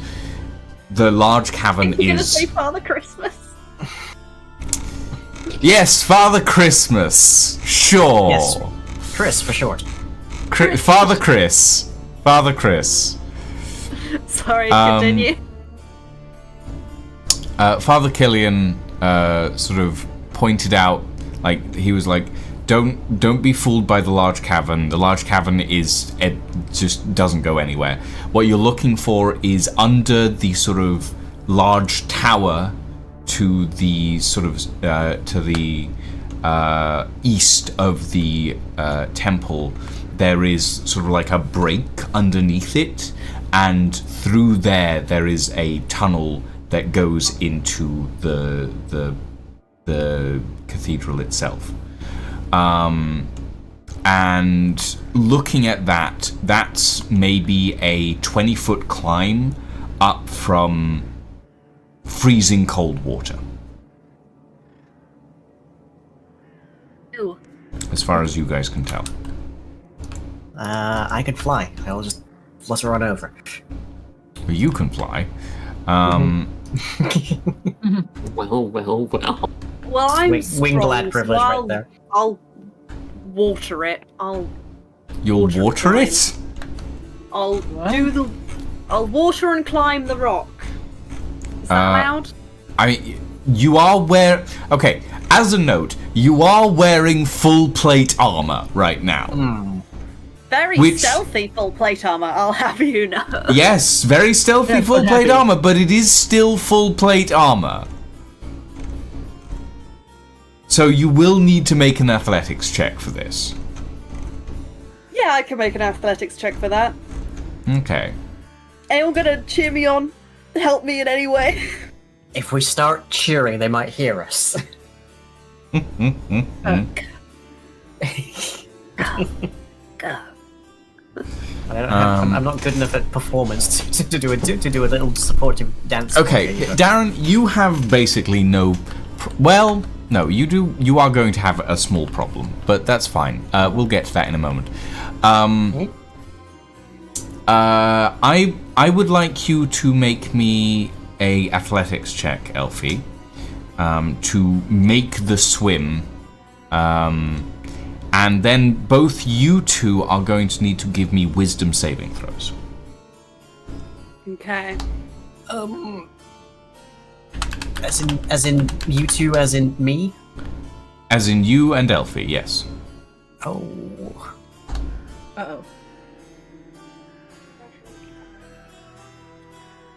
the large cavern You're gonna is... say Father Christmas. Yes, Father Christmas. Sure. Yes. Chris, for short. Father Chris. Father Chris. Sorry, continue. Father Killian sort of pointed out, like, he was like, don't be fooled by the large cavern. The large cavern it just doesn't go anywhere. What you're looking for is under the sort of large tower to the sort of to the east of the temple. There is sort of like a break underneath it, and through there is a tunnel that goes into the cathedral itself. And looking at that, that's maybe a 20-foot climb up from freezing cold water, Ew. as far as you guys can tell. I could fly. I will just flutter on over. Well, you can fly. Well. Well, I'm Wingblad strong, privilege so right there. I'll water it. You'll Water water climb. it? I'll water and climb the rock. Is that allowed? you are okay, as a note, you are wearing full plate armor right now. Very stealthy full plate armor, I'll have you know. Yes, very stealthy full plate armor, but it is still full plate armor. So you will need to make an athletics check for this. Yeah, I can make an athletics check for that. Okay. Anyone gonna cheer me on? Help me in any way? If we start cheering, they might hear us. Go. I'm not good enough at performance to do a little supportive dance. Okay, Darren, you have basically no. No, you do. You are going to have a small problem, but that's fine. We'll get to that in a moment. I would like you to make me a athletics check, Elfie, to make the swim. And then both you two are going to need to give me wisdom saving throws. Okay. As in you two, as in me? As in you and Elfie, yes. Oh. Uh-oh.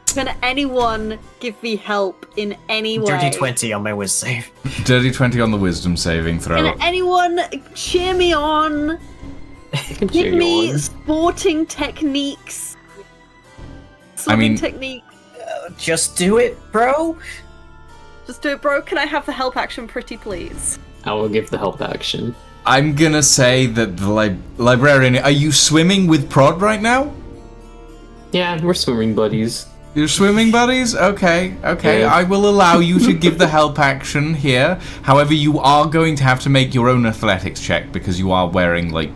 Can anyone give me help in any way? Dirty 20 on my whiz save. Dirty 20 on the wisdom saving throw. Can anyone cheer me on? Give me sporting techniques. Swimming techniques. Just do it, bro. Just do it, bro. Can I have the help action, pretty please? I will give the help action. I'm gonna say that the librarian... Are you swimming with Prod right now? Yeah, we're swimming buddies. You're swimming buddies? Okay. Yeah. I will allow you to give the help action here. However, you are going to have to make your own athletics check because you are wearing, like,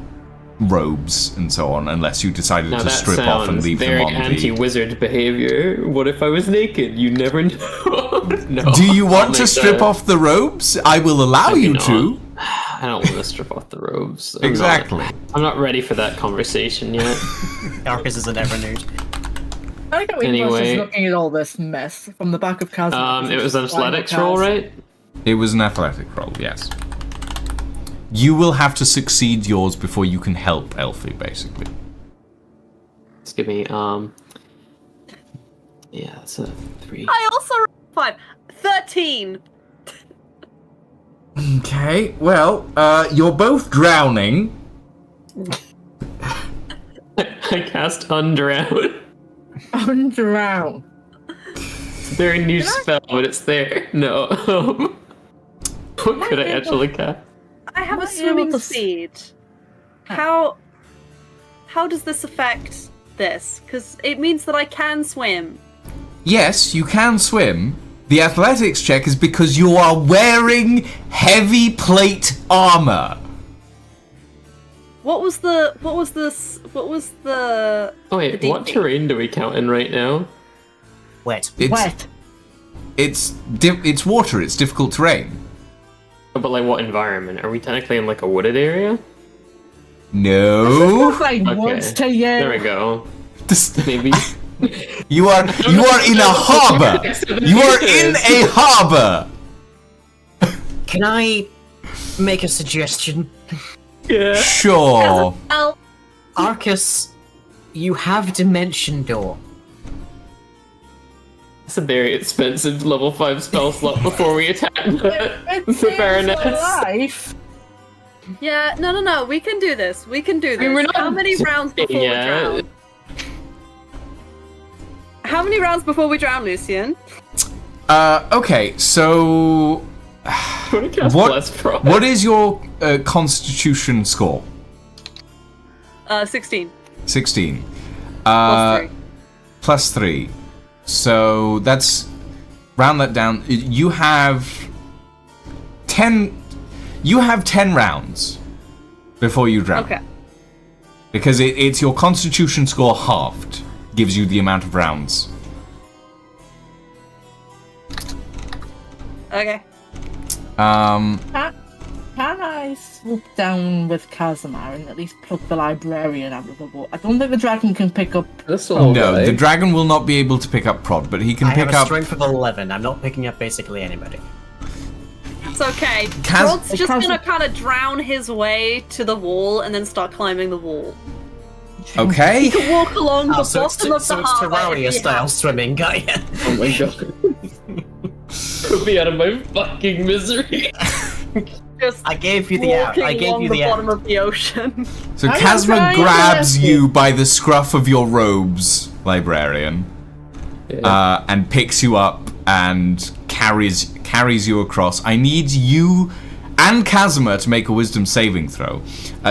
robes and so on, unless you decided to strip off and leave them on the... very anti-wizard behavior. What if I was naked? You never know. No. Do you want to strip off the robes? I will allow you to. I don't want to strip off the robes. I'm not ready for that conversation yet. Darkus is an ever nude. I think just looking at all this mess from the back of Kaz. It was an athletics roll, right? It was an athletic roll, yes. You will have to succeed yours before you can help Elfie, basically. Just give me, yeah, that's a 3. I also rolled 5. 13! Okay, well, you're both drowning. I cast Undrown. Undrown. It's a very new spell, but it's there. No. What could I actually cast? I have a swimming speed. How does this affect this? Because it means that I can swim. Yes, you can swim. The athletics check is because you are wearing heavy plate armor. What was the? Oh wait, what terrain do we count in right now? Wet. It's water. It's difficult terrain. Oh, but like what environment? Are we technically in like a wooded area? No. There we go. Maybe. You are in a harbor. You are in a harbor. Can I make a suggestion? Yeah. Sure. Arcus, you have Dimension Door. It's a very expensive level 5 spell slot before we attack the Baroness. Yeah, no. We can do this. We can do this. How many rounds before we drown? How many rounds before we drown, Lucian? Okay, so... What is your constitution score? 16. 16. Plus 3. Plus 3. So that's... Round that down. You have 10... You have 10 rounds before you drown. Okay. Because it's your constitution score halved. Gives you the amount of rounds. Okay. Can I swoop down with Casimir and at least pluck the librarian out of the water? I don't think the dragon can pick up. That's all No, right. the dragon will not be able to pick up Prod, but he can I pick have a up. strength of 11. I'm not picking up basically anybody. It's okay. Kaz- Rod's just gonna kind of drown his way to the wall and then start climbing the wall. Okay. He can walk along the So bottom of it's the harbour. Terraria if he style has. swimming, got ya. Oh my god. Put me out of my fucking misery. Just I gave you the out. walking I gave along you the the bottom out. of the ocean. So I'm Casma trying to grabs rescue. you by the scruff of your robes, librarian, and picks you up and carries you across. I need you and Casimir to make a wisdom saving throw.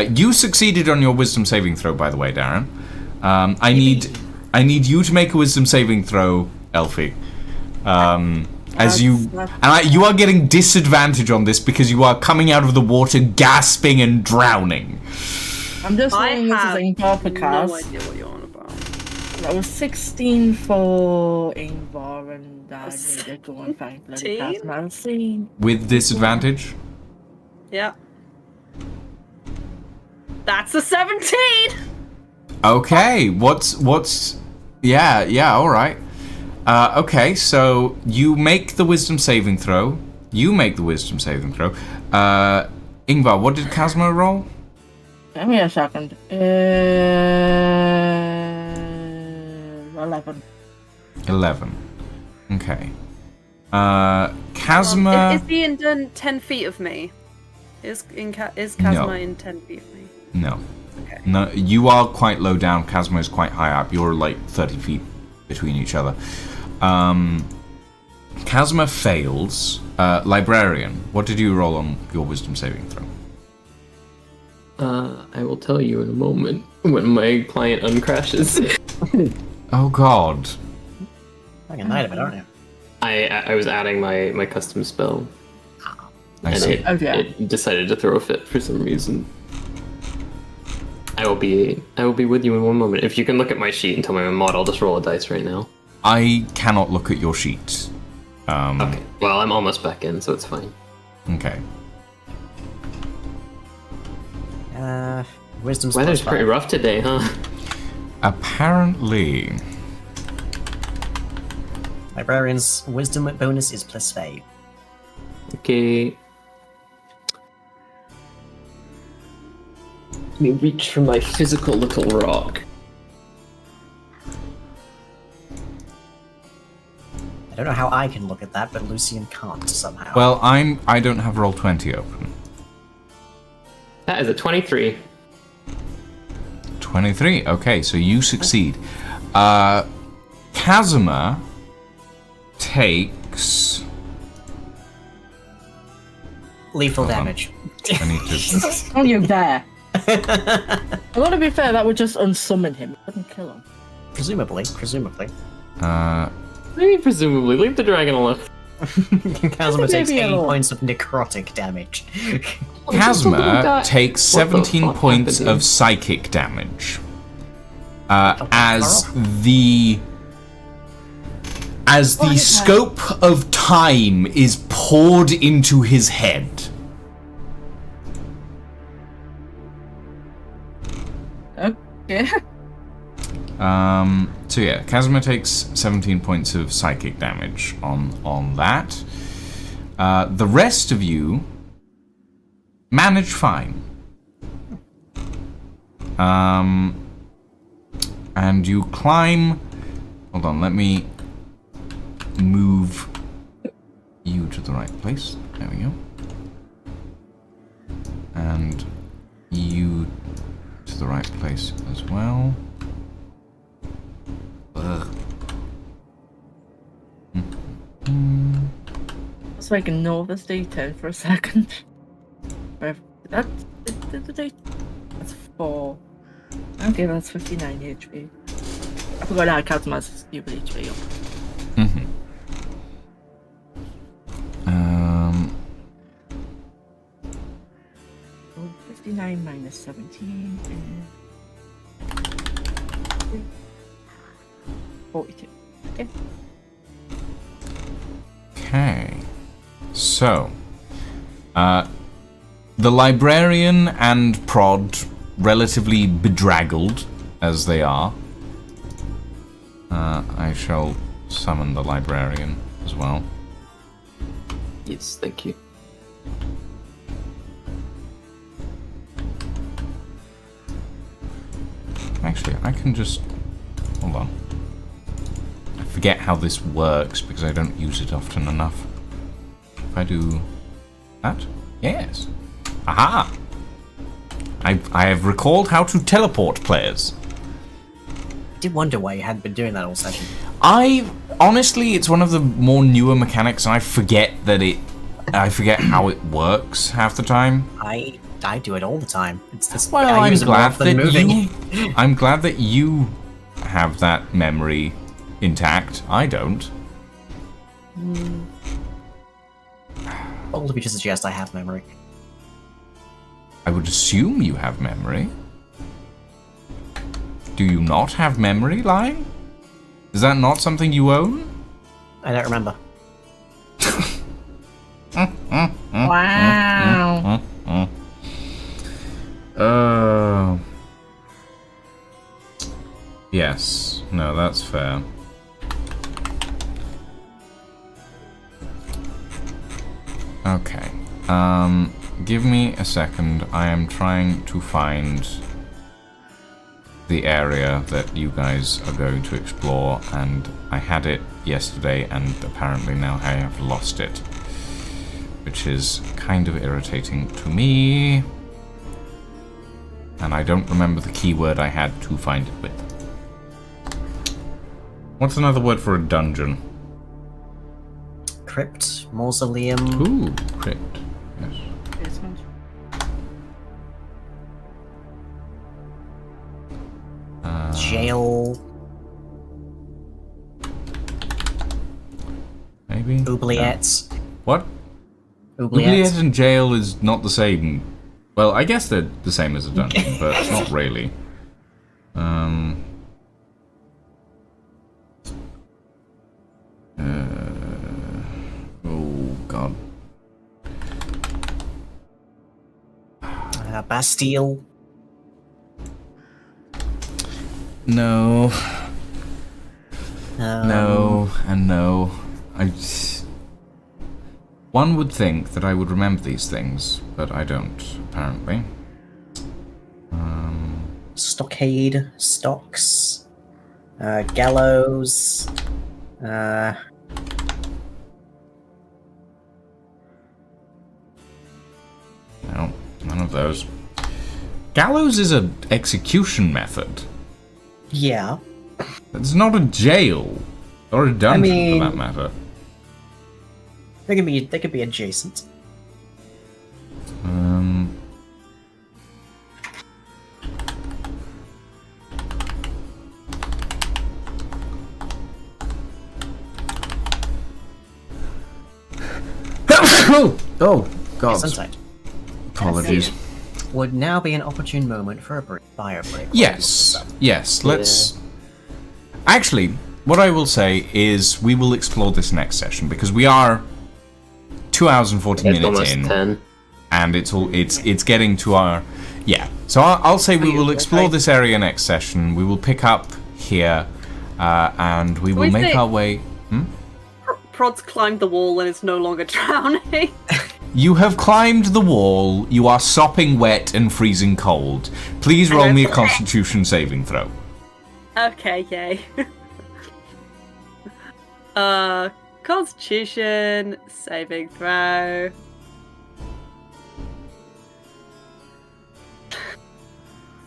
You succeeded on your wisdom saving throw, by the way, Darren. I need you to make a wisdom saving throw, Elfie. You are getting disadvantage on this because you are coming out of the water gasping and drowning. I'm just I saying this is have Ingvar per no cast. idea what you're on about. That was 16 for Ingvar, and I need to go and find bloody 17? Casimir. See. With disadvantage? Yeah. That's a 17! Okay, what's yeah, alright. Okay, so you make the wisdom saving throw. Ingvar, what did Casmo roll? Give me a second. 11. 11. Okay. Casma... Is he in 10 feet of me? Is Kazma in 10 feet of me? No. Okay. No, you are quite low down. Casmo is quite high up. You're like 30 feet between each other. Casma fails. Librarian, what did you roll on your wisdom saving throw? I will tell you in a moment when my client uncrashes. Oh god. Like a knight of it, aren't you? I was adding my custom spell, I and see. it decided to throw a fit for some reason. I will be with you in one moment. If you can look at my sheet and tell me my mod, I'll just roll a dice right now. I cannot look at your sheet. Okay. Well, I'm almost back in, so it's fine. Okay. Wisdom's Weather's plus pretty 5. rough today, huh? Apparently. Librarian's wisdom bonus is plus 5. Okay. Let me reach for my physical little rock. I don't know how I can look at that, but Lucian can't somehow. Well, I don't have Roll20 open. That is a 23. 23. Okay, so you succeed. Kazuma takes... Lethal Hold on. damage. I need to... Oh, you're there. I want to be fair, that would just unsummon him. It wouldn't kill him. Presumably. Maybe presumably. Leave the dragon alone. Kazuma takes Maybe 8 alone. points of necrotic damage. Kazuma takes What the 17 fuck points happened of psychic damage. As the scope of time is poured into his head. Okay. So yeah, Kazuma takes 17 points of psychic damage on that. The rest of you manage fine. And you climb. Hold on, let me move you to the right place. There we go. And you to the right place as well. Ugh. So I can know this D10 for a second. That's the D. That's 4. Okay, that's 59 HP. I forgot how Kazma's stupid HP up. Mm-hmm. 59 minus 17 is 42. Okay. Okay. So, the librarian and Prod, relatively bedraggled as they are, I shall summon the librarian as well. Yes, thank you. Actually, I can just... Hold on. I forget how this works because I don't use it often enough. If I do... that? Yes. Aha! I have recalled how to teleport players. I did wonder why you hadn't been doing that all session. Honestly, it's one of the more newer mechanics, and I forget how it works half the time. I do it all the time. It's just, Well, I use it more often moving. I'm glad that you have that memory intact. I don't. Bold of you to suggest I have memory. I would assume you have memory. Do you not have memory, Lion? Is that not something you own? I don't remember. Wow. Yes. No, that's fair. Okay. Give me a second. I am trying to find the area that you guys are going to explore, and I had it yesterday, and apparently now I have lost it, which is kind of irritating to me. And I don't remember the keyword I had to find it with. What's another word for a dungeon? Crypt, mausoleum. Ooh, crypt. Yes. Basement. Jail. Maybe? Oubliettes. What? Oubliettes. Oubliette and jail is not the same. Well, I guess they're the same as a dungeon, but not really. Oh, God. Bastille. No. No, and no. One would think that I would remember these things, but I don't, apparently. Stockade. Stocks. Gallows. No, none of those. Gallows is an execution method. Yeah. It's not a jail. Or a dungeon, for that matter. They could be adjacent. Oh, God. Sometimes. Apologies. Would now be an opportune moment for a brief fire break. Yes, let's... Actually, what I will say is we will explore this next session, because we are 2 hours and 40 minutes almost in. 10. And it's getting to our... Yeah, so I'll say we will explore this area next session. We will pick up here, and we will make our way... Prod's climbed the wall and is no longer drowning. You have climbed the wall. You are sopping wet and freezing cold. Please roll me a Constitution saving throw. Okay, yay. Constitution saving throw.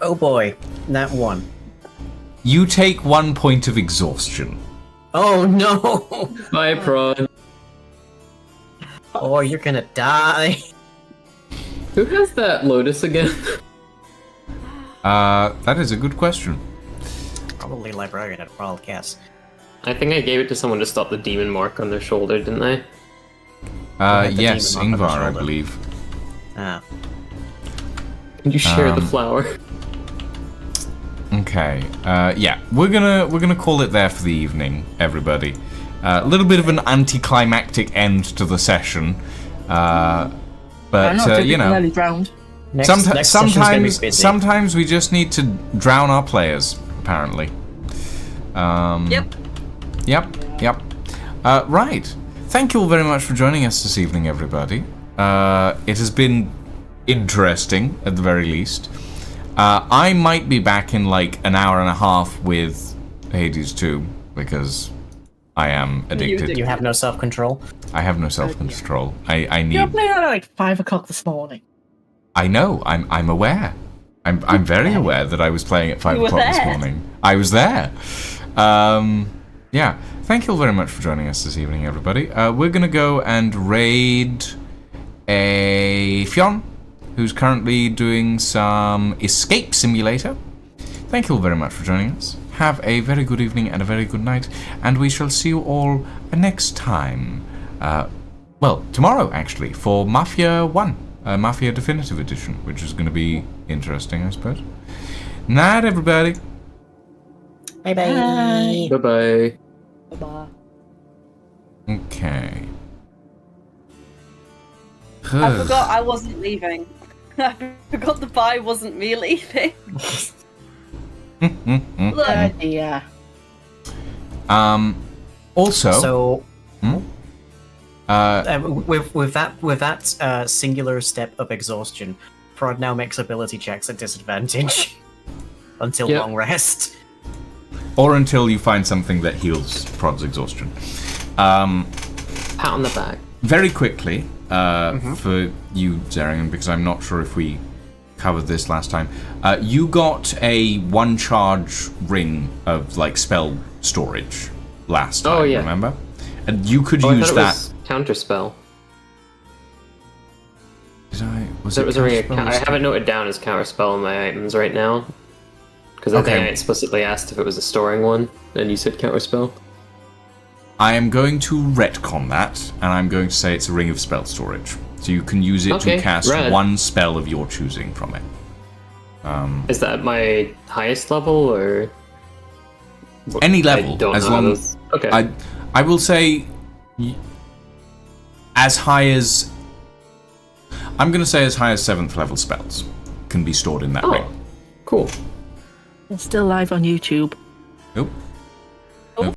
Oh boy, that one. You take 1 point of exhaustion. Oh no! Bye, Prod. Oh, you're gonna die. Who has that Lotus again? That is a good question. Probably librarian at a wild guess. I think I gave it to someone to stop the demon mark on their shoulder, didn't I? Yes, demon mark on the Ingvar, I shoulder. believe. Ah. Can you share the flower? Okay. Yeah, we're gonna call it there for the evening, everybody. A little bit of an anticlimactic end to the session. I'm not But you know, nearly drowned. Next session's gonna be busy. sometimes we just need to drown our players. Apparently. Yep. Yep. Right. Thank you all very much for joining us this evening, everybody. It has been interesting, at the very least. I might be back in like an hour and a half with Hades 2, because I am addicted. You have no self-control. I have no self-control. I need... You're playing at like 5 o'clock this morning. I know. I'm aware. I'm very aware that I was playing at 5 You were o'clock this there. morning. I was there. Yeah. Thank you all very much for joining us this evening, everybody. We're gonna go and raid a Fionn, who's currently doing some escape simulator. Thank you all very much for joining us. Have a very good evening and a very good night, and we shall see you all next time. Well, tomorrow actually, for Mafia 1, Mafia Definitive Edition, which is going to be interesting, I suppose. Night, everybody. Bye-bye. Bye-bye. Bye-bye. Okay. I forgot I wasn't leaving. I forgot the bye wasn't me leaving. Look, Yeah. Also, So uh, with that singular step of exhaustion, Prod now makes ability checks at disadvantage until Yep. long rest. or until you find something that heals Prod's exhaustion. Pat on the back. Very quickly, for you, Zarian, because I'm not sure if we covered this last time. You got a 1-charge ring of like spell storage last time. Oh, yeah. Remember? And you could I use thought it that. was counterspell. Did I? Was So it was a ring of counterspell? I have it noted down as counterspell in my items right now. Because I think Okay. I explicitly asked if it was a storing one, and you said counterspell. I am going to retcon that, and I'm going to say it's a ring of spell storage. So you can use it Okay, to cast rad. one spell of your choosing from it. Is that my highest level, or Any I level, don't as know long those. Okay. I will say as high as I'm going to say as high as 7th level spells can be stored in that ring. Oh, cool. It's still live on YouTube. Nope.